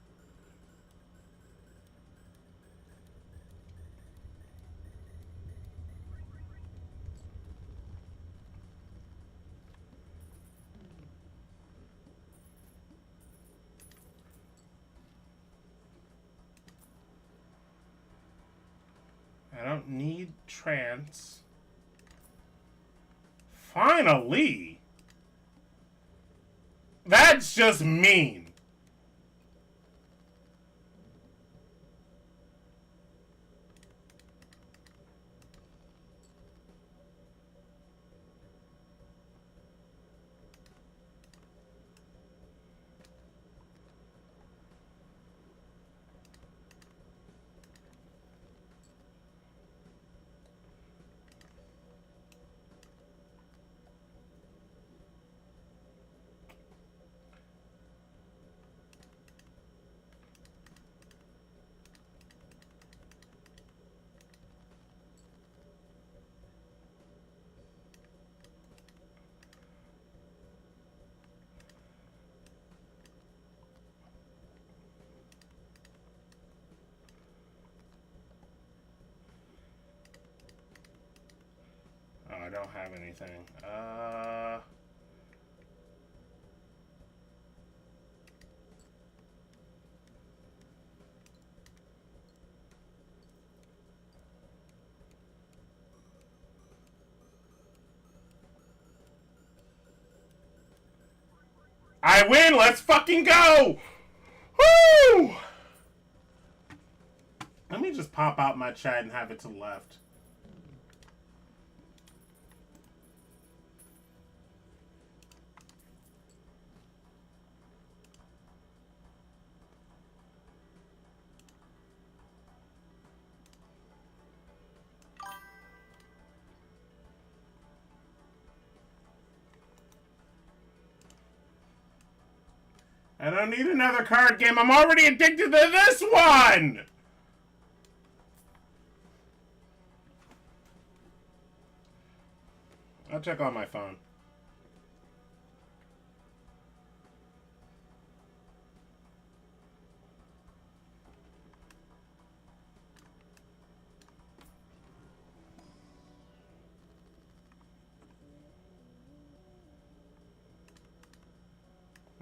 I don't need trance. Finally! That's just mean. don't have anything. I win! Let's fucking go! Woo! Let me just pop out my chat and have it to the left. I don't need another card game. I'm already addicted to this one! I'll check on my phone.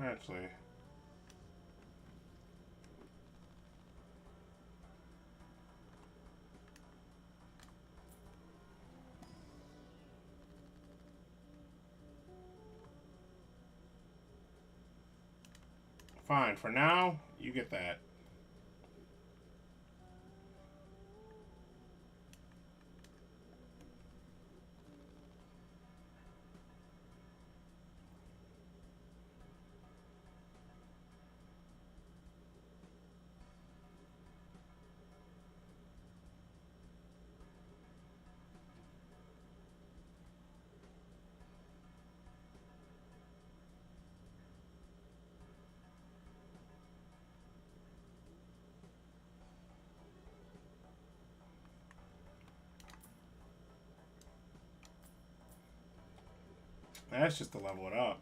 Actually... Fine, for now, you get that. That's just to level it up.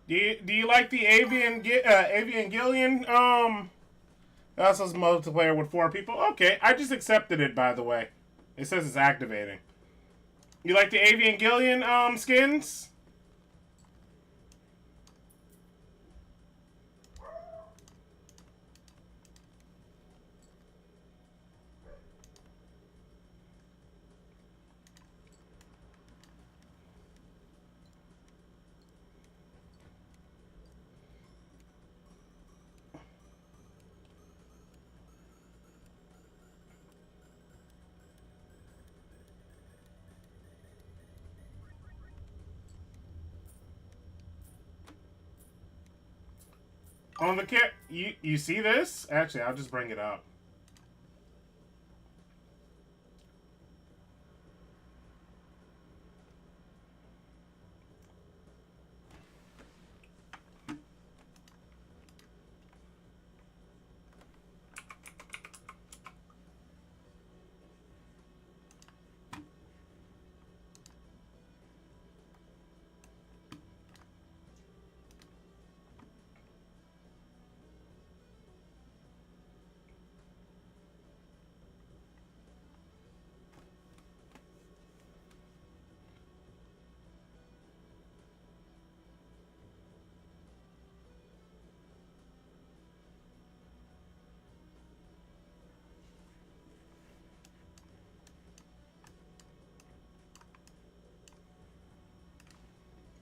Do you like the Avian Gillian? That says multiplayer with 4 people. Okay, I just accepted it, by the way. It says it's activating. You like the Avian Gillian skins? On the kit, you see this? Actually, I'll just bring it up.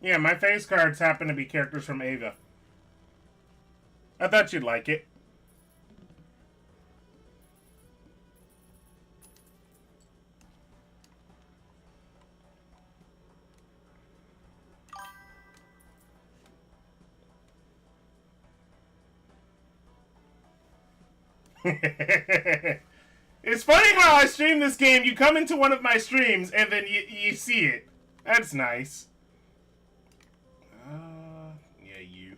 Yeah, my face cards happen to be characters from Ava. I thought you'd like it. It's funny how I stream this game. You come into one of my streams and then you see it. That's nice. Yeah, you.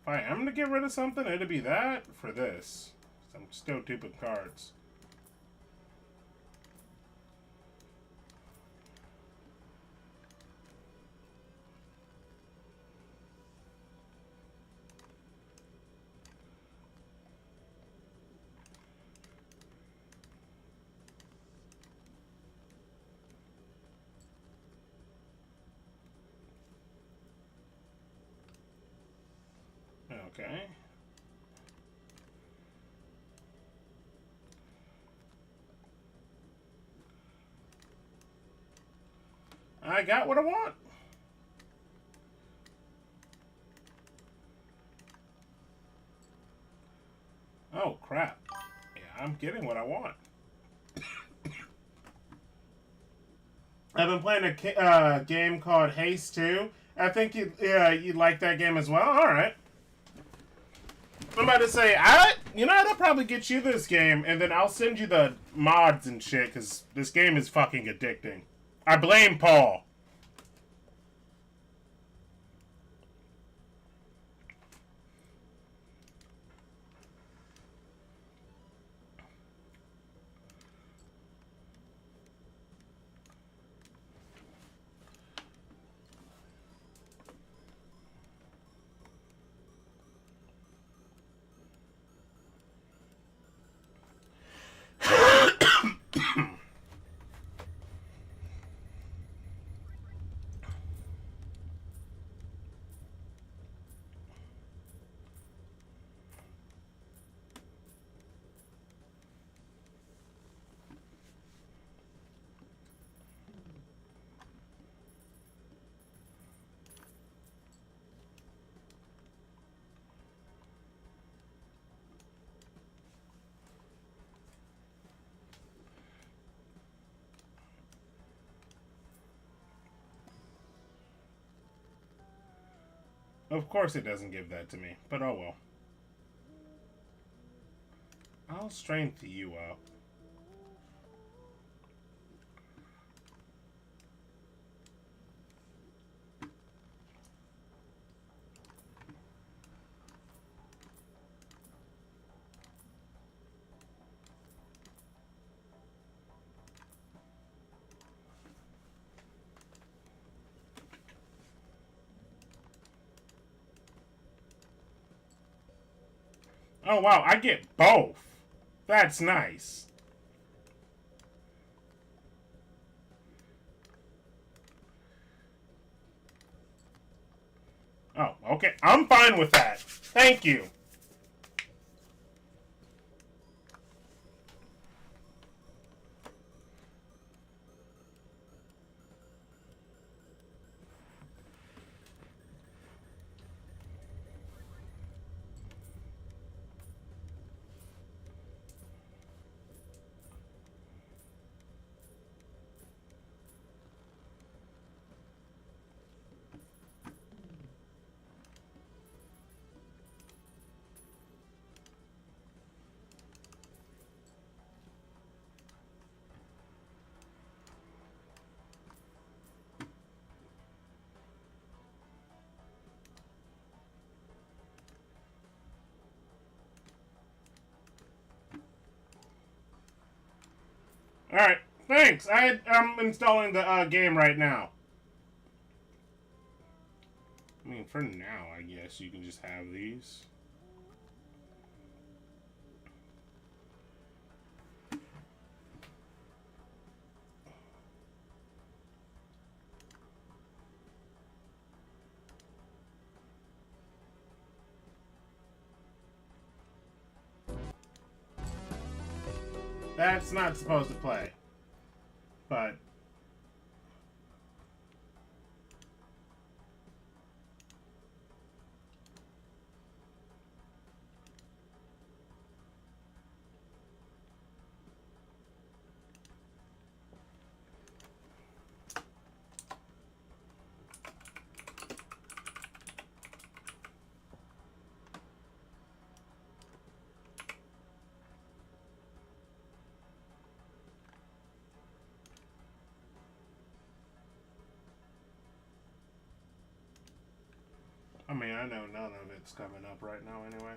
If I am to get rid of something, it'd be that for this. I'm still duping cards. Okay. I got what I want. Oh, crap. Yeah, I'm getting what I want. I've been playing a game called Haste 2. I think you'd like that game as well. All right. I'm about to say, I'll probably get you this game, and then I'll send you the mods and shit, because this game is fucking addicting. I blame Paul. Of course it doesn't give that to me, but oh well. I'll strength you up. Oh wow, I get both. That's nice. Oh, okay. I'm fine with that. Thank you. Alright, thanks. I'm installing the game right now. I mean, for now, I guess you can just have these. That's not supposed to play. But I mean, I know none of it's coming up right now anyway.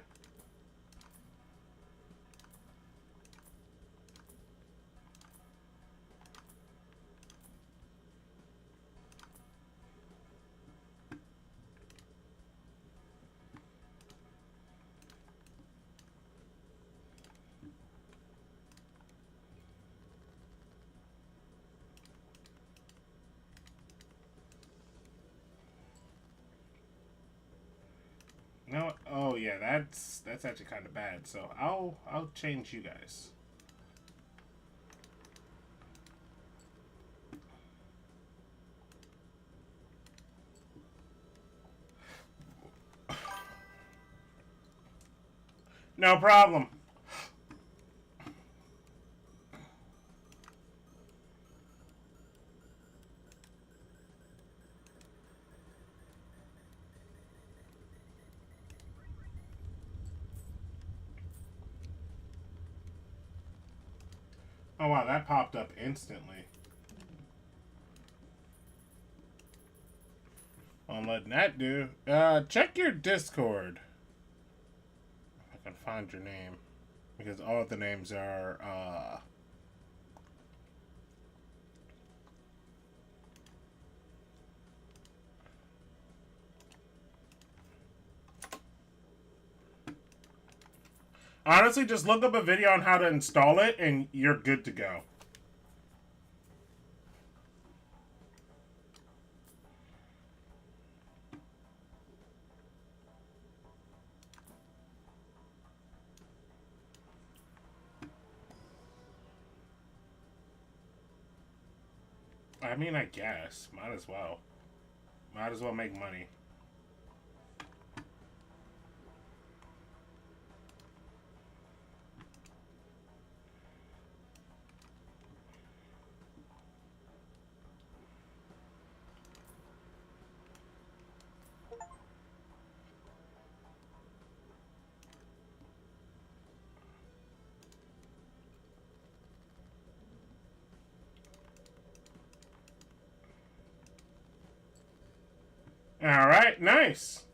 No, oh yeah, that's actually kind of bad. So I'll change you guys. No problem. Oh wow, that popped up instantly. I'm letting that do. Check your Discord. If I can find your name. Because all of the names are, honestly, just look up a video on how to install it and you're good to go. I mean, I guess. Might as well. Might as well make money. Alright, nice.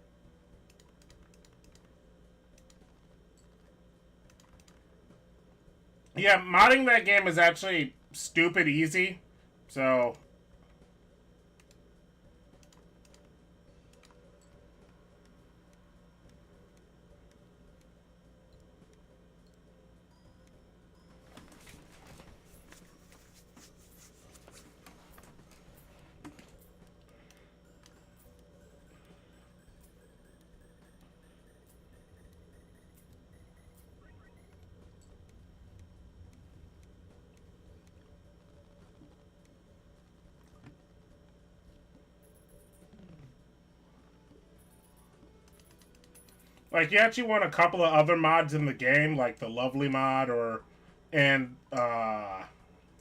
Yeah, modding that game is actually stupid easy. So, like, you actually want a couple of other mods in the game, like the Lovely mod and,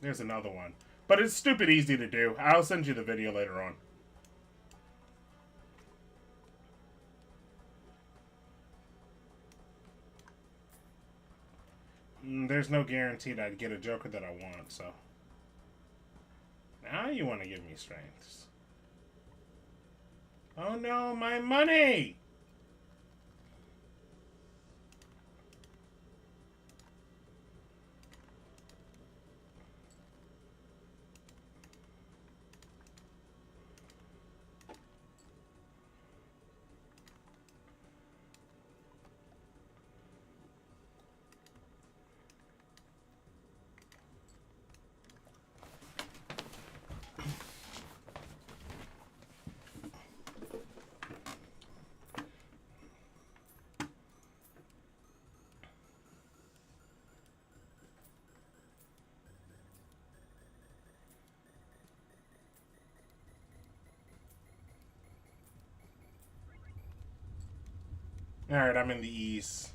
there's another one. But it's stupid easy to do. I'll send you the video later on. There's no guarantee that I'd get a Joker that I want, so. Now you want to give me strengths. Oh no, my money! Alright, I'm in the East.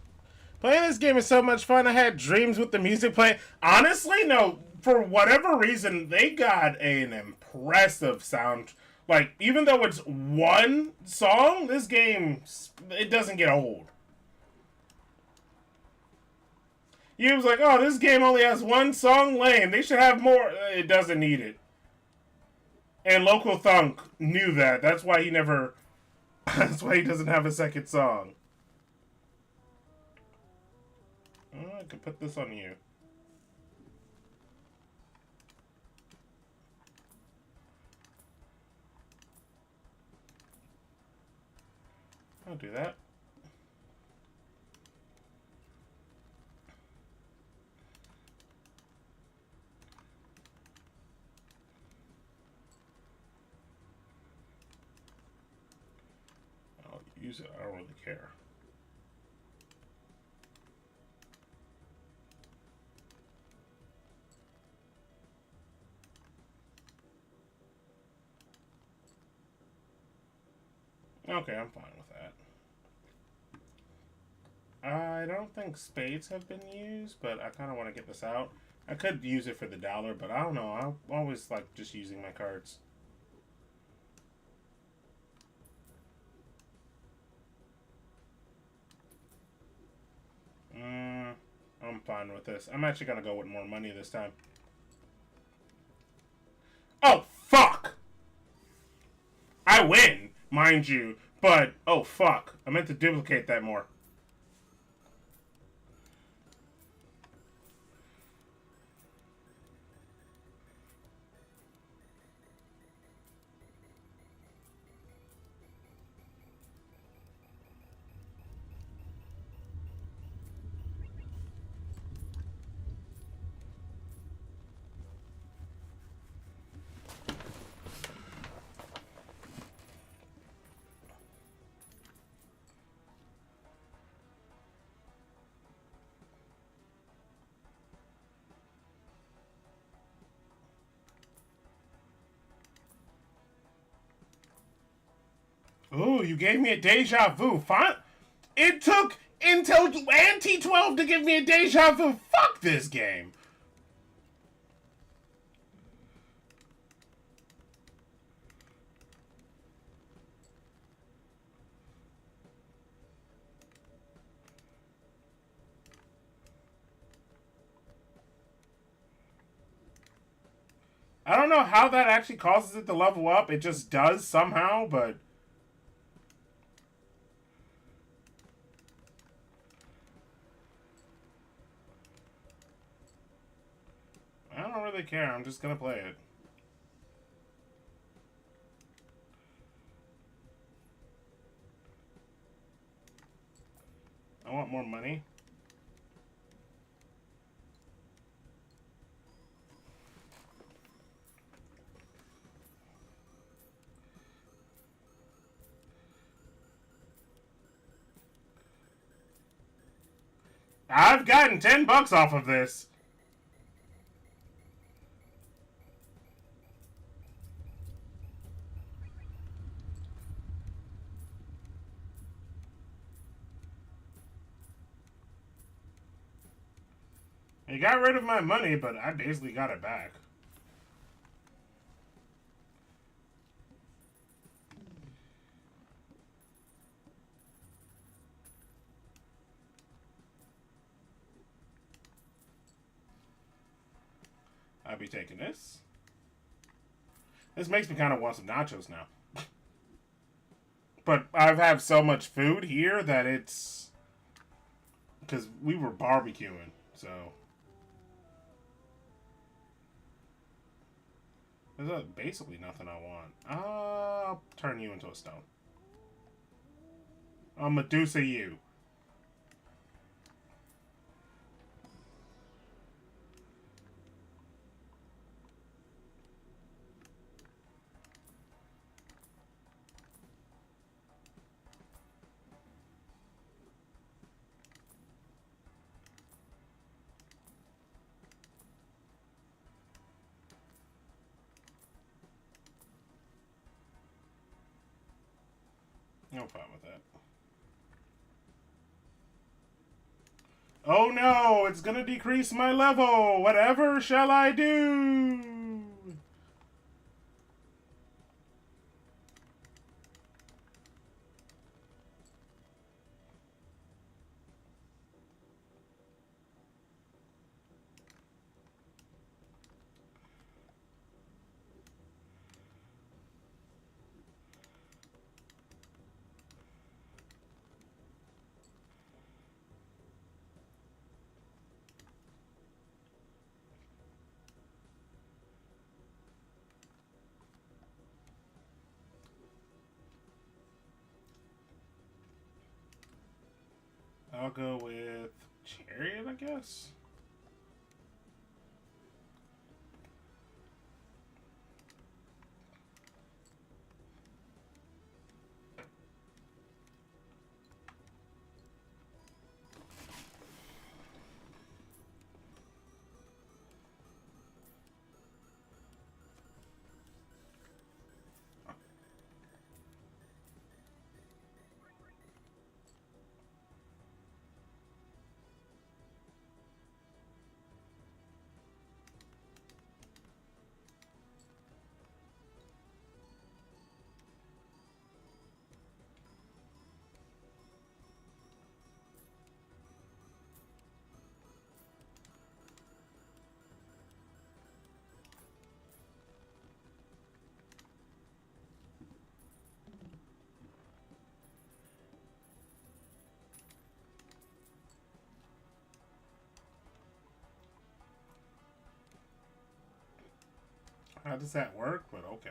Playing this game is so much fun. I had dreams with the music playing. Honestly, no. For whatever reason, they got an impressive sound. Like, even though it's one song, this game, it doesn't get old. You was like, oh, this game only has one song lane. They should have more. It doesn't need it. And Local Thunk knew that. That's why he never That's why he doesn't have a second song. Oh, I could put this on you. I'll do that. I'll use it. I don't really care. Okay, I'm fine with that. I don't think spades have been used, but I kind of want to get this out. I could use it for the dollar, but I don't know. I always like just using my cards. I'm fine with this. I'm actually gonna go with more money this time. Oh, fuck! I win, mind you, but oh, fuck. I meant to duplicate that more. Ooh, you gave me a deja vu. Fine. It took until and T12 to give me a deja vu. Fuck this game. I don't know how that actually causes it to level up. It just does somehow, but I don't really care. I'm just gonna play it. I want more money. I've gotten $10 off of this. You got rid of my money, but I basically got it back. I'll be taking this. This makes me kind of want some nachos now. But I've had so much food here that it's... Because we were barbecuing, so... There's basically nothing I want. I'll turn you into a stone. I'll Medusa you. I'm fine with that. Oh no, it's gonna decrease my level. Whatever shall I do? I'll go with Chariot, I guess. How does that work? But okay.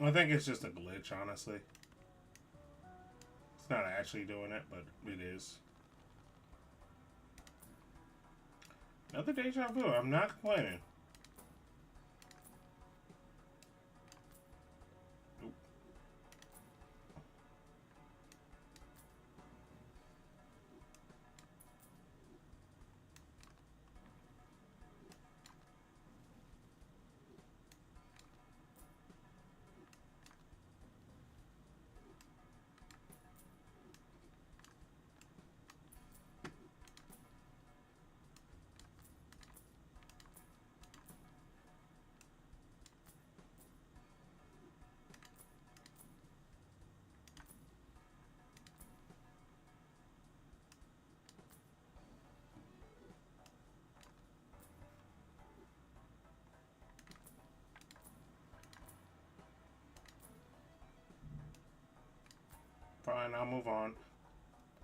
I think it's just a glitch, honestly. It's not actually doing it, but it is. Another deja vu. I'm not complaining. Fine, I'll move on.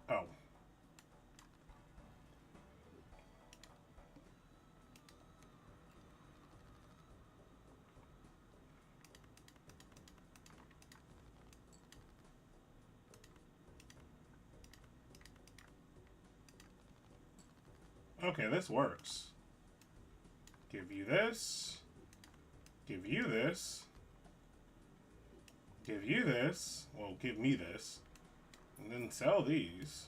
Oh. Okay, this works. Give you this. Give you this. Give you this. Well, give me this. And then sell these.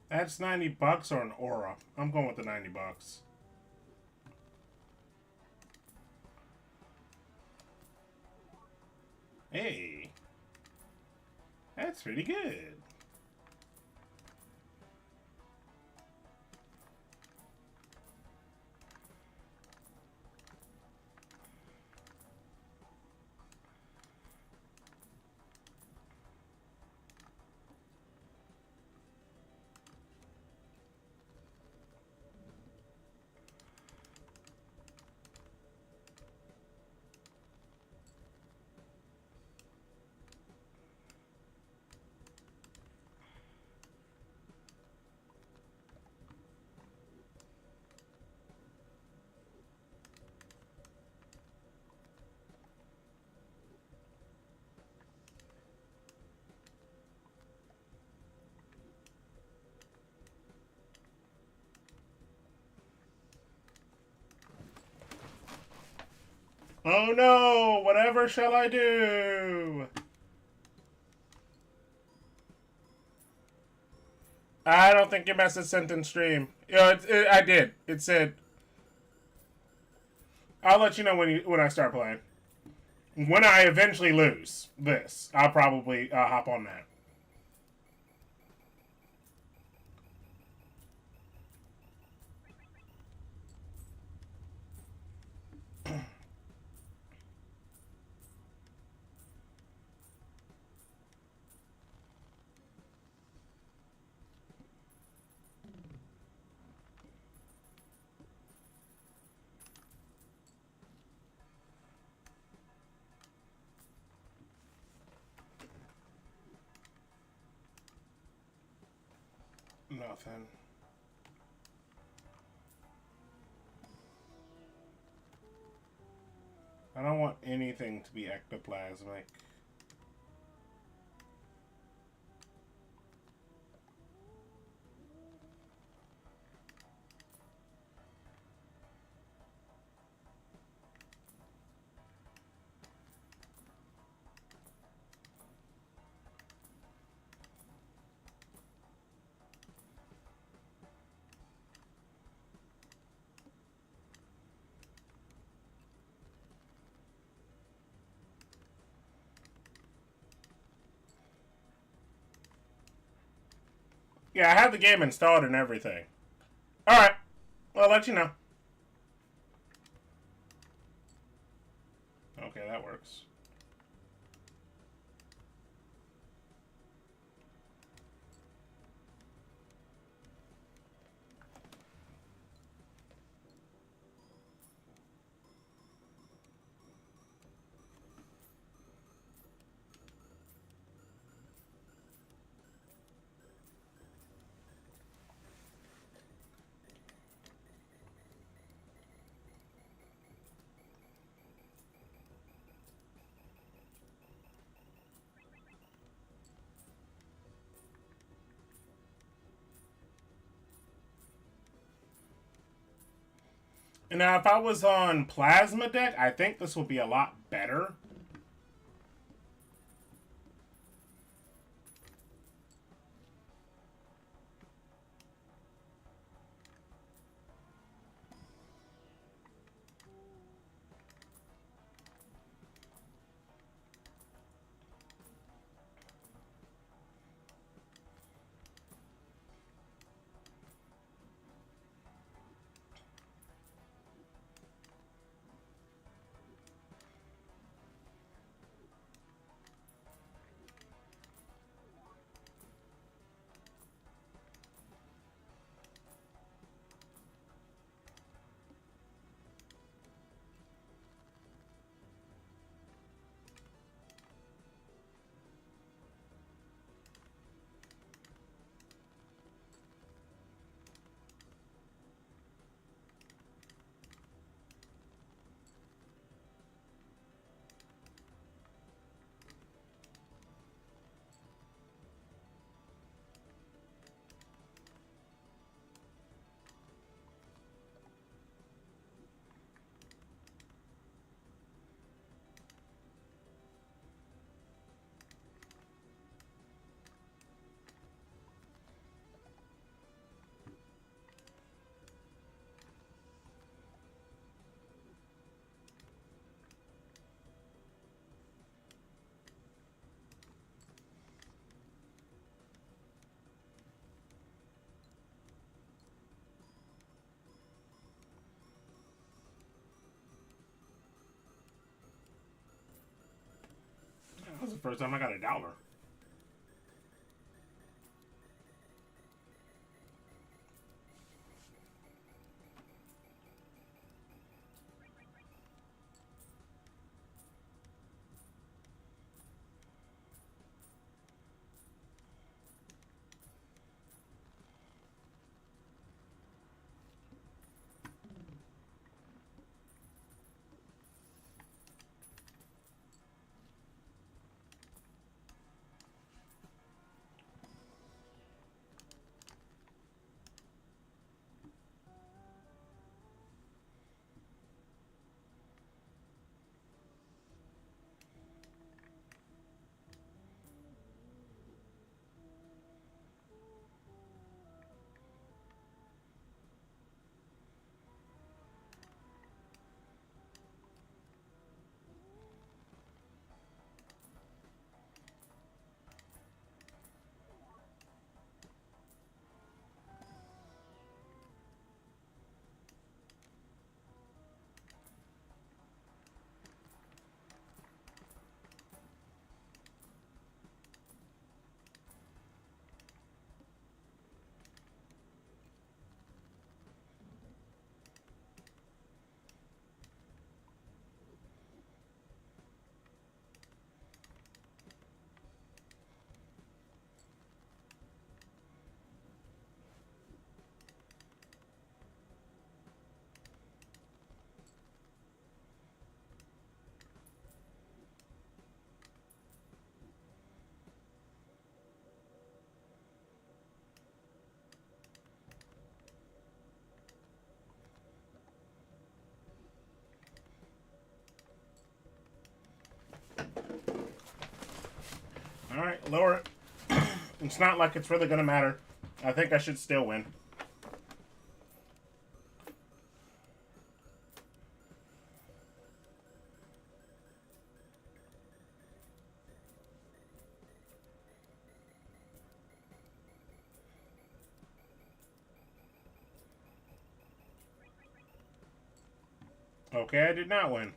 That's $90 or an aura. I'm going with the $90. Hey. That's pretty good. Oh no! Whatever shall I do? I don't think your message sent in stream. Yeah, I did. It said, "I'll let you know when I start playing. When I eventually lose this, I'll probably hop on that." Nothing. I don't want anything to be ectoplasmic. Yeah, I have the game installed and everything. Alright, well, I'll let you know. Okay, that works. Now, if I was on Plasma Deck, I think this would be a lot better. That was the first time I got $1. Alright, lower it. It's not like it's really gonna matter. I think I should still win. Okay, I did not win.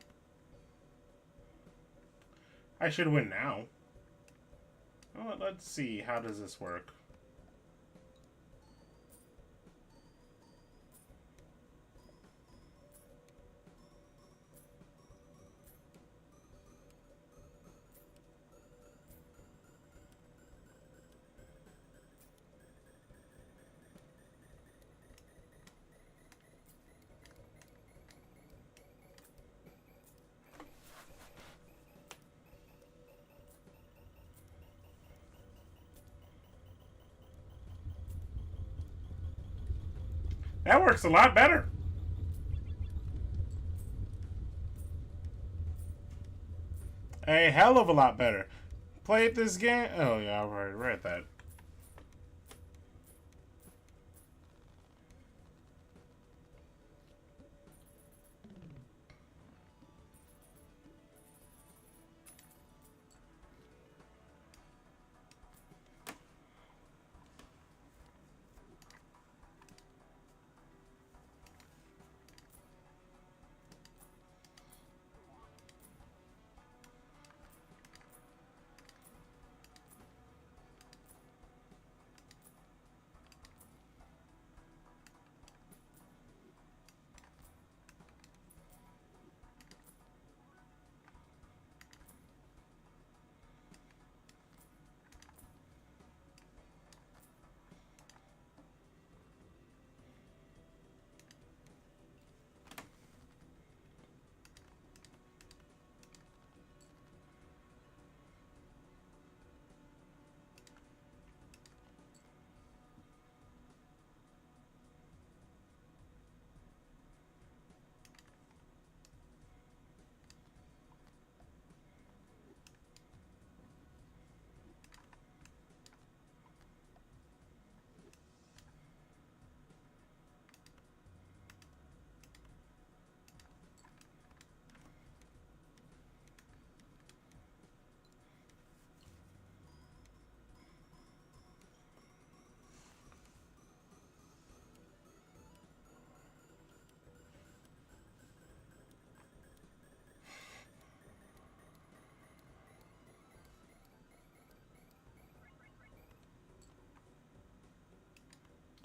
I should win now. Well, let's see. How does this work? That works a lot better. A hell of a lot better. Played this game. Oh, yeah, I already read that.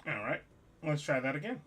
Alright, let's try that again.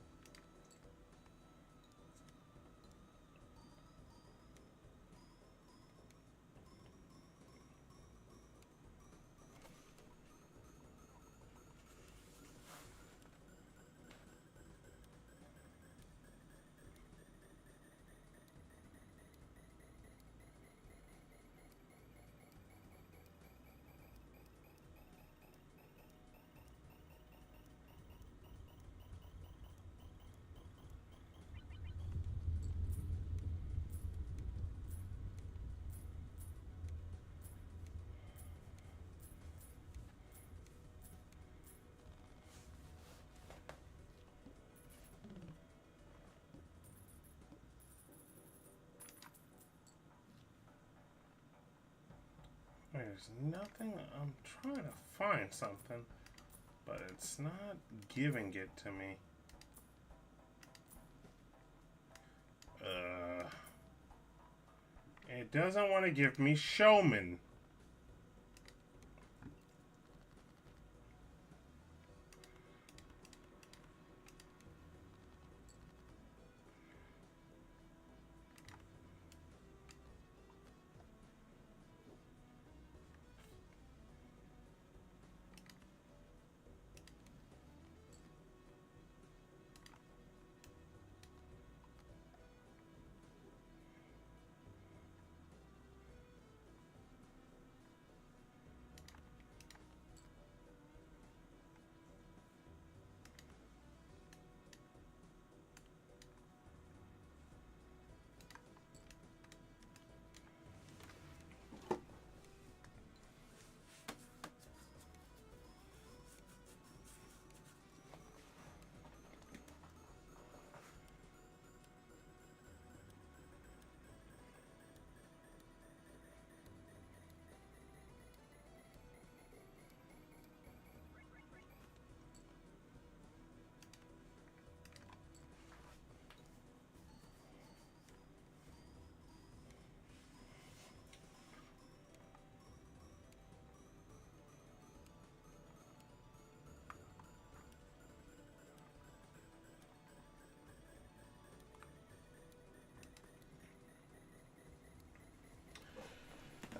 There's nothing. I'm trying to find something, but it's not giving it to me. It doesn't want to give me Showman.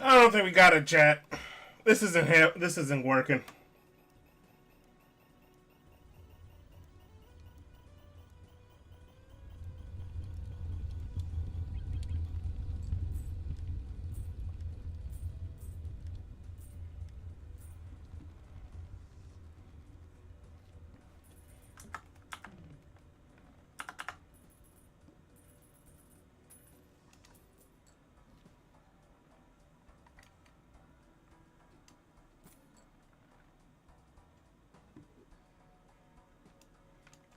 I don't think we got it, chat. This isn't working.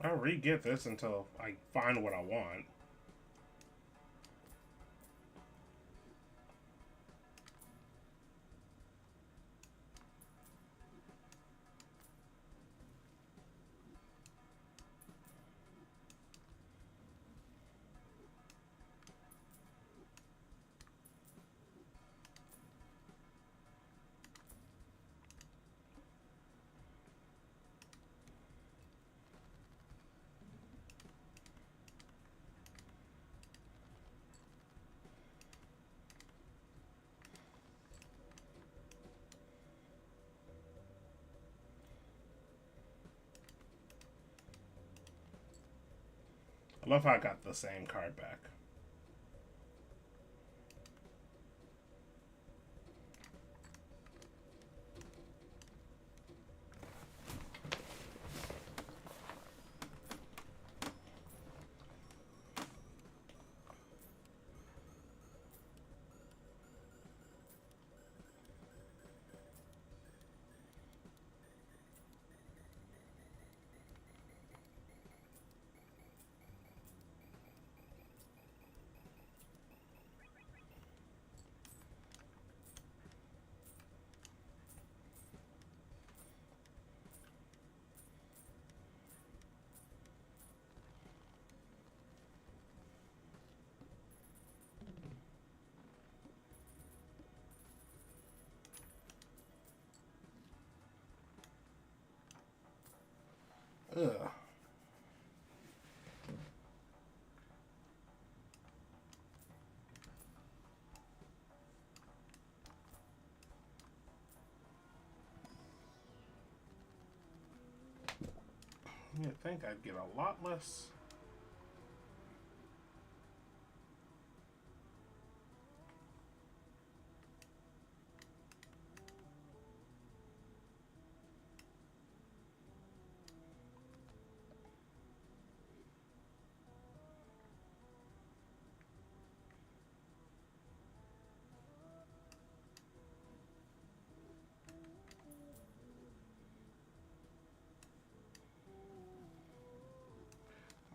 I'll re-get this until I find what I want. I love how I got the same card back. Ugh. You'd think I'd get a lot less.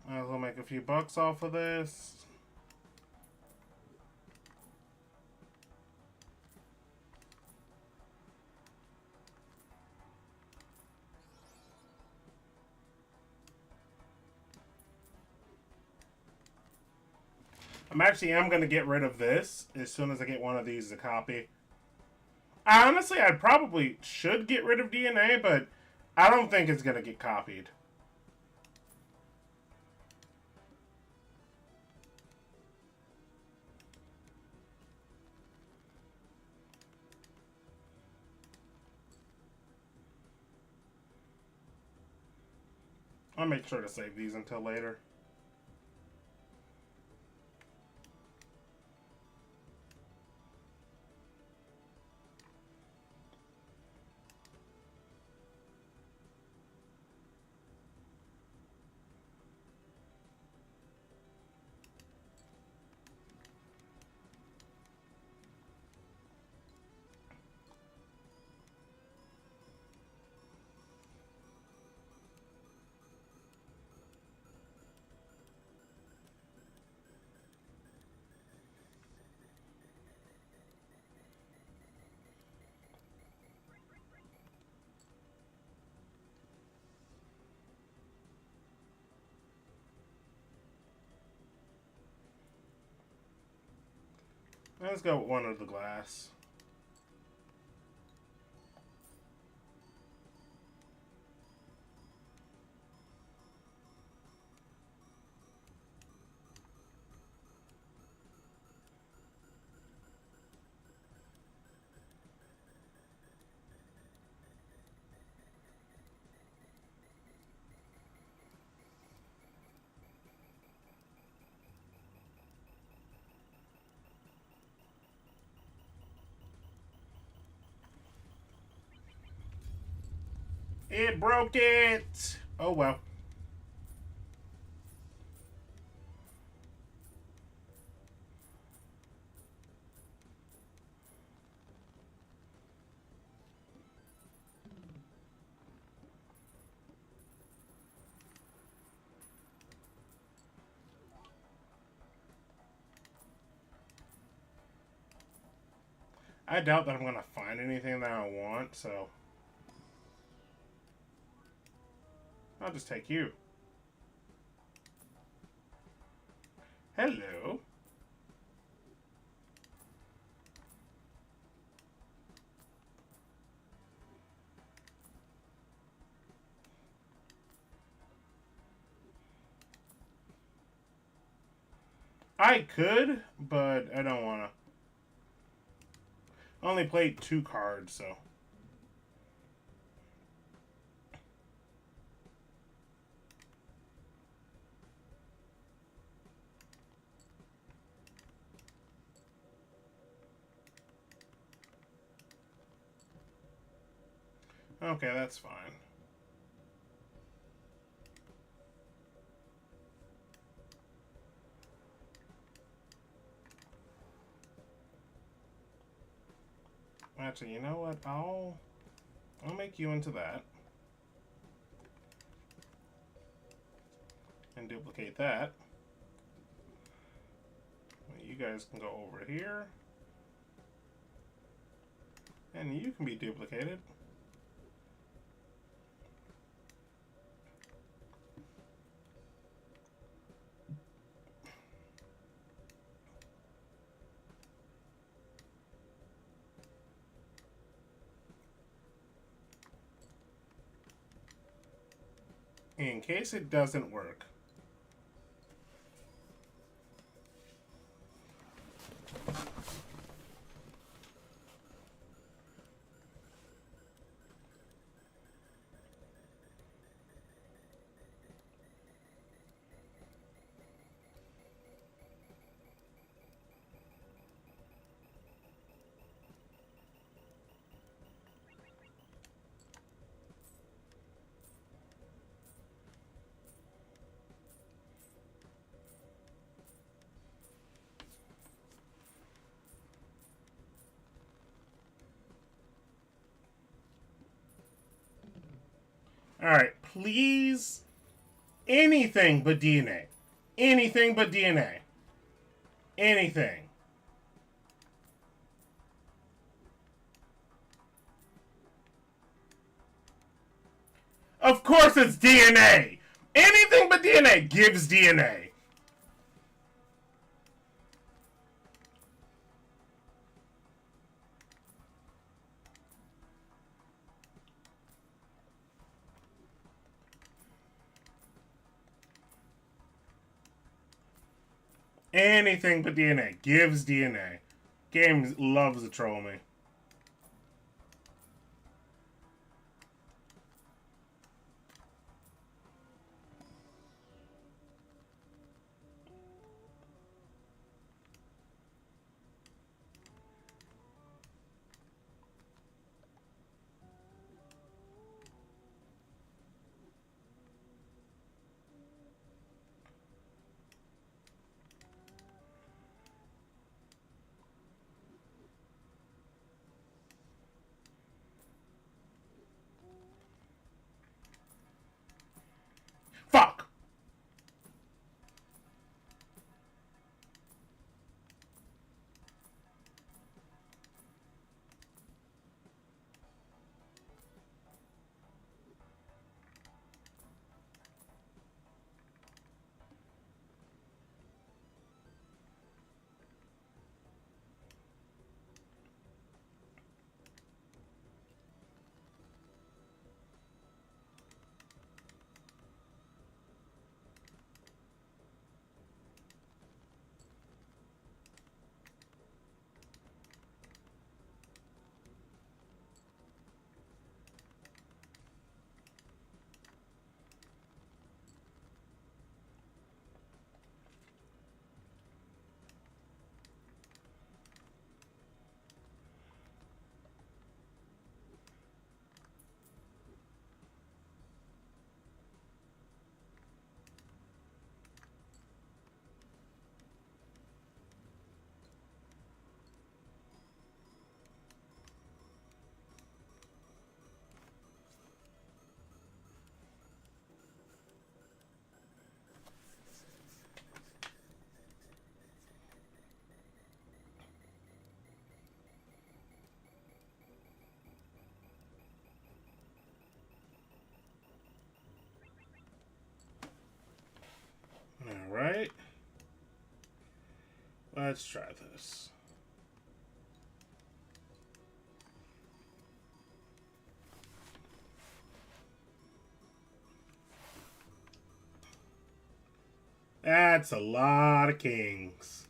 Might as well make a few bucks off of this. I'm going to get rid of this as soon as I get one of these to copy. Honestly, I probably should get rid of DNA, but I don't think it's going to get copied. I'll make sure to save these until later. Let's go with one of the glass. It broke it. Oh well. I doubt that I'm gonna find anything that I want, so I'll just take you. Hello. I could, but I don't wanna. I only played 2 cards, so. Okay, that's fine. Actually, you know what? I'll make you into that. And duplicate that. You guys can go over here. And you can be duplicated. In case it doesn't work. Alright, please. Anything but DNA. Anything but DNA. Anything. Of course it's DNA. Anything but DNA gives DNA. Anything but DNA gives DNA. Games loves to troll me. Let's try this. That's a lot of kings.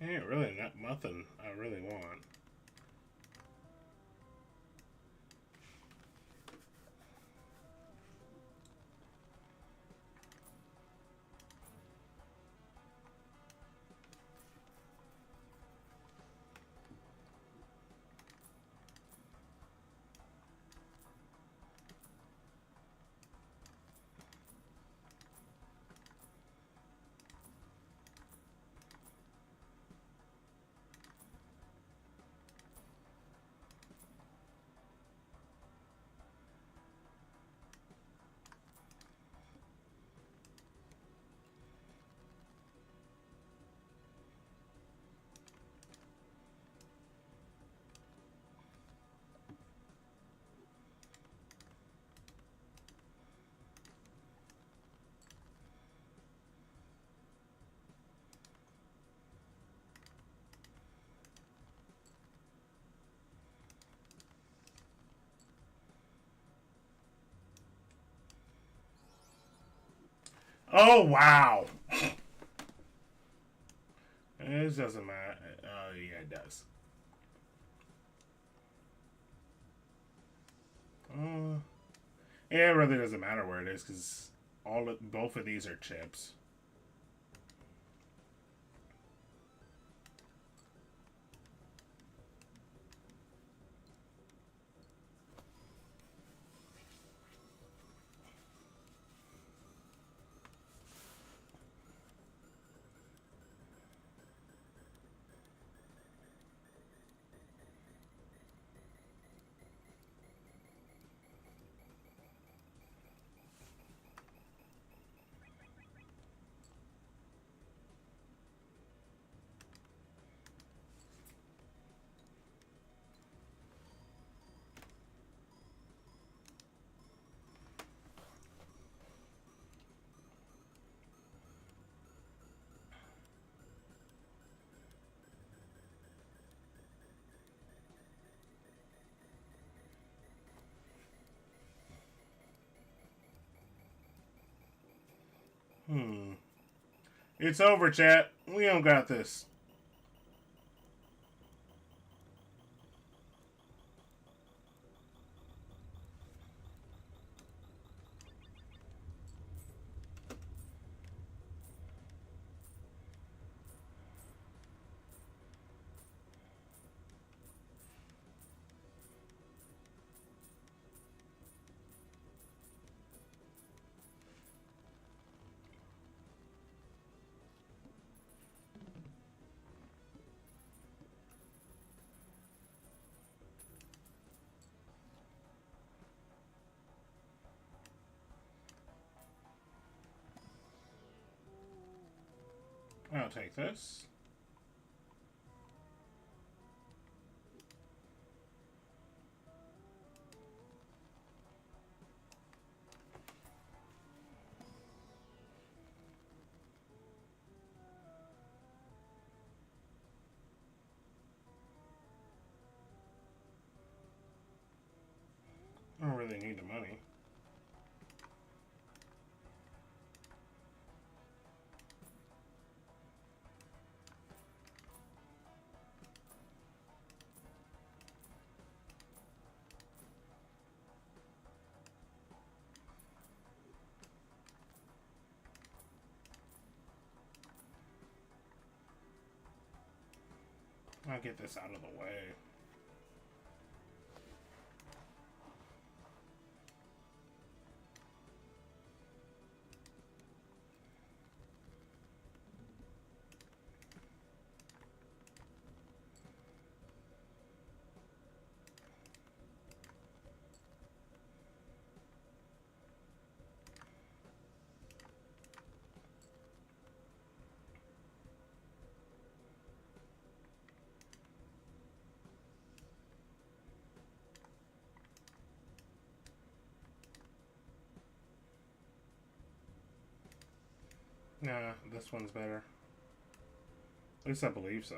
Ain't really not nothing I really want. Oh wow! It doesn't matter. Oh yeah, it does. Uh, yeah, it really doesn't matter where it is because both of these are chips. Hmm. It's over, chat. We don't got this. I'll take this. I don't really need the money. I'll get this out of the way. Nah, this one's better. At least I believe so.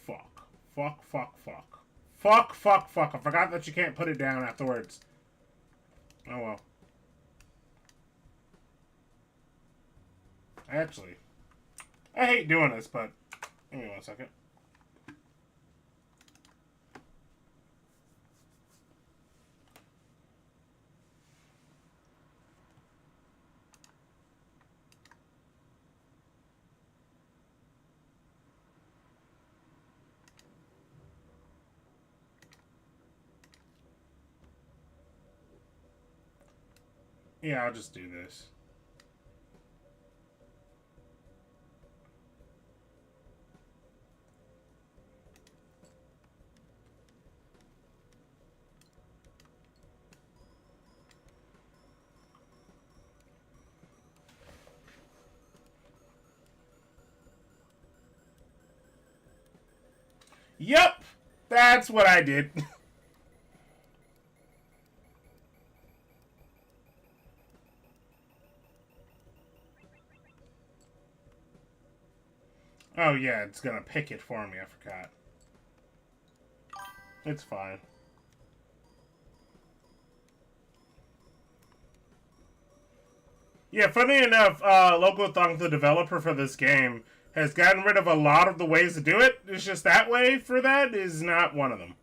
Fuck. Fuck, fuck, fuck. Fuck, fuck, fuck. I forgot that you can't put it down afterwards. Oh well. Actually, I hate doing this, but give me 1 second. Yeah, I'll just do this. Yep! That's what I did. Oh yeah, it's gonna pick it for me, I forgot. It's fine. Yeah, funny enough, Locothong, the developer for this game, has gotten rid of a lot of the ways to do it. It's just that way for that is not one of them.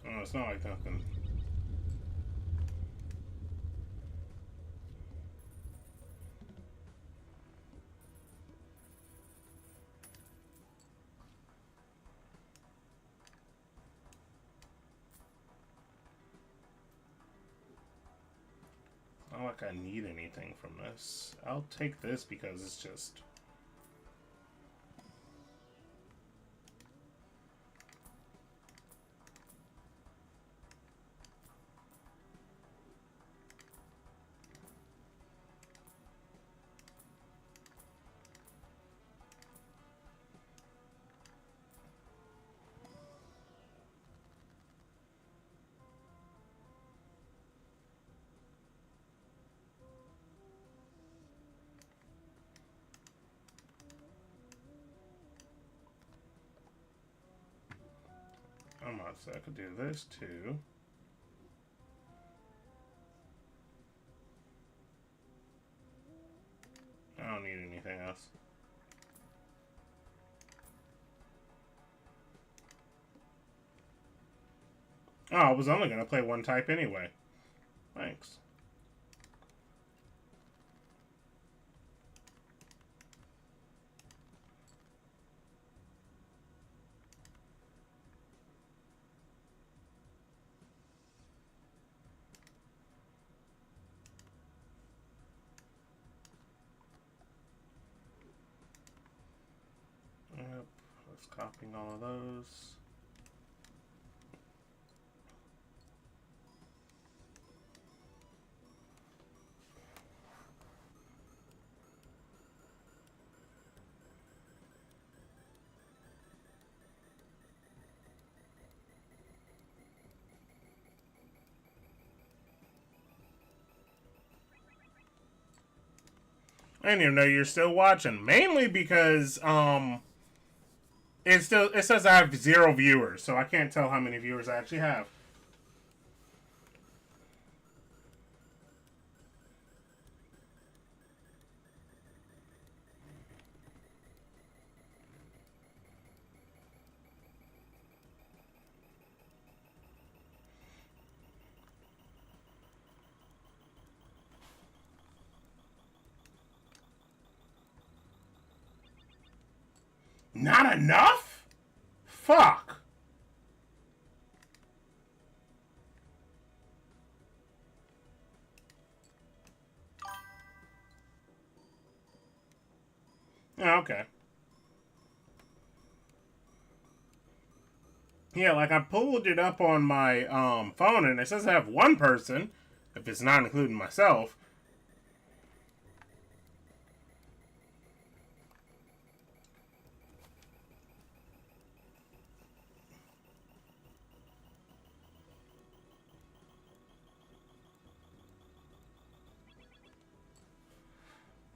Oh, it's not like nothing. Not like I need anything from this. I'll take this because it's just... I'm not so I could do this too. I don't need anything else. Oh, I was only going to play one type anyway. Thanks. Yep, let's copying all of those. I didn't even know you're still watching. Mainly because it says I have 0 viewers, so I can't tell how many viewers I actually have. Not enough? Fuck. Yeah, okay. Yeah, like I pulled it up on my phone and it says I have one person, if it's not including myself.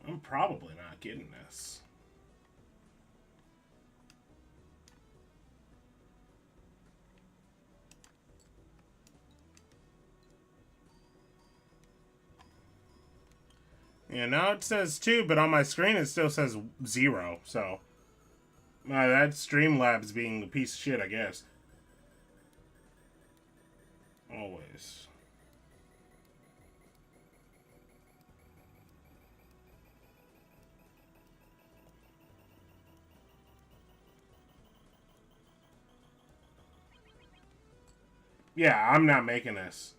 I'm probably not getting this. Yeah, now it says 2, but on my screen it still says 0, so... that Streamlabs being a piece of shit, I guess. Always. Yeah, I'm not making this.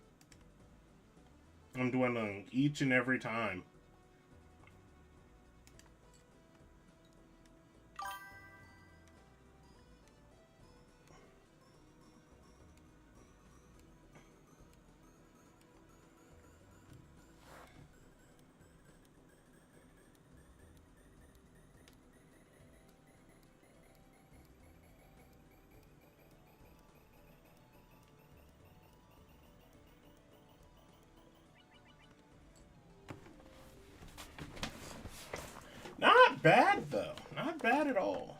I'm dwindling each and every time. Not bad, though. Not bad at all.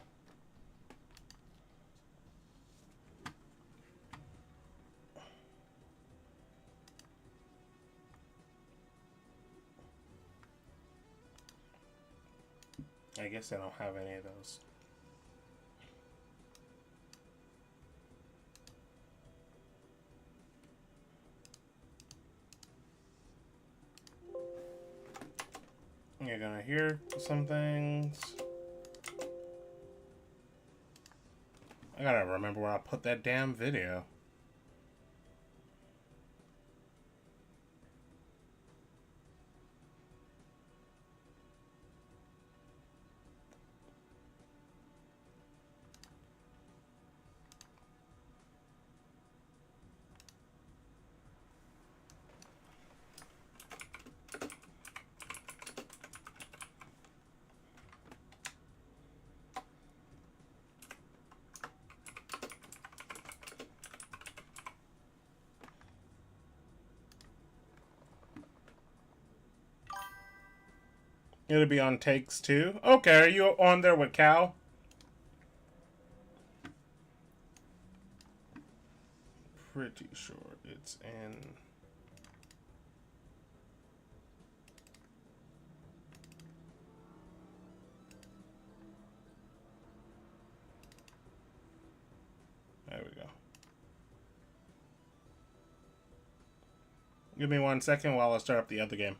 I guess I don't have any of those. You're gonna hear some things. I gotta remember where I put that damn video. It'll be on takes too. Okay, are you on there with Cal? Pretty sure it's in. There we go. Give me 1 second while I start up the other game.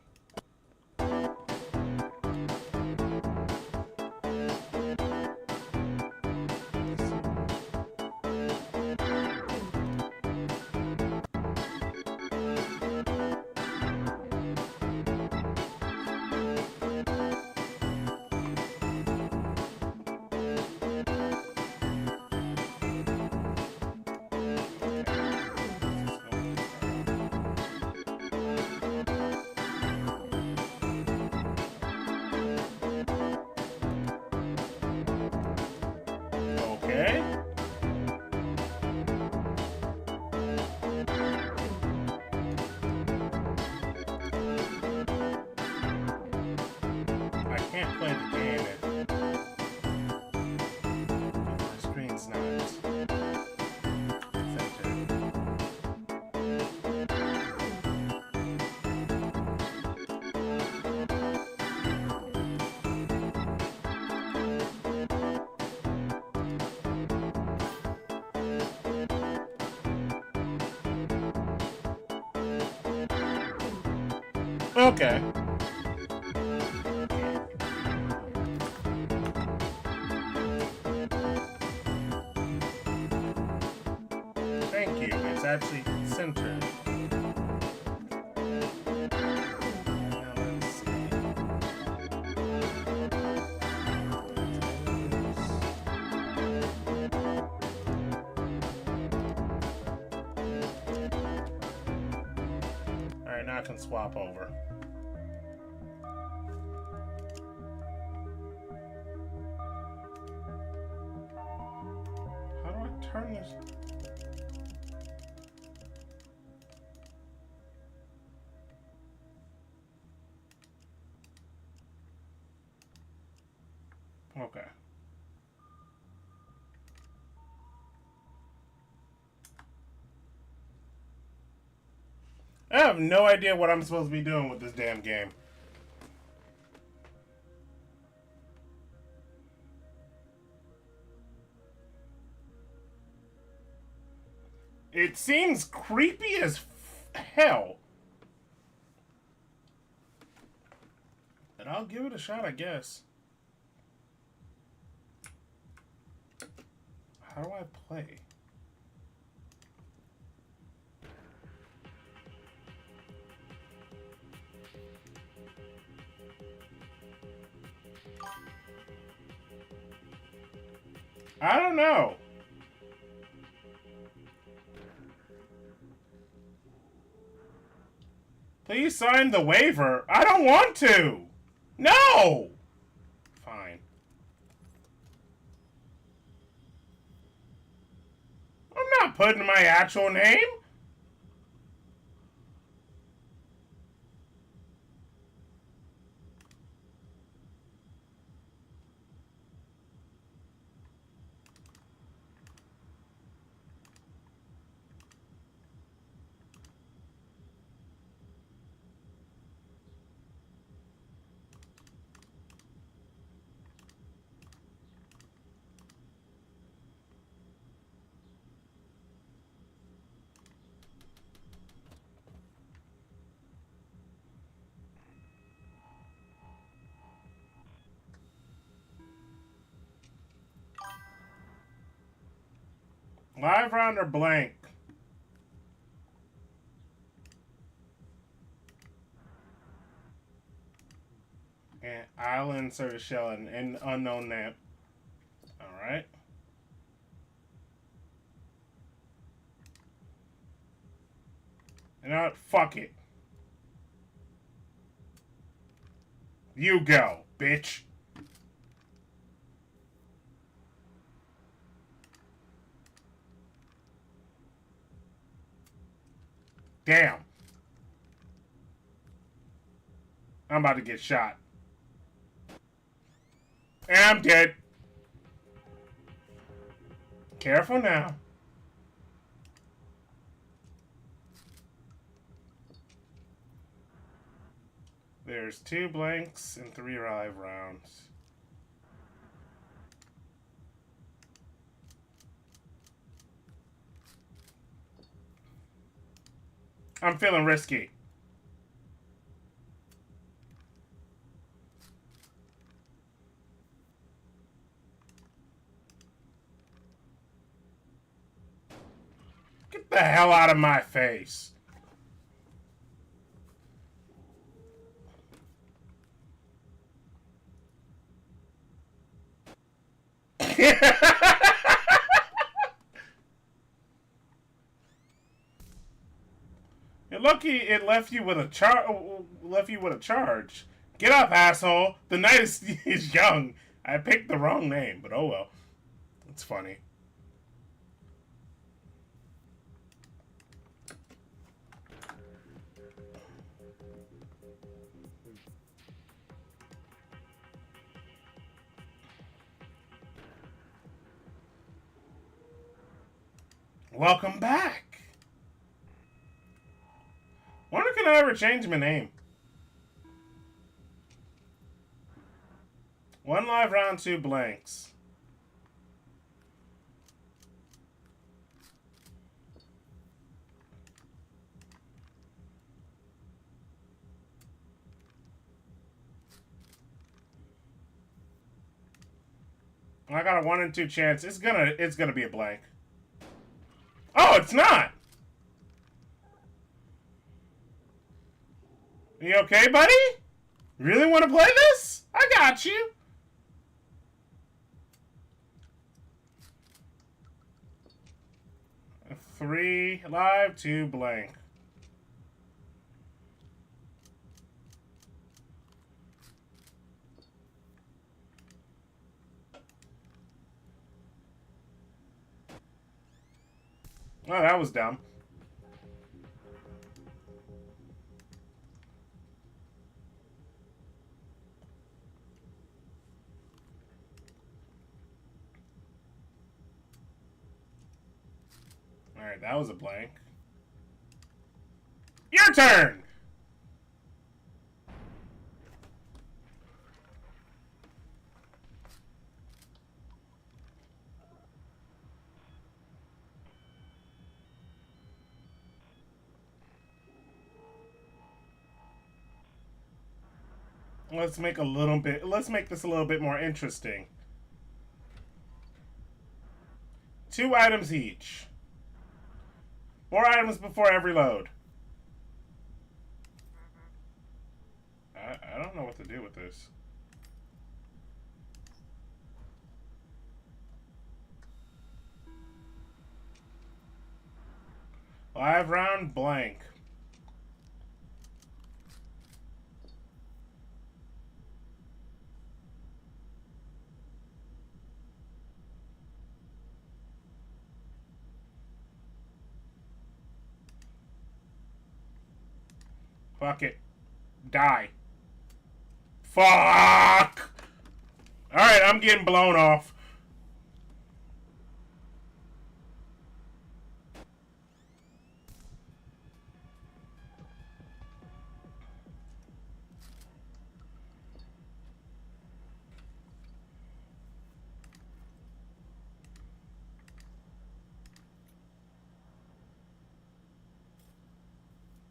Okay. I can't play the game if my screen's not centered. Okay. it's actually centered. Alright, now I can swap over. How do I turn this? Okay. I have no idea what I'm supposed to be doing with this damn game. It seems creepy as hell. But I'll give it a shot, I guess. How do I play? I don't know. Please sign the waiver. I don't want to. No. Fine. I'm not putting my actual name. Live round or blank? And I'll insert a shell in an unknown name. Alright. You know what? Fuck it. You go, bitch. Damn. I'm about to get shot. And I'm dead. Careful now. There's 2 blanks and 3 live rounds. I'm feeling risky. Get the hell out of my face. You're lucky it left you with a charge. Get up, asshole. The night is young. I picked the wrong name, but oh well. It's funny. Welcome back. Wonder can I ever change my name? 1 live round, 2 blanks. I got a 1 in 2 chance. It's gonna be a blank. Oh, it's not. You okay, buddy? You really want to play this? I got you. Three live, two blank. Oh, that was dumb. Alright, that was a blank. Your turn! Let's make this a little bit more interesting. 2 items each. More items before every load. I don't know what to do with this. Live round blank. Fuck it. Die. Fuck! Alright, I'm getting blown off.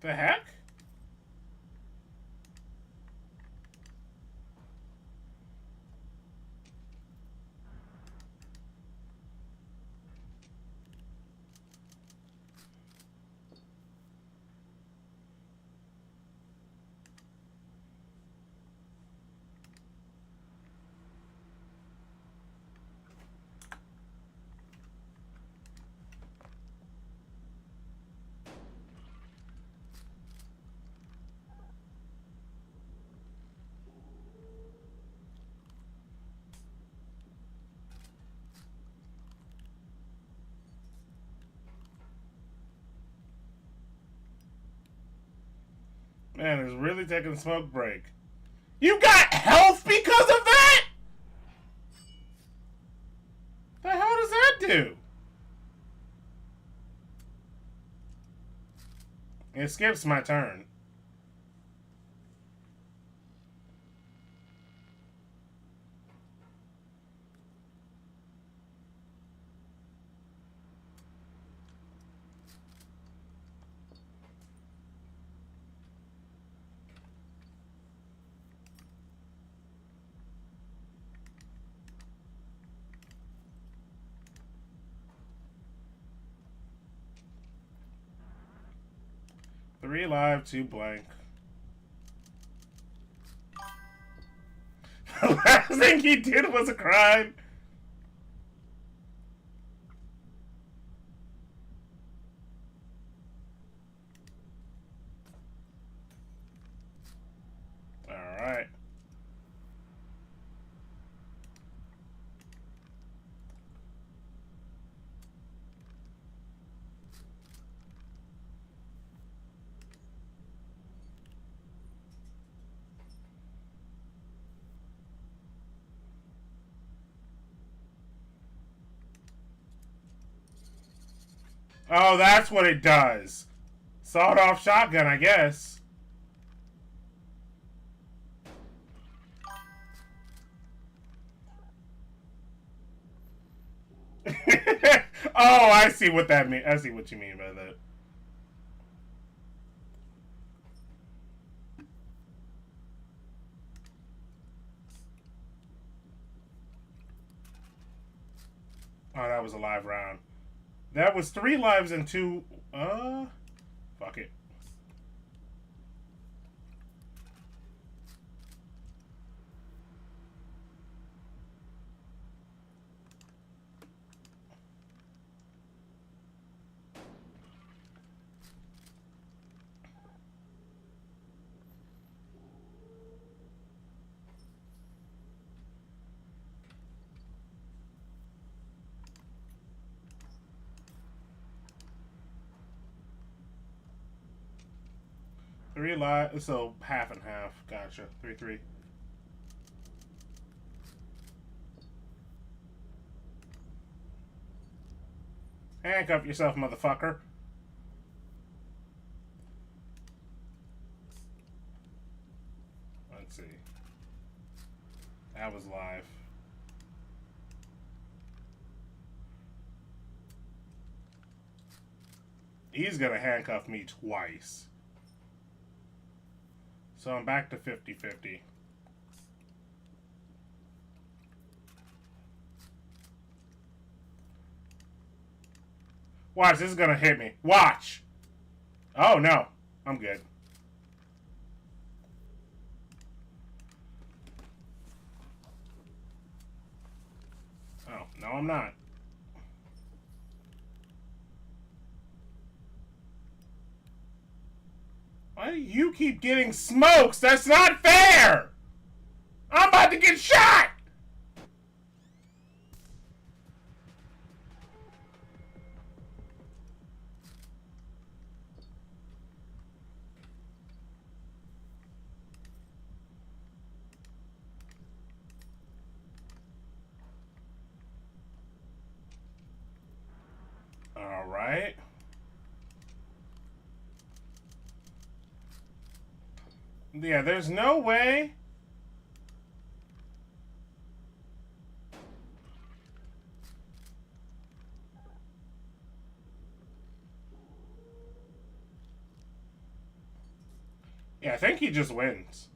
The heck? Man, it's really taking a smoke break. You got health because of that? The hell does that do? It skips my turn. Three live, two blank. The last thing he did was a crime. Alright. Oh, that's what it does. Sawed-off shotgun, I guess. Oh, I see what that means. I see what you mean by that. Oh, that was a live round. That was 3 lives and 2... Fuck it. 3 live, so half and half. Gotcha. 3-3. Handcuff yourself, motherfucker. Let's see. That was live. He's gonna handcuff me twice. So I'm back to 50-50. Watch, this is gonna hit me. Watch! Oh, no. I'm good. Oh, no, I'm not. Why do you keep getting smokes? That's not fair! I'm about to get shot! Alright. Yeah, there's no way. Yeah, I think he just wins.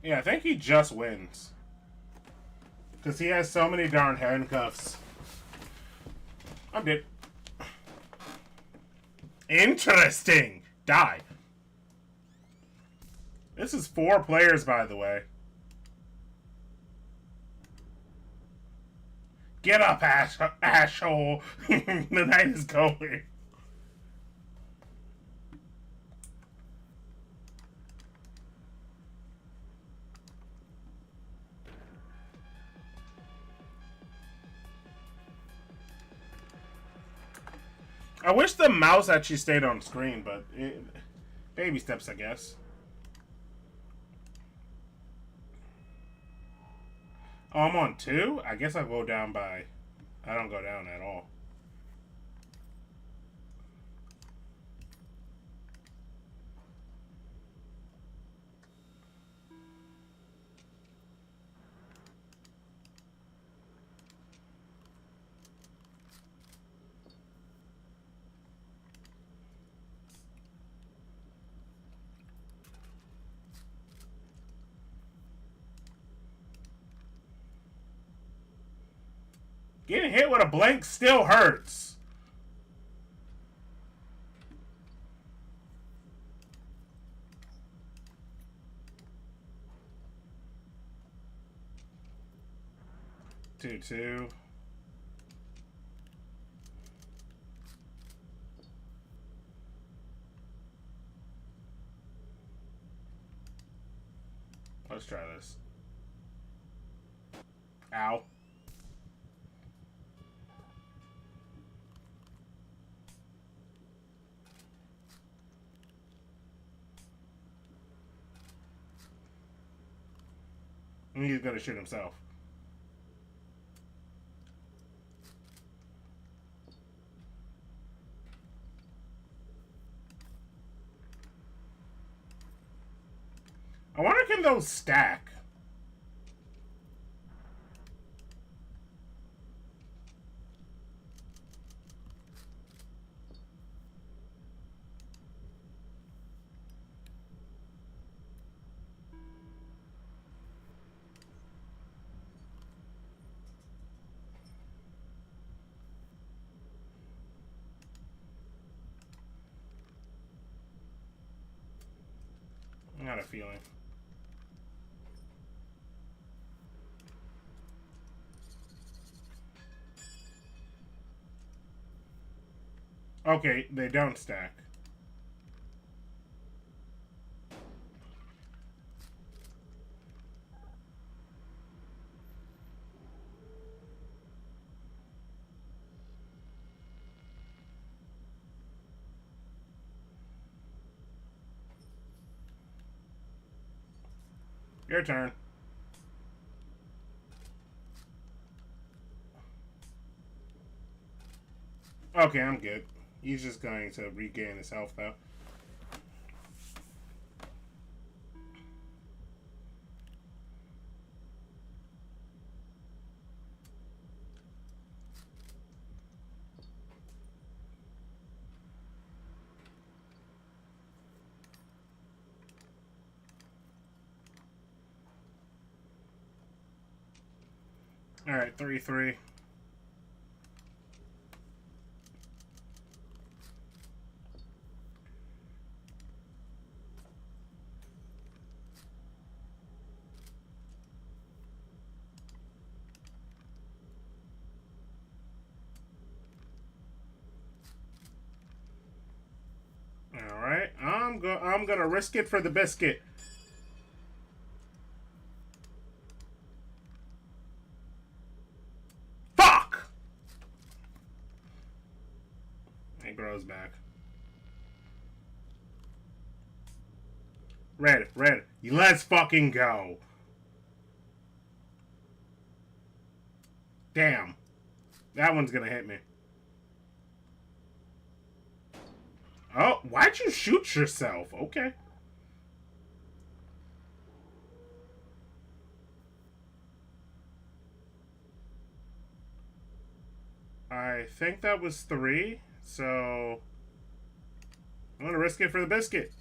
Yeah, I think he just wins. Because he has so many darn handcuffs. I'm dead. Interesting. Die. This is 4 players, by the way. Get up, asshole. The night is going. I wish the mouse actually stayed on screen, but baby steps, I guess. Oh, I'm on 2? I guess I'll go down by... I don't go down at all. Getting hit with a blank still hurts. Two. Let's try this. Ow. He's gonna shoot himself. I wonder, can those stack? I got a feeling. Okay, they don't stack. Your turn. Okay, I'm good. He's just going to regain his health, though. Alright, 3-3. Alright, I'm gonna risk it for the biscuit. Fuck! It grows back. Red, red. Let's fucking go. Damn. That one's gonna hit me. Oh, why'd you shoot yourself? Okay. I think that was 3, so I'm gonna risk it for the biscuit.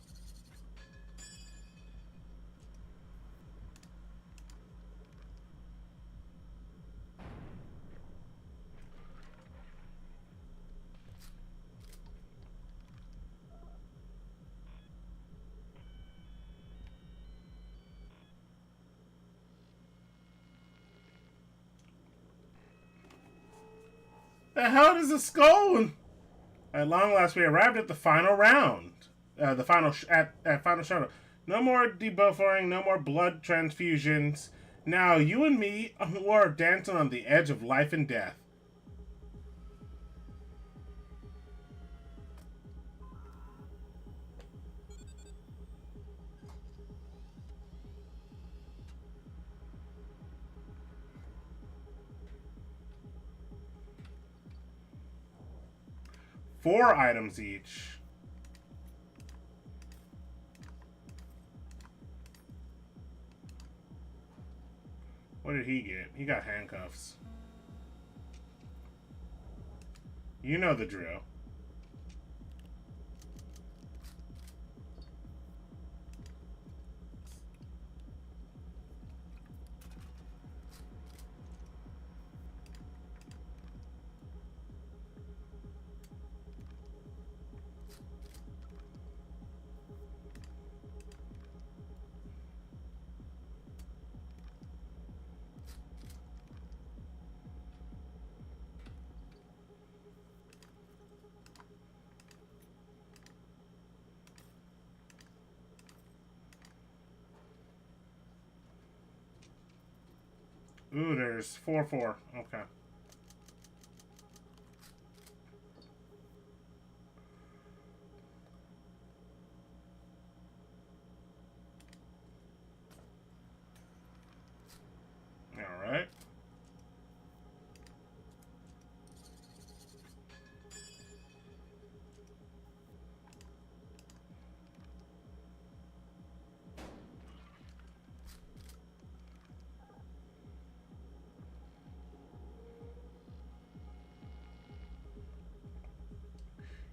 The hell is a skull? At long last, we arrived at the final round. The final at final showdown. No more debuffing, no more blood transfusions. Now you and me are dancing on the edge of life and death. Four items each. What did he get? He got handcuffs. You know the drill. Ooh, there's 4-4. Okay. Alright.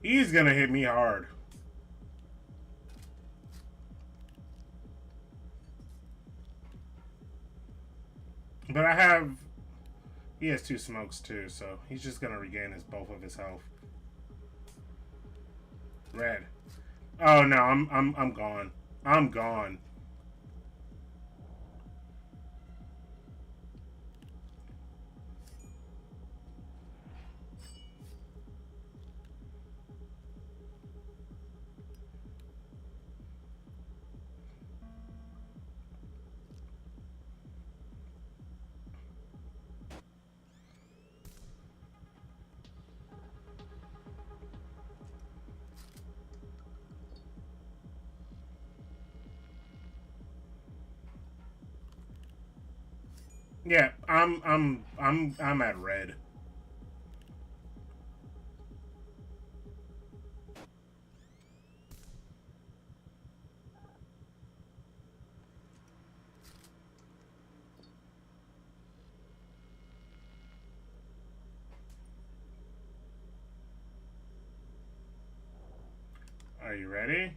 He's gonna hit me hard. But I have... He has 2 smokes too, so he's just gonna regain both of his health. Red. Oh no, I'm gone. I'm gone. Yeah, I'm at red. Are you ready?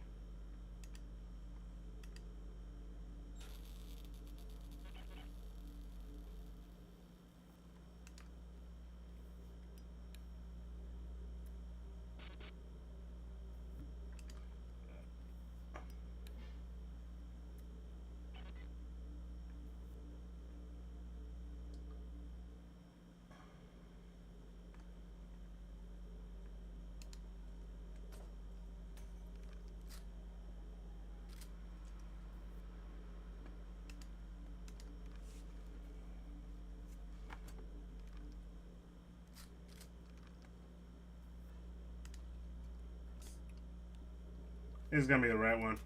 This is gonna be the right one.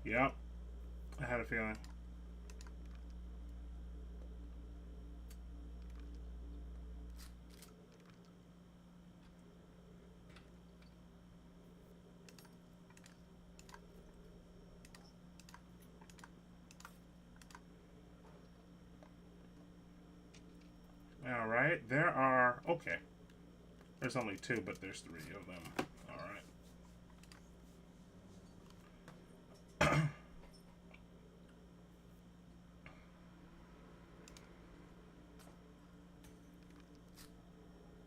Yep. I had a feeling. Alright, there are... Okay. There's only two, but there's three of them. Alright.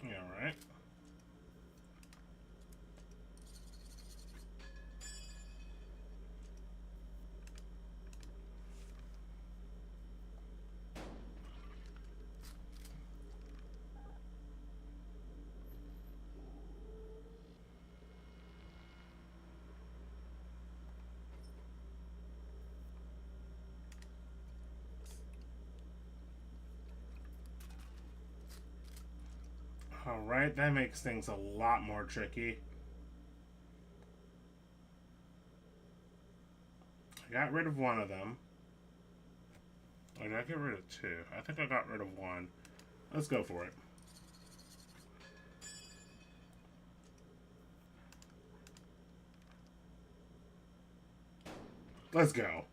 Alright. Alright, that makes things a lot more tricky. I got rid of one of them. Or did I get rid of two? I think I got rid of one. Let's go for it. Let's go.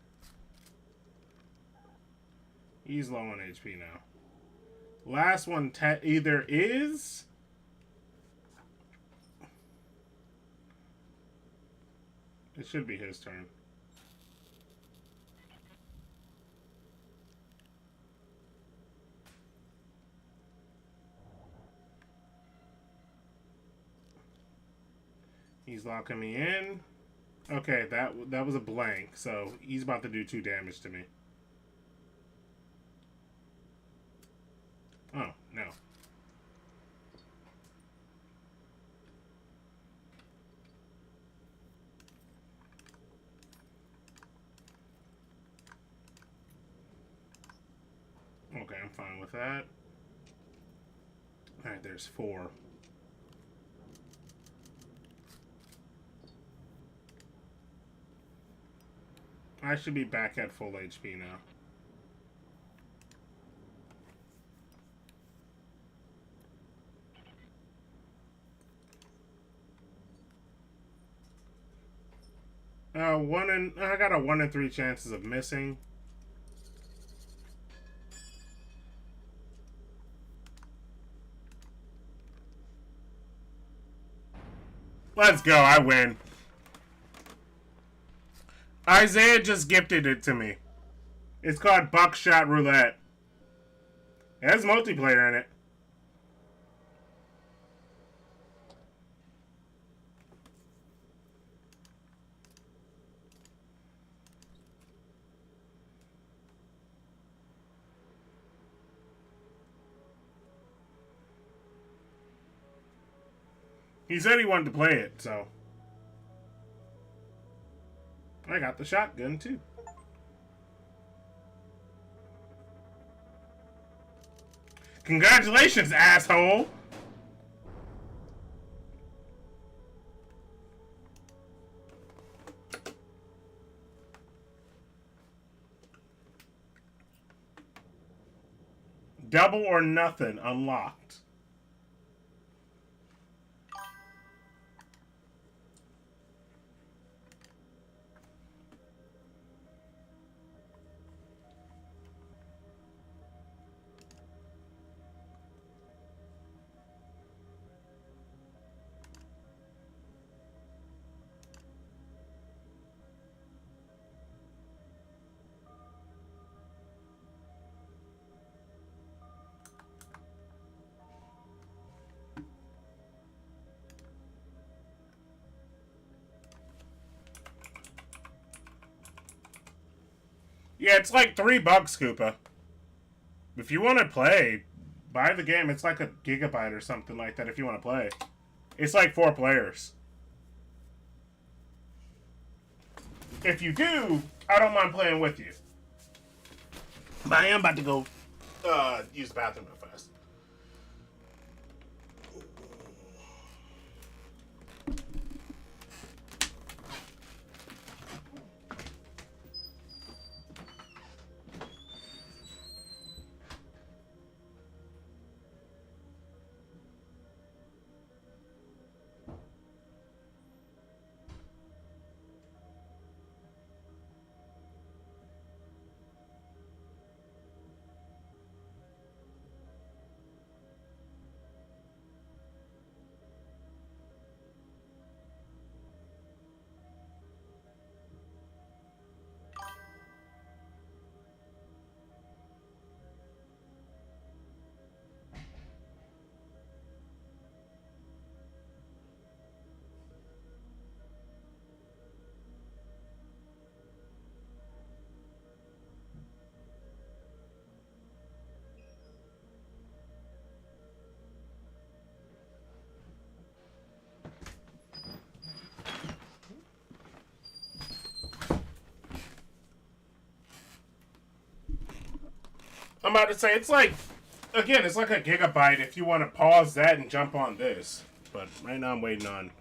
He's low on HP now. Last one either is... It should be his turn. He's locking me in. Okay, that was a blank, so he's about to do 2 damage to me. Oh, no. Okay, I'm fine with that. Alright, there's 4. I should be back at full HP now. I got a 1 in 3 chances of missing. Let's go, I win. Isaiah just gifted it to me. It's called Buckshot Roulette. It has multiplayer in it. He said he wanted to play it, so... I got the shotgun, too. Congratulations, asshole! Double or nothing unlocked. Yeah, it's like $3, Koopa. If you want to play, buy the game. It's like a gigabyte or something like that if you want to play. It's like 4 players. If you do, I don't mind playing with you. But I am about to go use the bathroom real fast. I'm about to say, it's like, again, it's like a gigabyte if you want to pause that and jump on this. But right now I'm waiting on,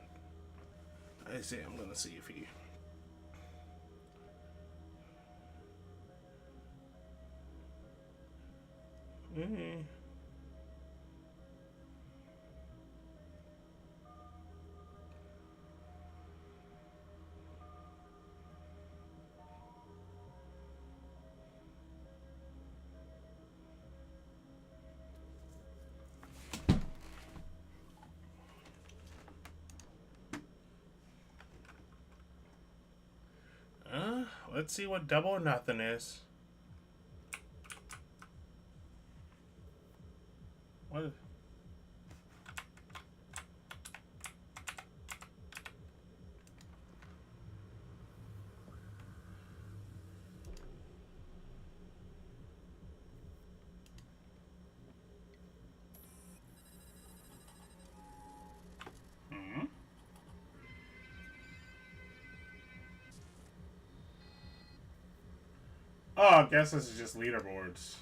I see, I'm going to see if he... Mm-hmm. Let's see what double or nothing is. What? Hmm? Oh, I guess this is just leaderboards.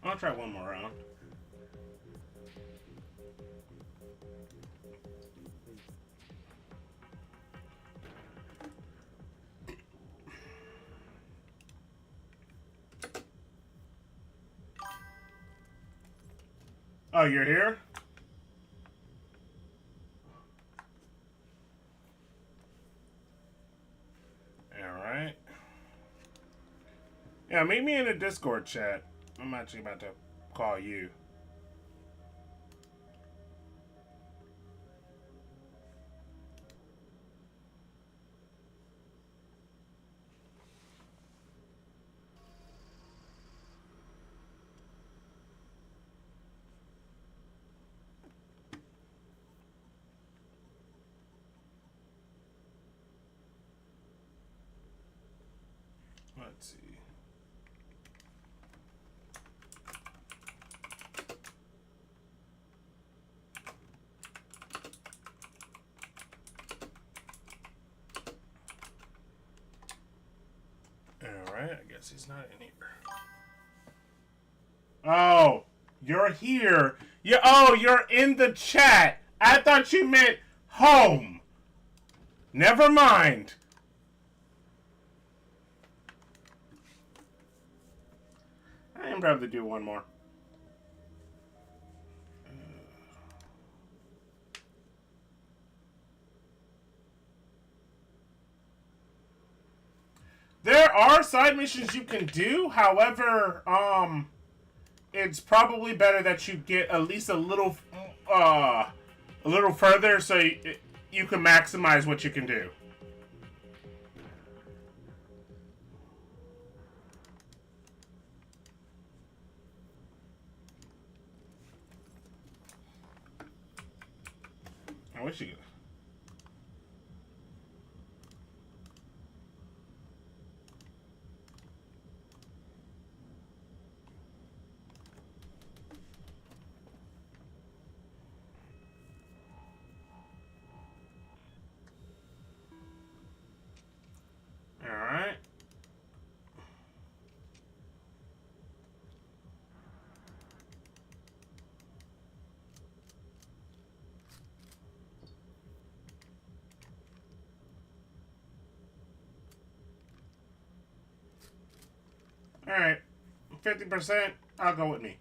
I'll try one more round. Oh, you're here? Alright. Yeah, meet me in the Discord chat. I'm actually about to call you. Let's see. Alright, I guess he's not in here. Oh, you're here. You're in the chat. I thought you meant home. Never mind. I can probably do one more. There are side missions you can do. However, it's probably better that you get at least a little further so you can maximize what you can do. I wish you could. Alright. Alright. 50%, I'll go with me.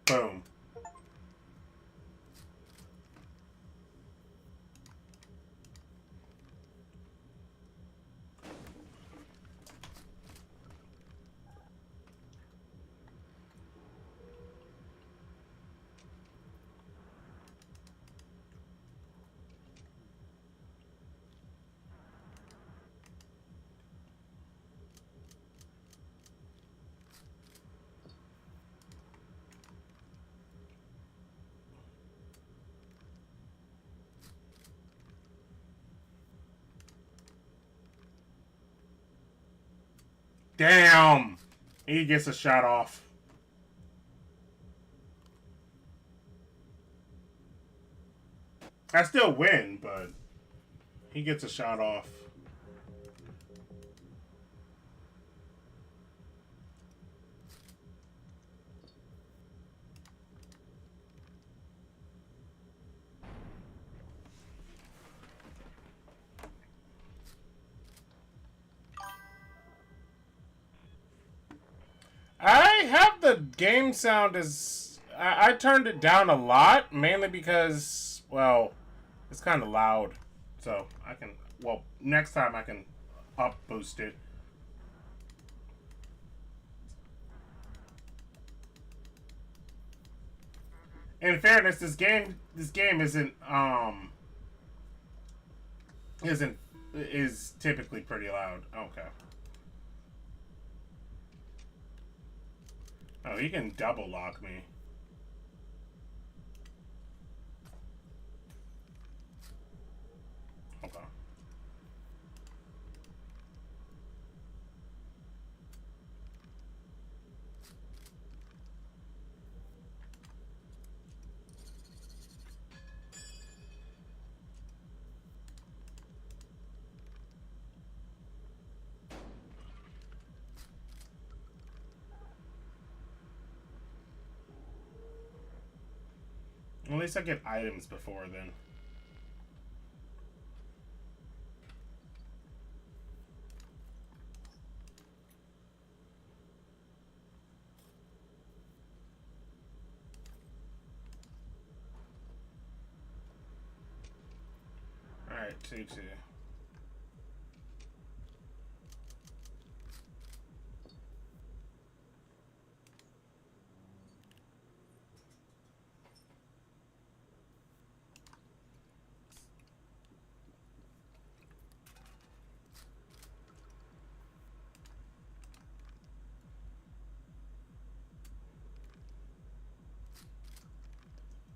Boom. Damn! He gets a shot off. I still win, but he gets a shot off. I have the game sound as... I turned it down a lot, mainly because, well, it's kind of loud. So, I can... Well, next time I can up boost it. In fairness, this game is typically pretty loud. Okay. Oh, he can double lock me. Okay. At least I get items before then. Alright, 2-2.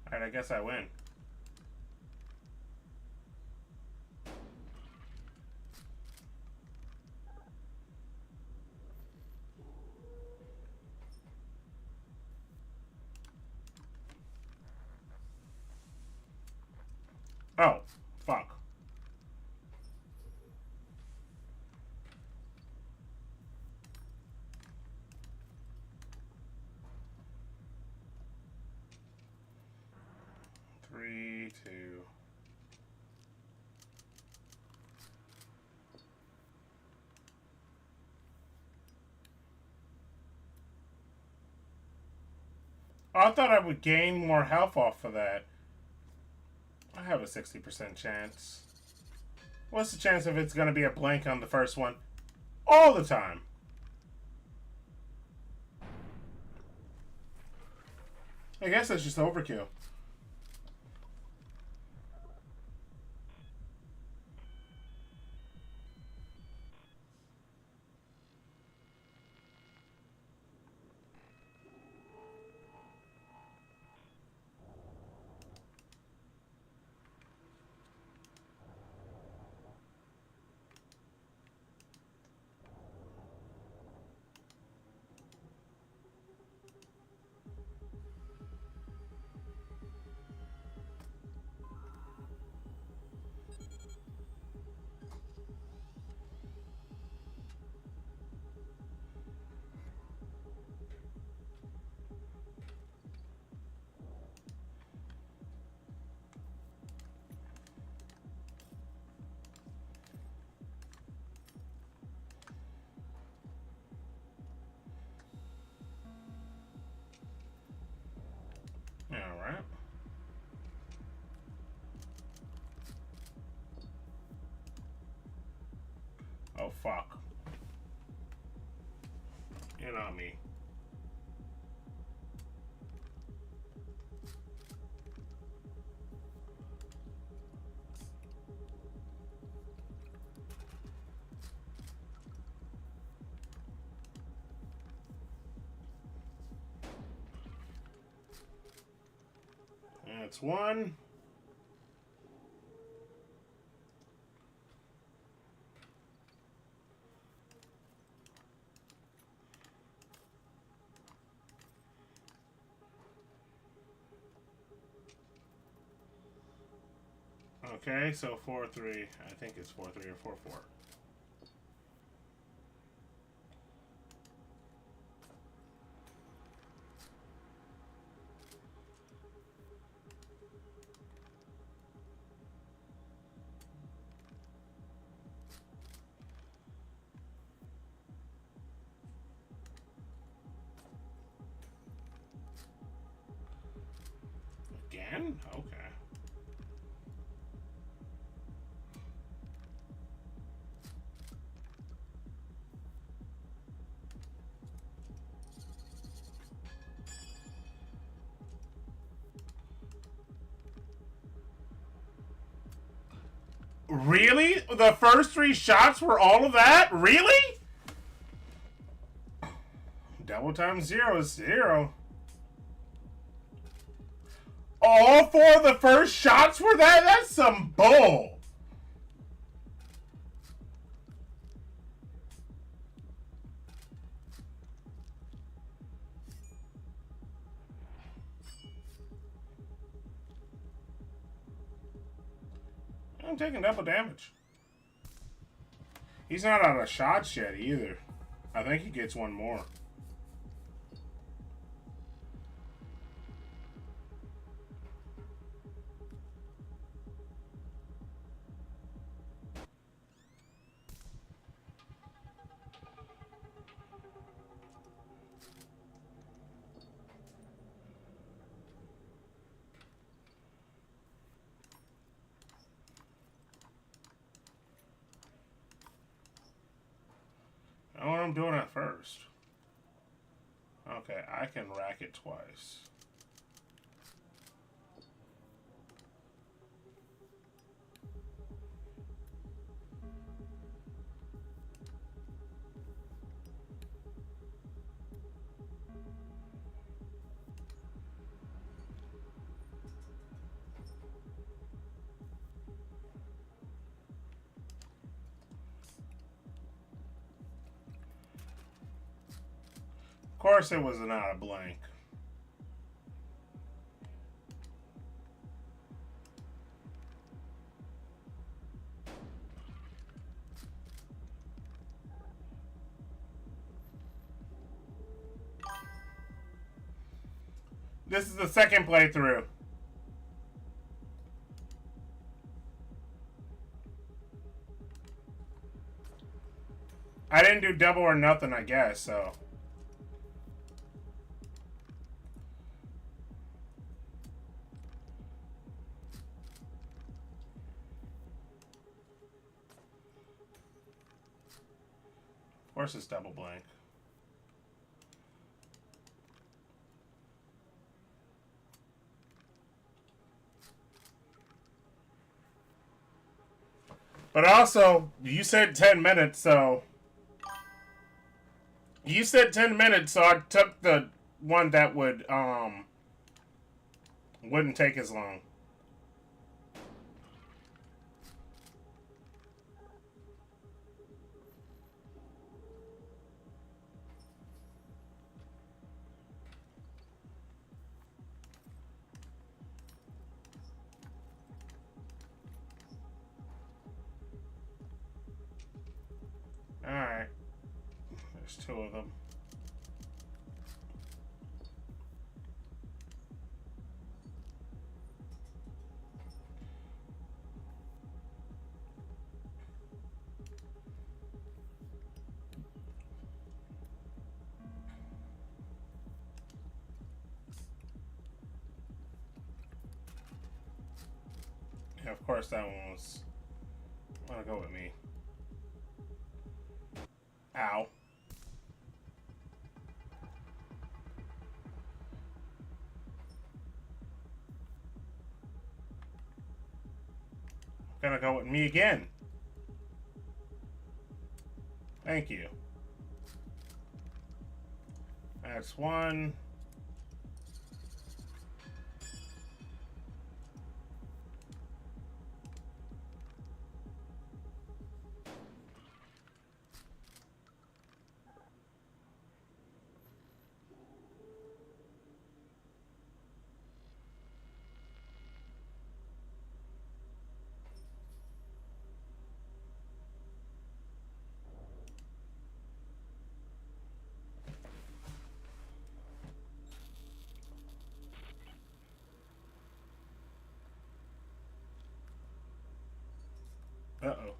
Alright, I guess I win. Oh, fuck. Three, two. I thought I would gain more health off of that. I have a 60% chance. What's the chance if it's going to be a blank on the first one? All the time. I guess that's just overkill. Alright. Oh, fuck. You know me. That's one. Okay, so 4-3. I think it's 4-3 or 4-4. Again? Okay. Really? The first 3 shots were all of that? Really? Double times 0 is 0. All 4 of the first shots were that? That's some bull. I'm taking double damage. He's not out of shots yet either. I think he gets one more. I know what I'm doing at first. Okay, I can rack it twice. Of course it was not a blank. This is the second playthrough. I didn't do double or nothing, I guess, so. course it's double blank. But also, you said 10 minutes, so... You said 10 minutes, so I took the one that wouldn't take as long. Alright. There's two of them. Yeah, of course that one was... wanna go with me. Ow. Gonna go with me again. Thank you. That's one. Uh-oh.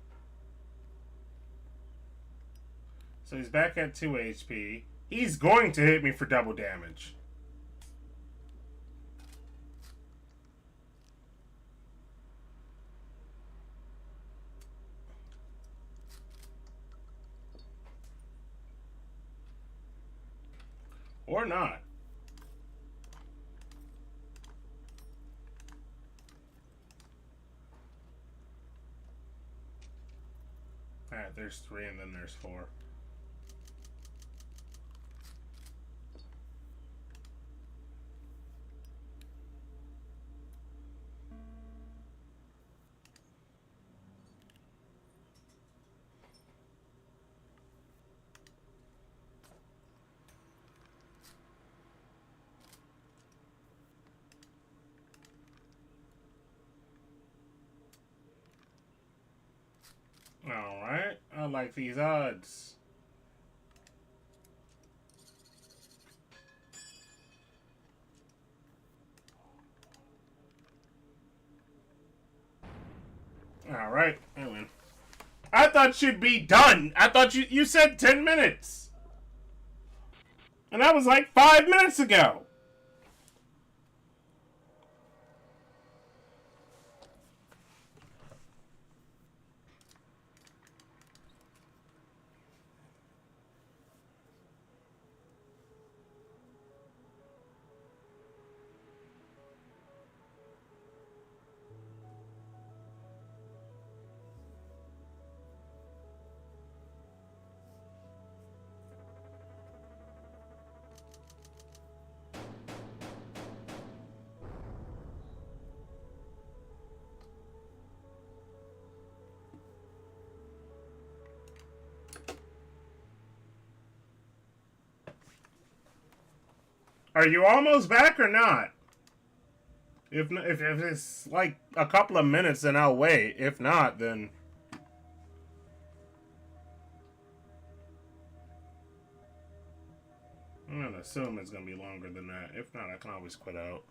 So he's back at 2 HP. He's going to hit me for double damage. Or not. Alright, there's 3 and then there's 4. Alright, I like these odds. Alright, I win. I thought you'd be done. I thought you said 10 minutes. And that was like 5 minutes ago. Are you almost back or not? If it's like a couple of minutes, then I'll wait. If not, then... I'm gonna assume it's gonna be longer than that. If not, I can always quit out.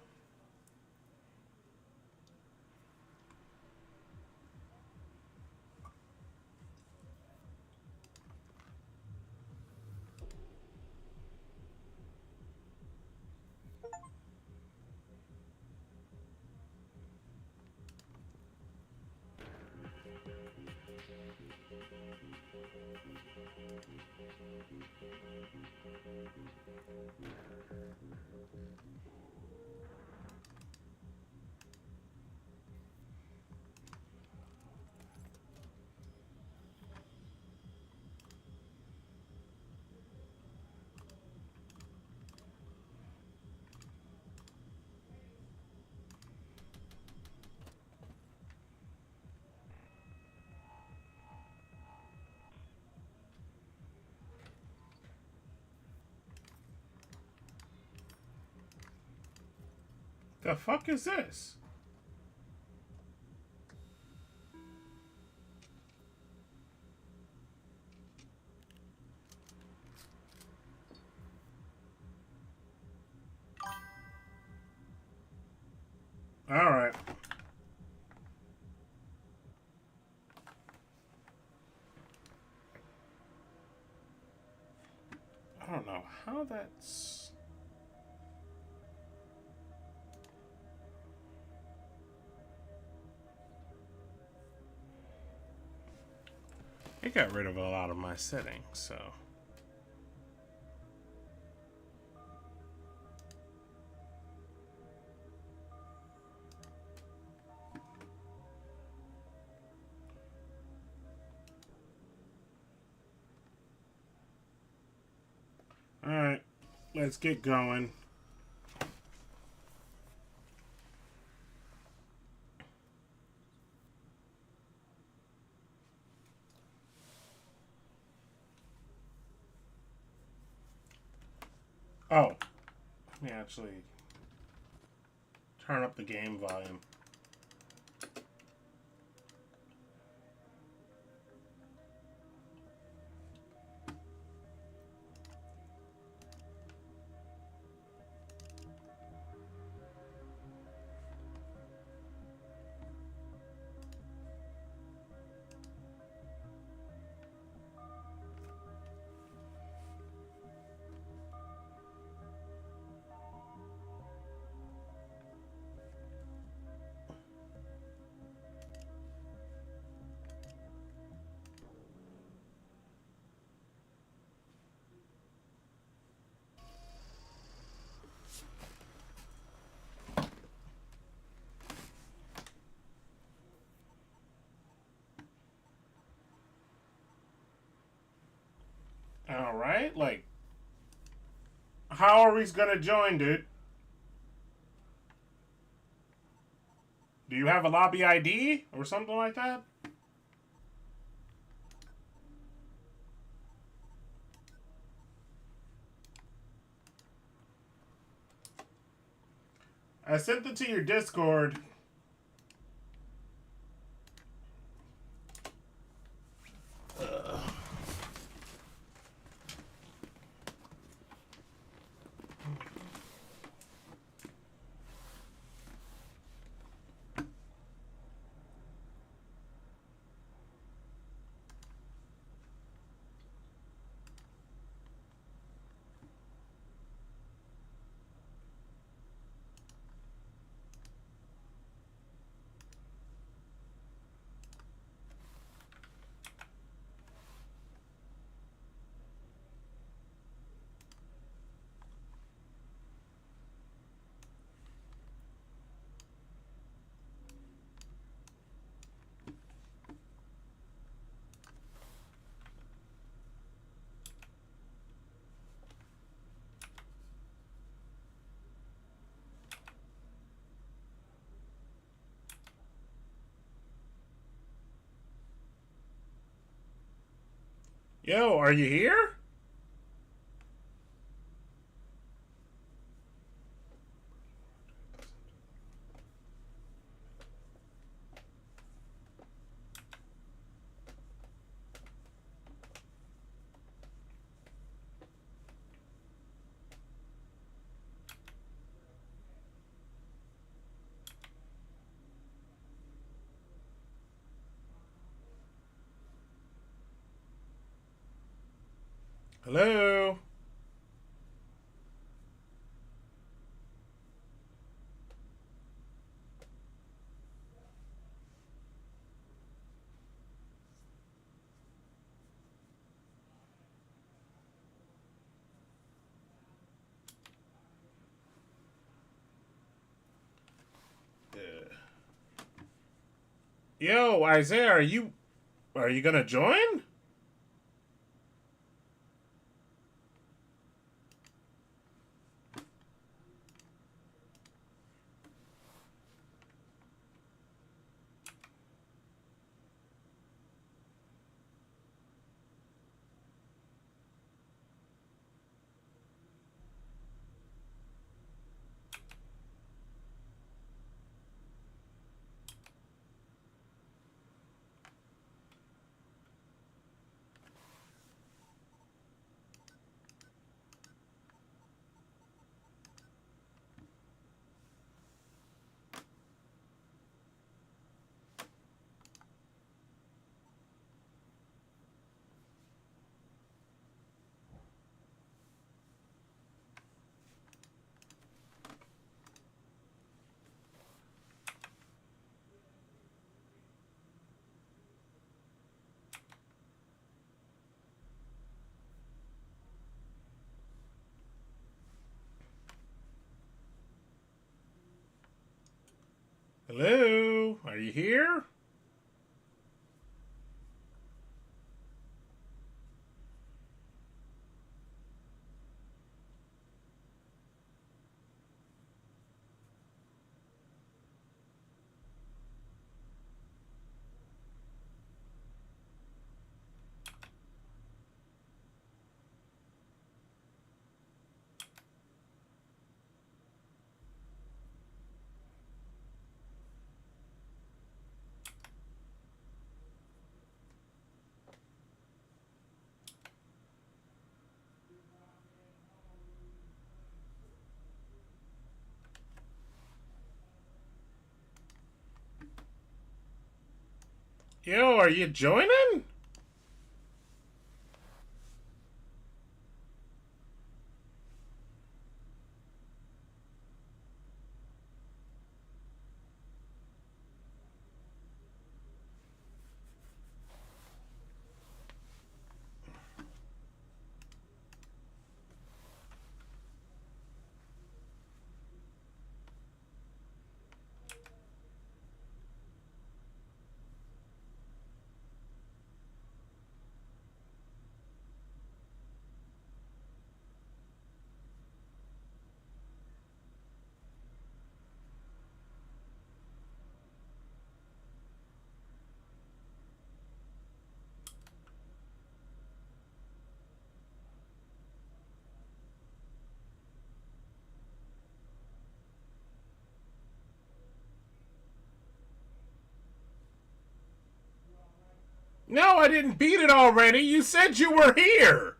The fuck is this? Alright. I don't know how that's... It got rid of a lot of my settings, so... Alright, let's get going. Oh, let me actually turn up the game volume. Alright, like... How are we gonna join, dude? Do you have a lobby ID or something like that? I sent it to your Discord. Yo, are you here? Hello? Yo, Isaiah, are you gonna join? Hello, are you here? Yo, are you joining? No, I didn't beat it already. You said you were here.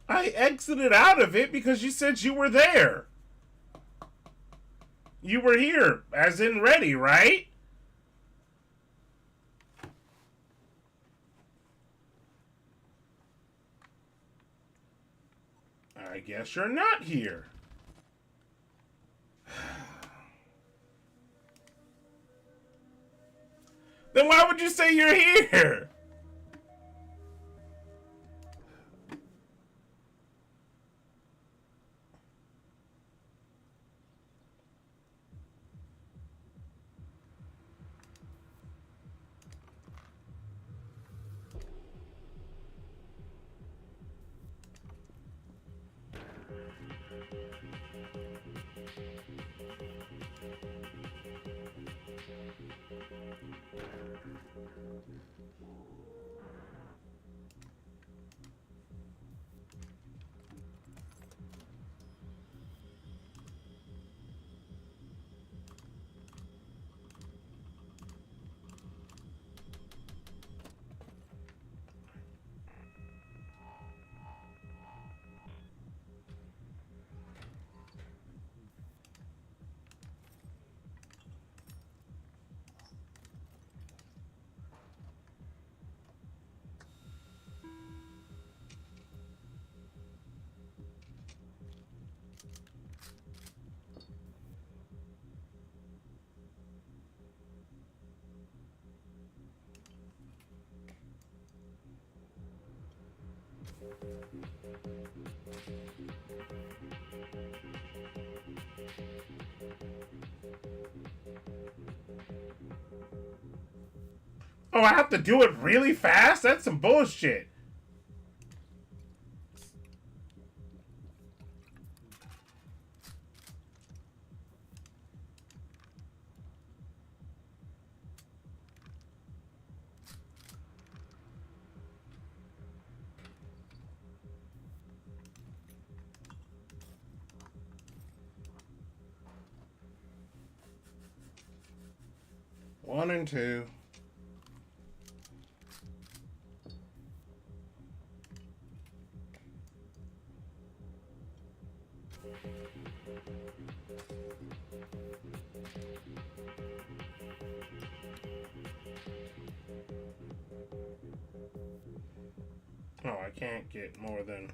I exited out of it because you said you were there. You were here, as in ready, right? I guess you're not here. Then why would you say you're here? Oh, I have to do it really fast? That's some bullshit. One and two. Oh, I can't get more than...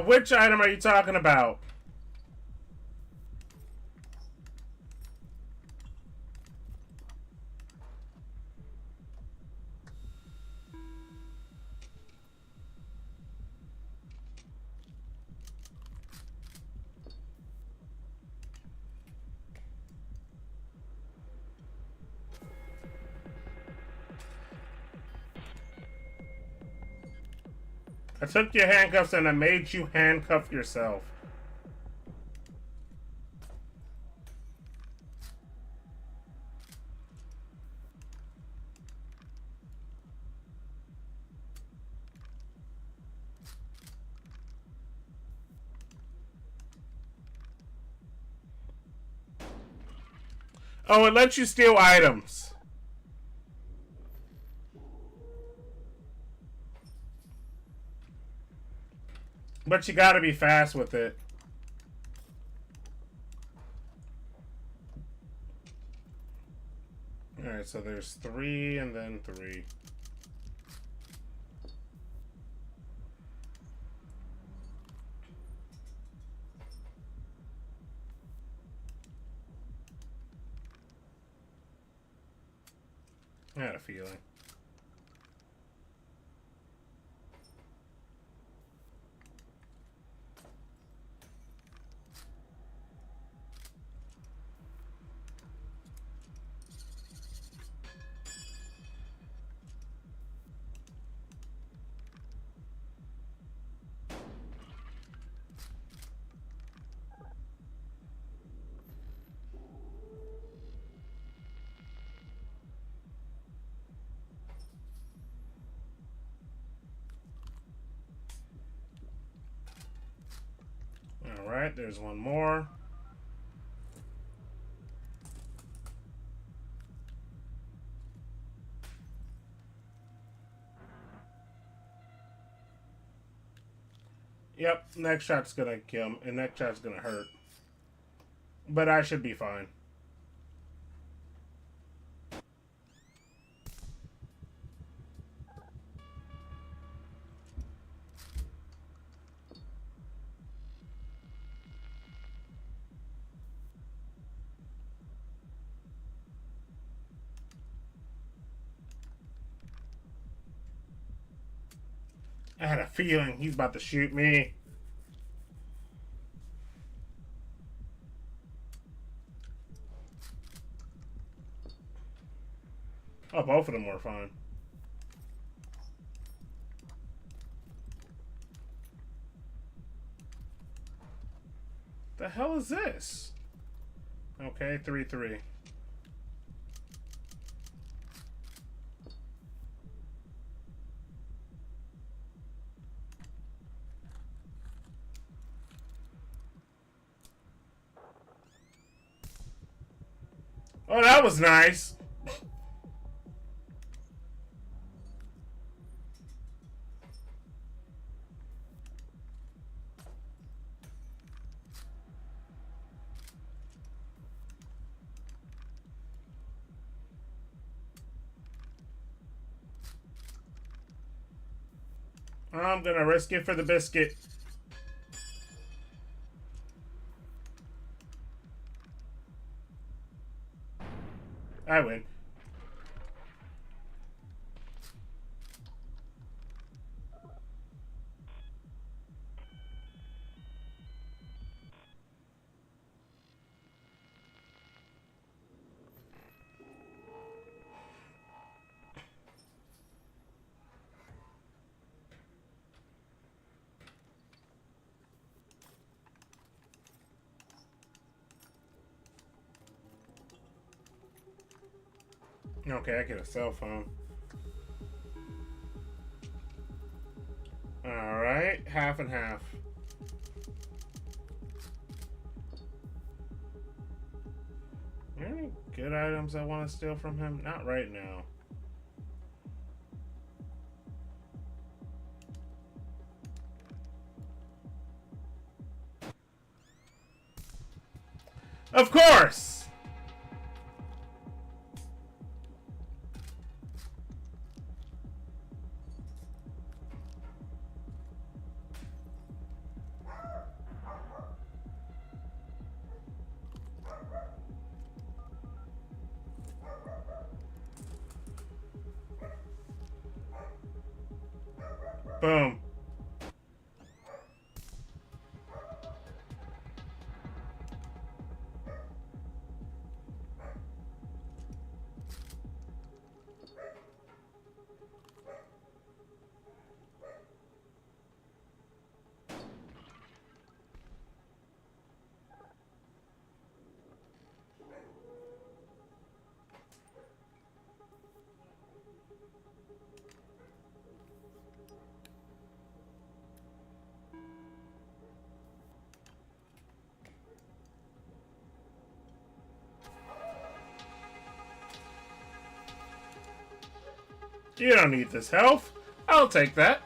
Which item are you talking about? I took your handcuffs and I made you handcuff yourself. Oh, it lets you steal items. But you gotta be fast with it. Alright, so there's 3 and then 3. I had a feeling. Alright, there's one more. Yep, next shot's gonna kill him, and next shot's gonna hurt. But I should be fine. I had a feeling he's about to shoot me. Oh, both of them were fine. The hell is this? Okay, 3-3. Oh, that was nice. I'm gonna risk it for the biscuit. I win. Okay, I get a cell phone. Alright, half and half. Are there any good items I want to steal from him? Not right now. Of course! Boom. You don't need this health. I'll take that.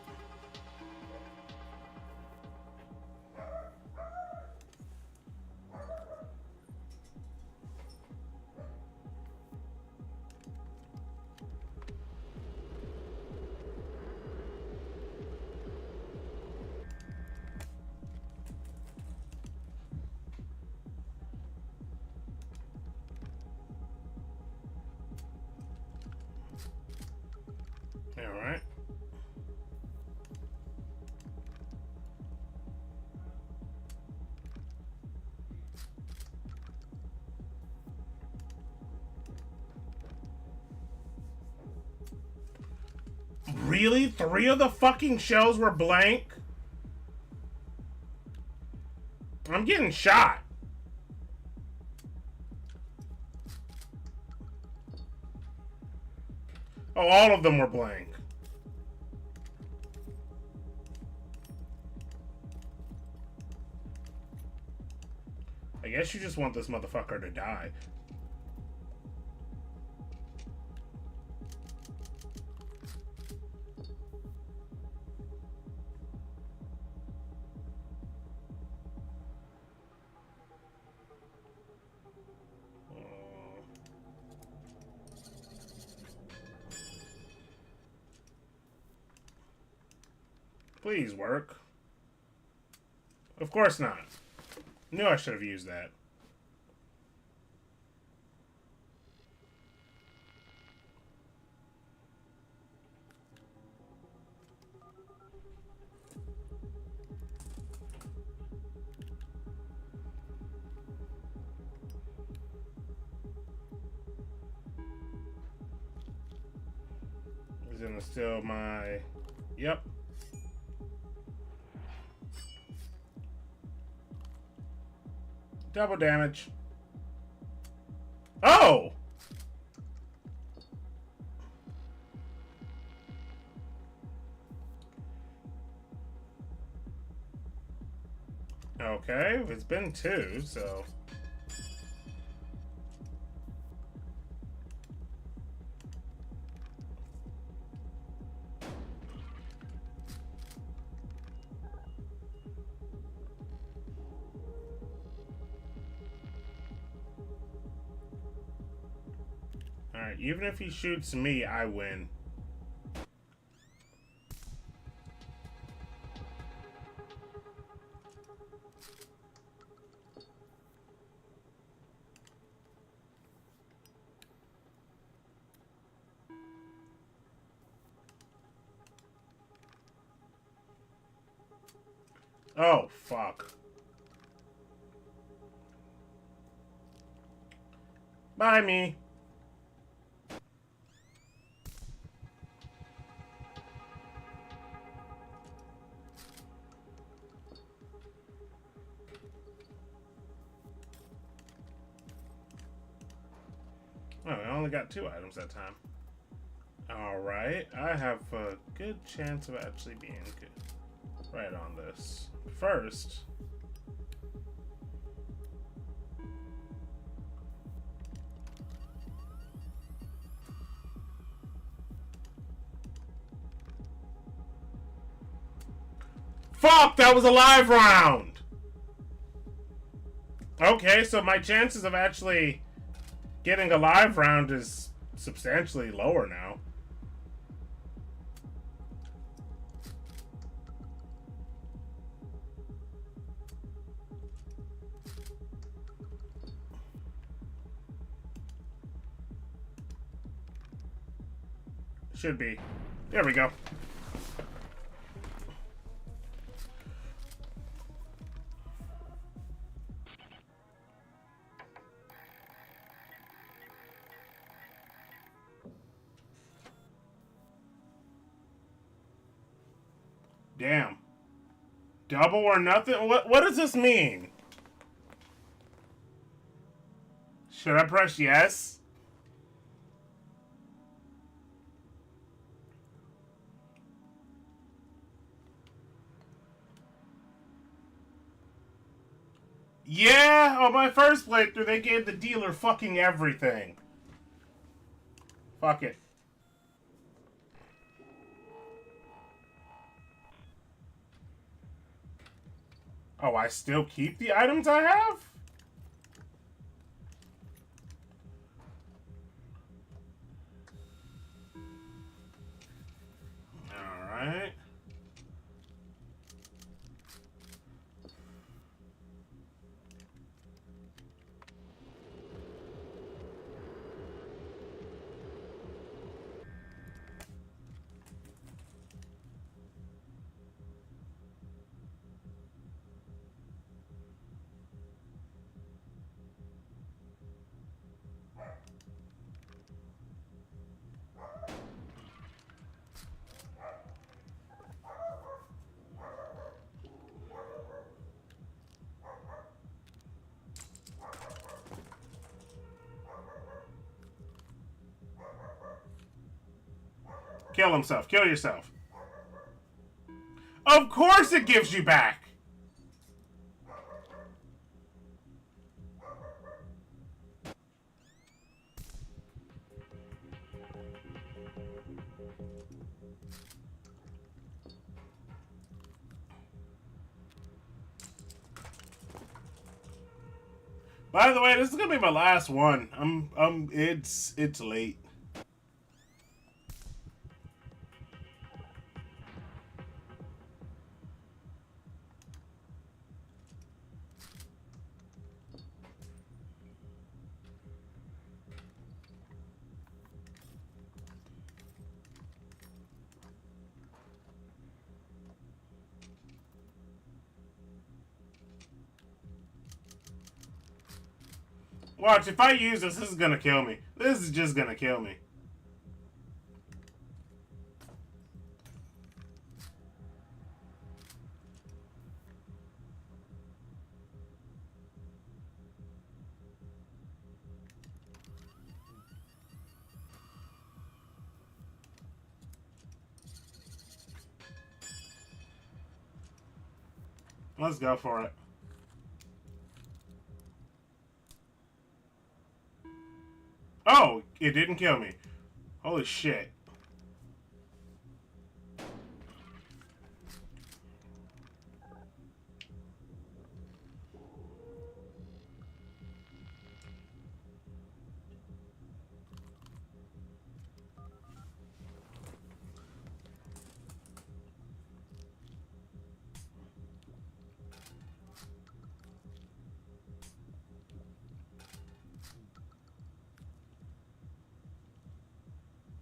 Alright. Really? 3 of the fucking shells were blank? I'm getting shot. Oh, all of them were blank. I guess you just want this motherfucker to die. Please work. Of course not. Knew I should have used that. He's gonna steal my... Yep. Double damage. Oh! Okay, it's been 2, so... Alright, even if he shoots me, I win. Oh, fuck. Bye, me. Oh, I only got 2 items that time. Alright, I have a good chance of actually being good. Right on this. First... Fuck! That was a live round! Okay, so my chances of actually getting a live round is substantially lower now. Should be. There we go. Damn. Double or nothing? What does this mean? Should I press yes? Yeah, on my first playthrough, they gave the dealer fucking everything. Fuck it. Oh, I still keep the items I have? Alright. Kill himself. Kill yourself. Of course it gives you back. By the way, this is gonna be my last one. It's late. Watch, if I use this, this is gonna kill me. This is just gonna kill me. Let's go for it. Oh, it didn't kill me. Holy shit.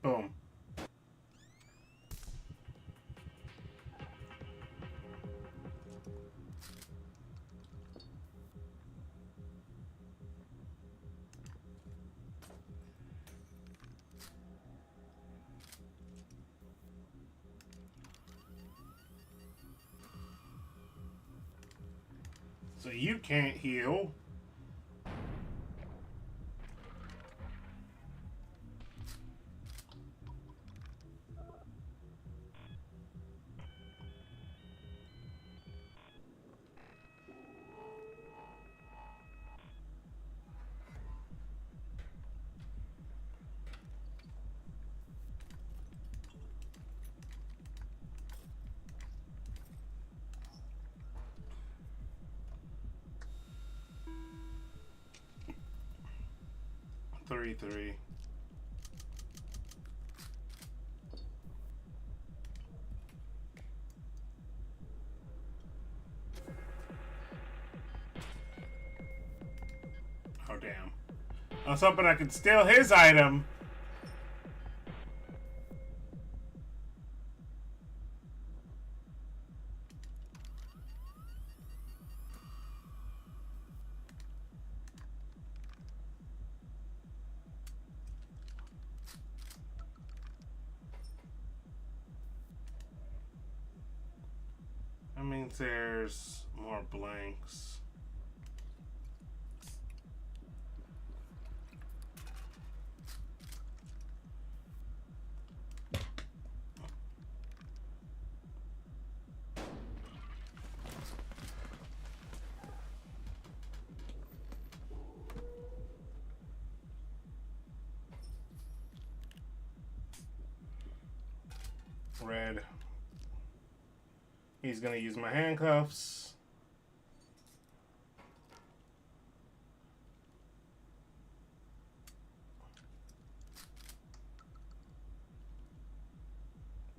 Boom. So you can't heal. Three. Oh, damn. I was hoping I could steal his item. That means there's more blanks. Red. He's gonna use my handcuffs.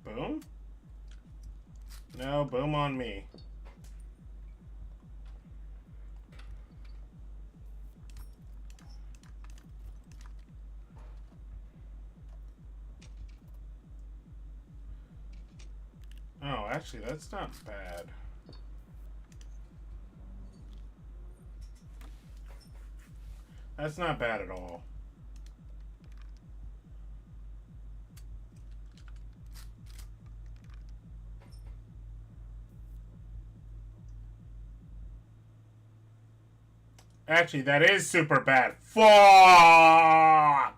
Boom? No, boom on me. Oh, actually, that's not bad. That's not bad at all. Actually, that is super bad. Fuck!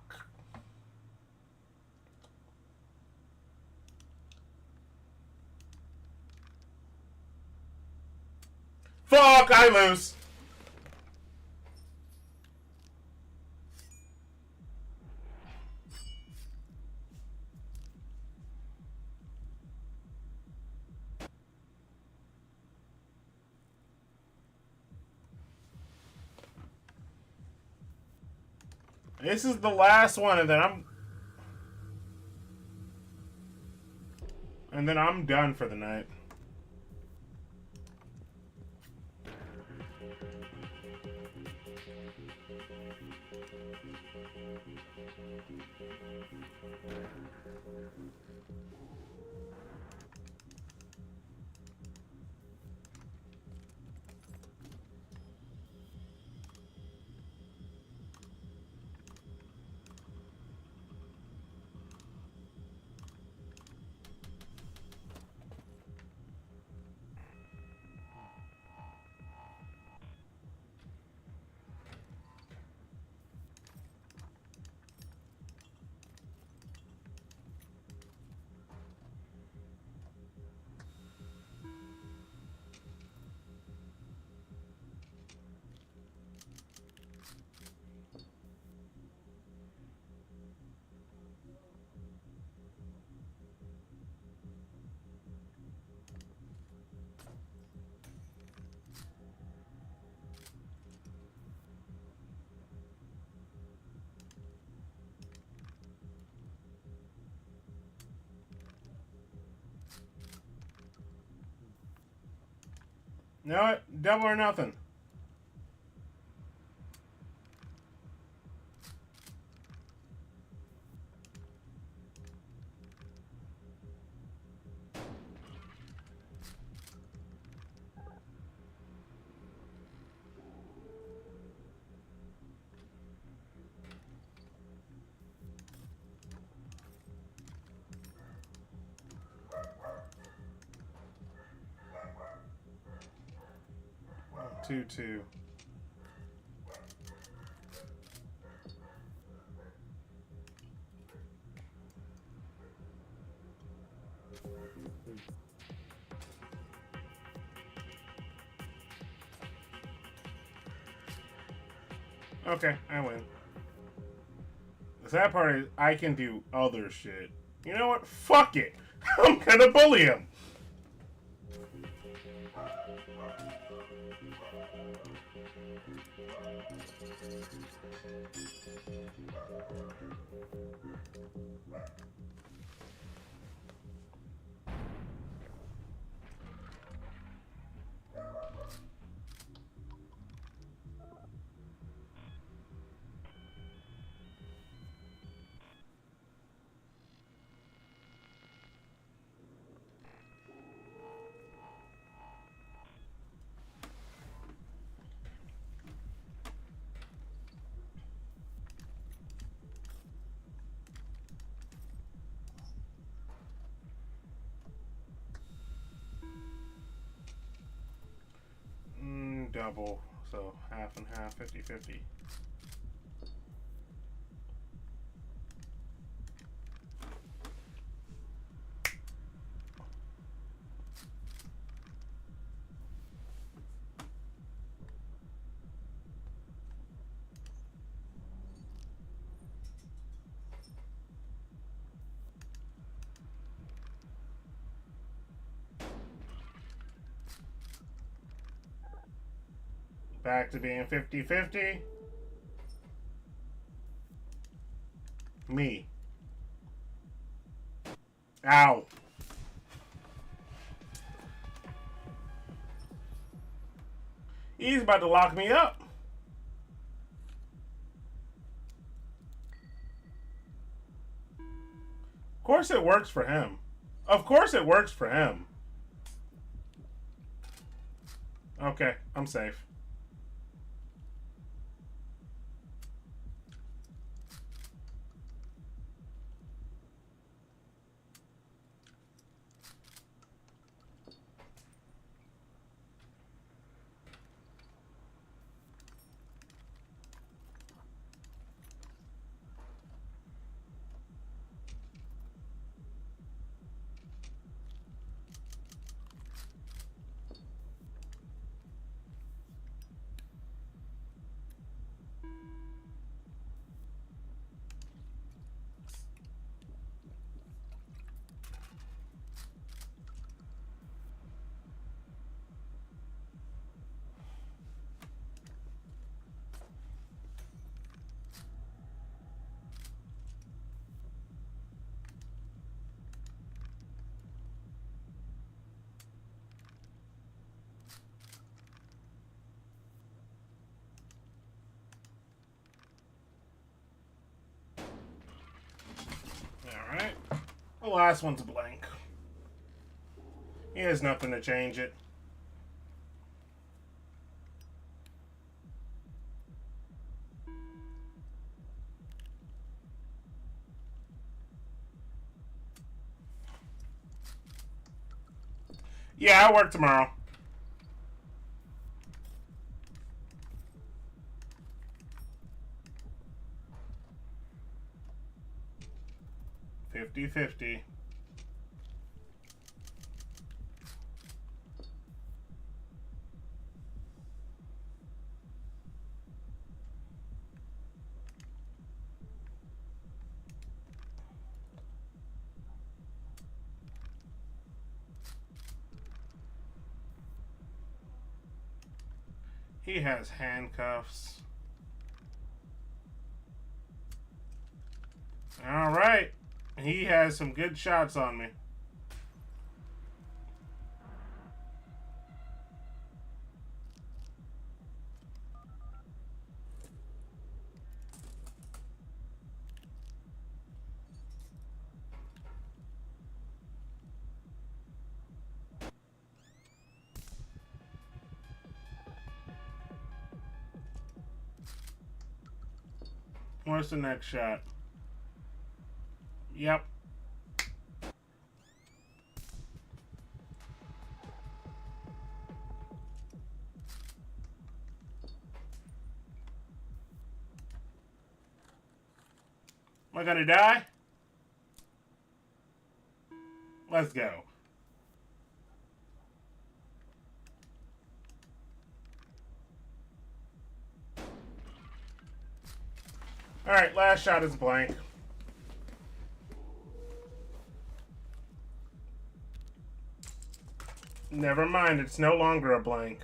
Fuck, I lose. This is the last one, and then I'm done for the night. You know what? Double or nothing. Two. Okay, I win. The sad part is I can do other shit. You know what? Fuck it. I'm gonna bully him. Double, so half and half, 50-50. Back to being 50-50. Me. Ow. He's about to lock me up. Of course it works for him. Of course it works for him. Okay, I'm safe. Alright. The last one's blank. He has nothing to change it. Yeah, I'll work tomorrow. $50-50. He has handcuffs. All right. He has some good shots on me. Where's the next shot? Yep. Am I gonna die? Let's go. Alright, last shot is blank. Never mind, it's no longer a blank.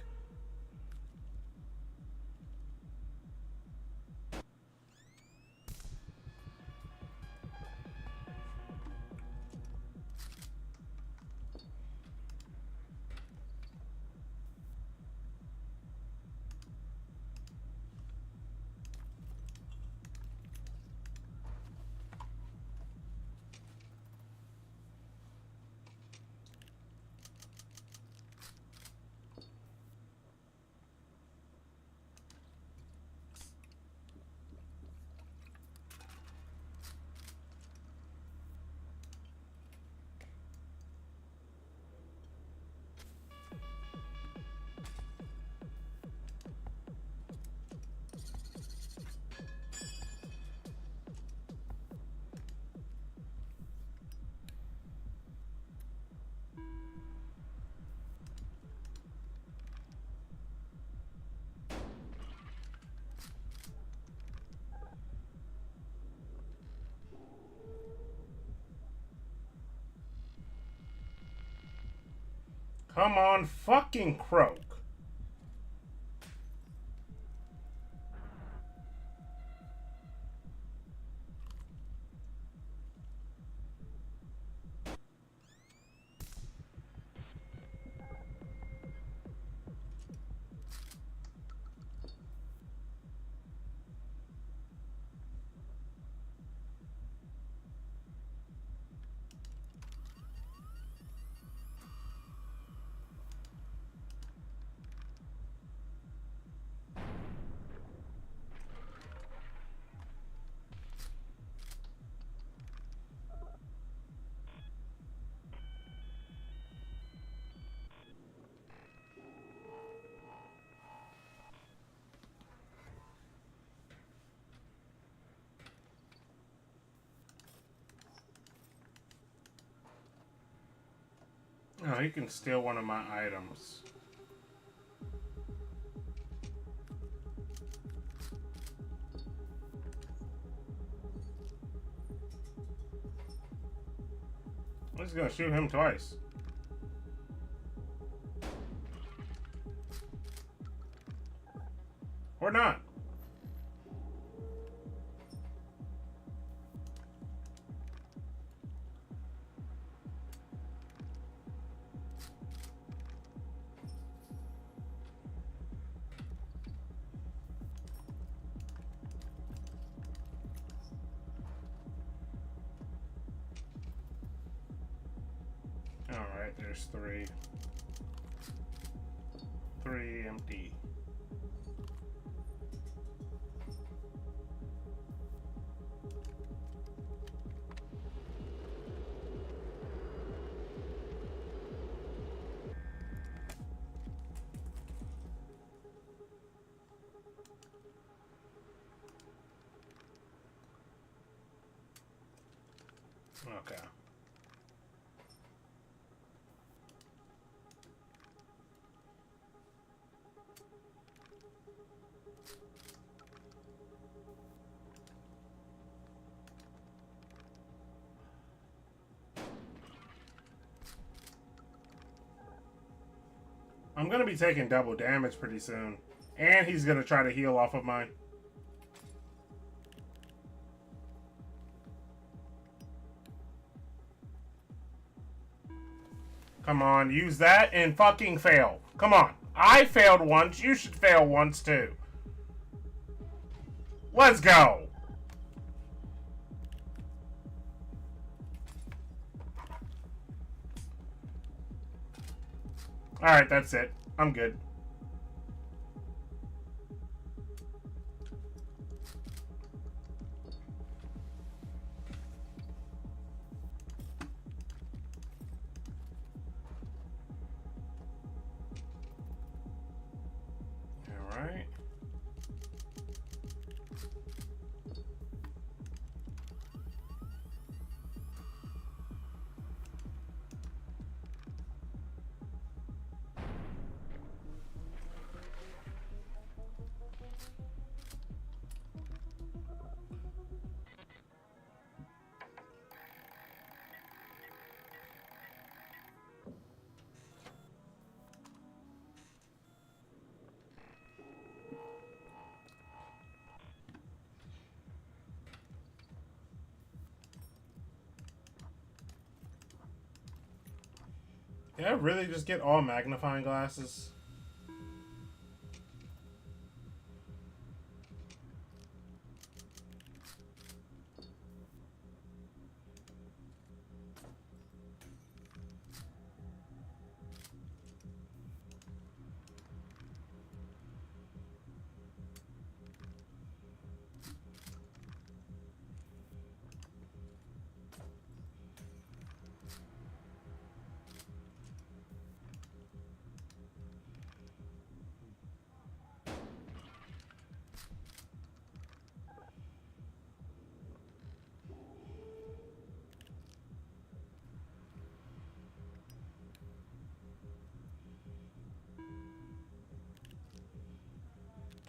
Come on, fucking croak. Oh, he can steal one of my items. I'm just gonna shoot him twice. Or not. Alright, there's three. Three empty. Okay. I'm gonna be taking double damage pretty soon. And he's gonna try to heal off of mine. Come on, use that and fucking fail. Come on. I failed once, you should fail once too. Let's go! Alright, that's it. I'm good. Did I really just get all magnifying glasses?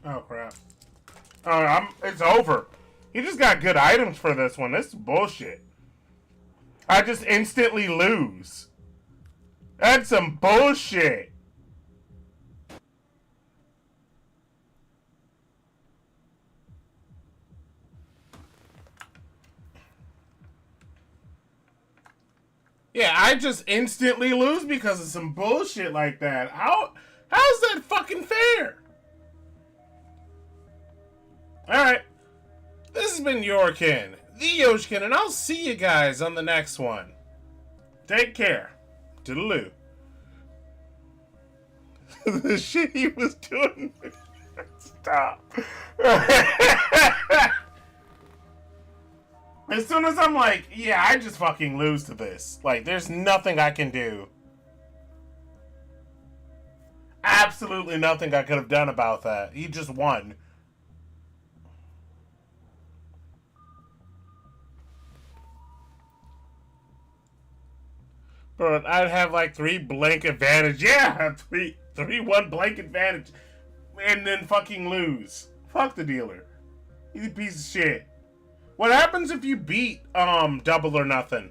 Oh crap. It's over. You just got good items for this one. This is bullshit. I just instantly lose. That's some bullshit. Yeah, I just instantly lose because of some bullshit like that. How's that fucking fair? Alright. This has been Yorkin, the Yoshkin, and I'll see you guys on the next one. Take care. Toodaloo. The shit he was doing. Stop. As soon as I'm like, yeah, I just fucking lose to this. Like, there's nothing I can do. Absolutely nothing I could have done about that. He just won. But I'd have like 3 blank advantage. Yeah, 3-1 blank advantage. And then fucking lose. Fuck the dealer. He's a piece of shit. What happens if you beat double or nothing?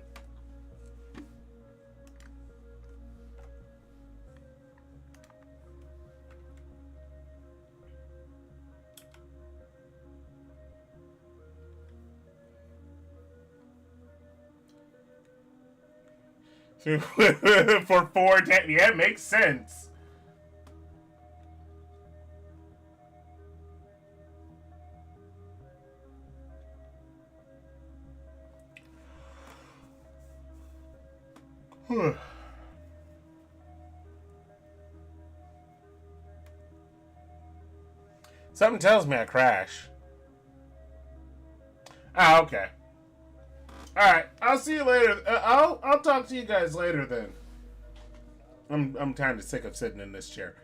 For 4, yeah, it makes sense. Something tells me I crash. Ah, okay. Alright, I'll see you later. I'll talk to you guys later then. I'm kind of sick of sitting in this chair.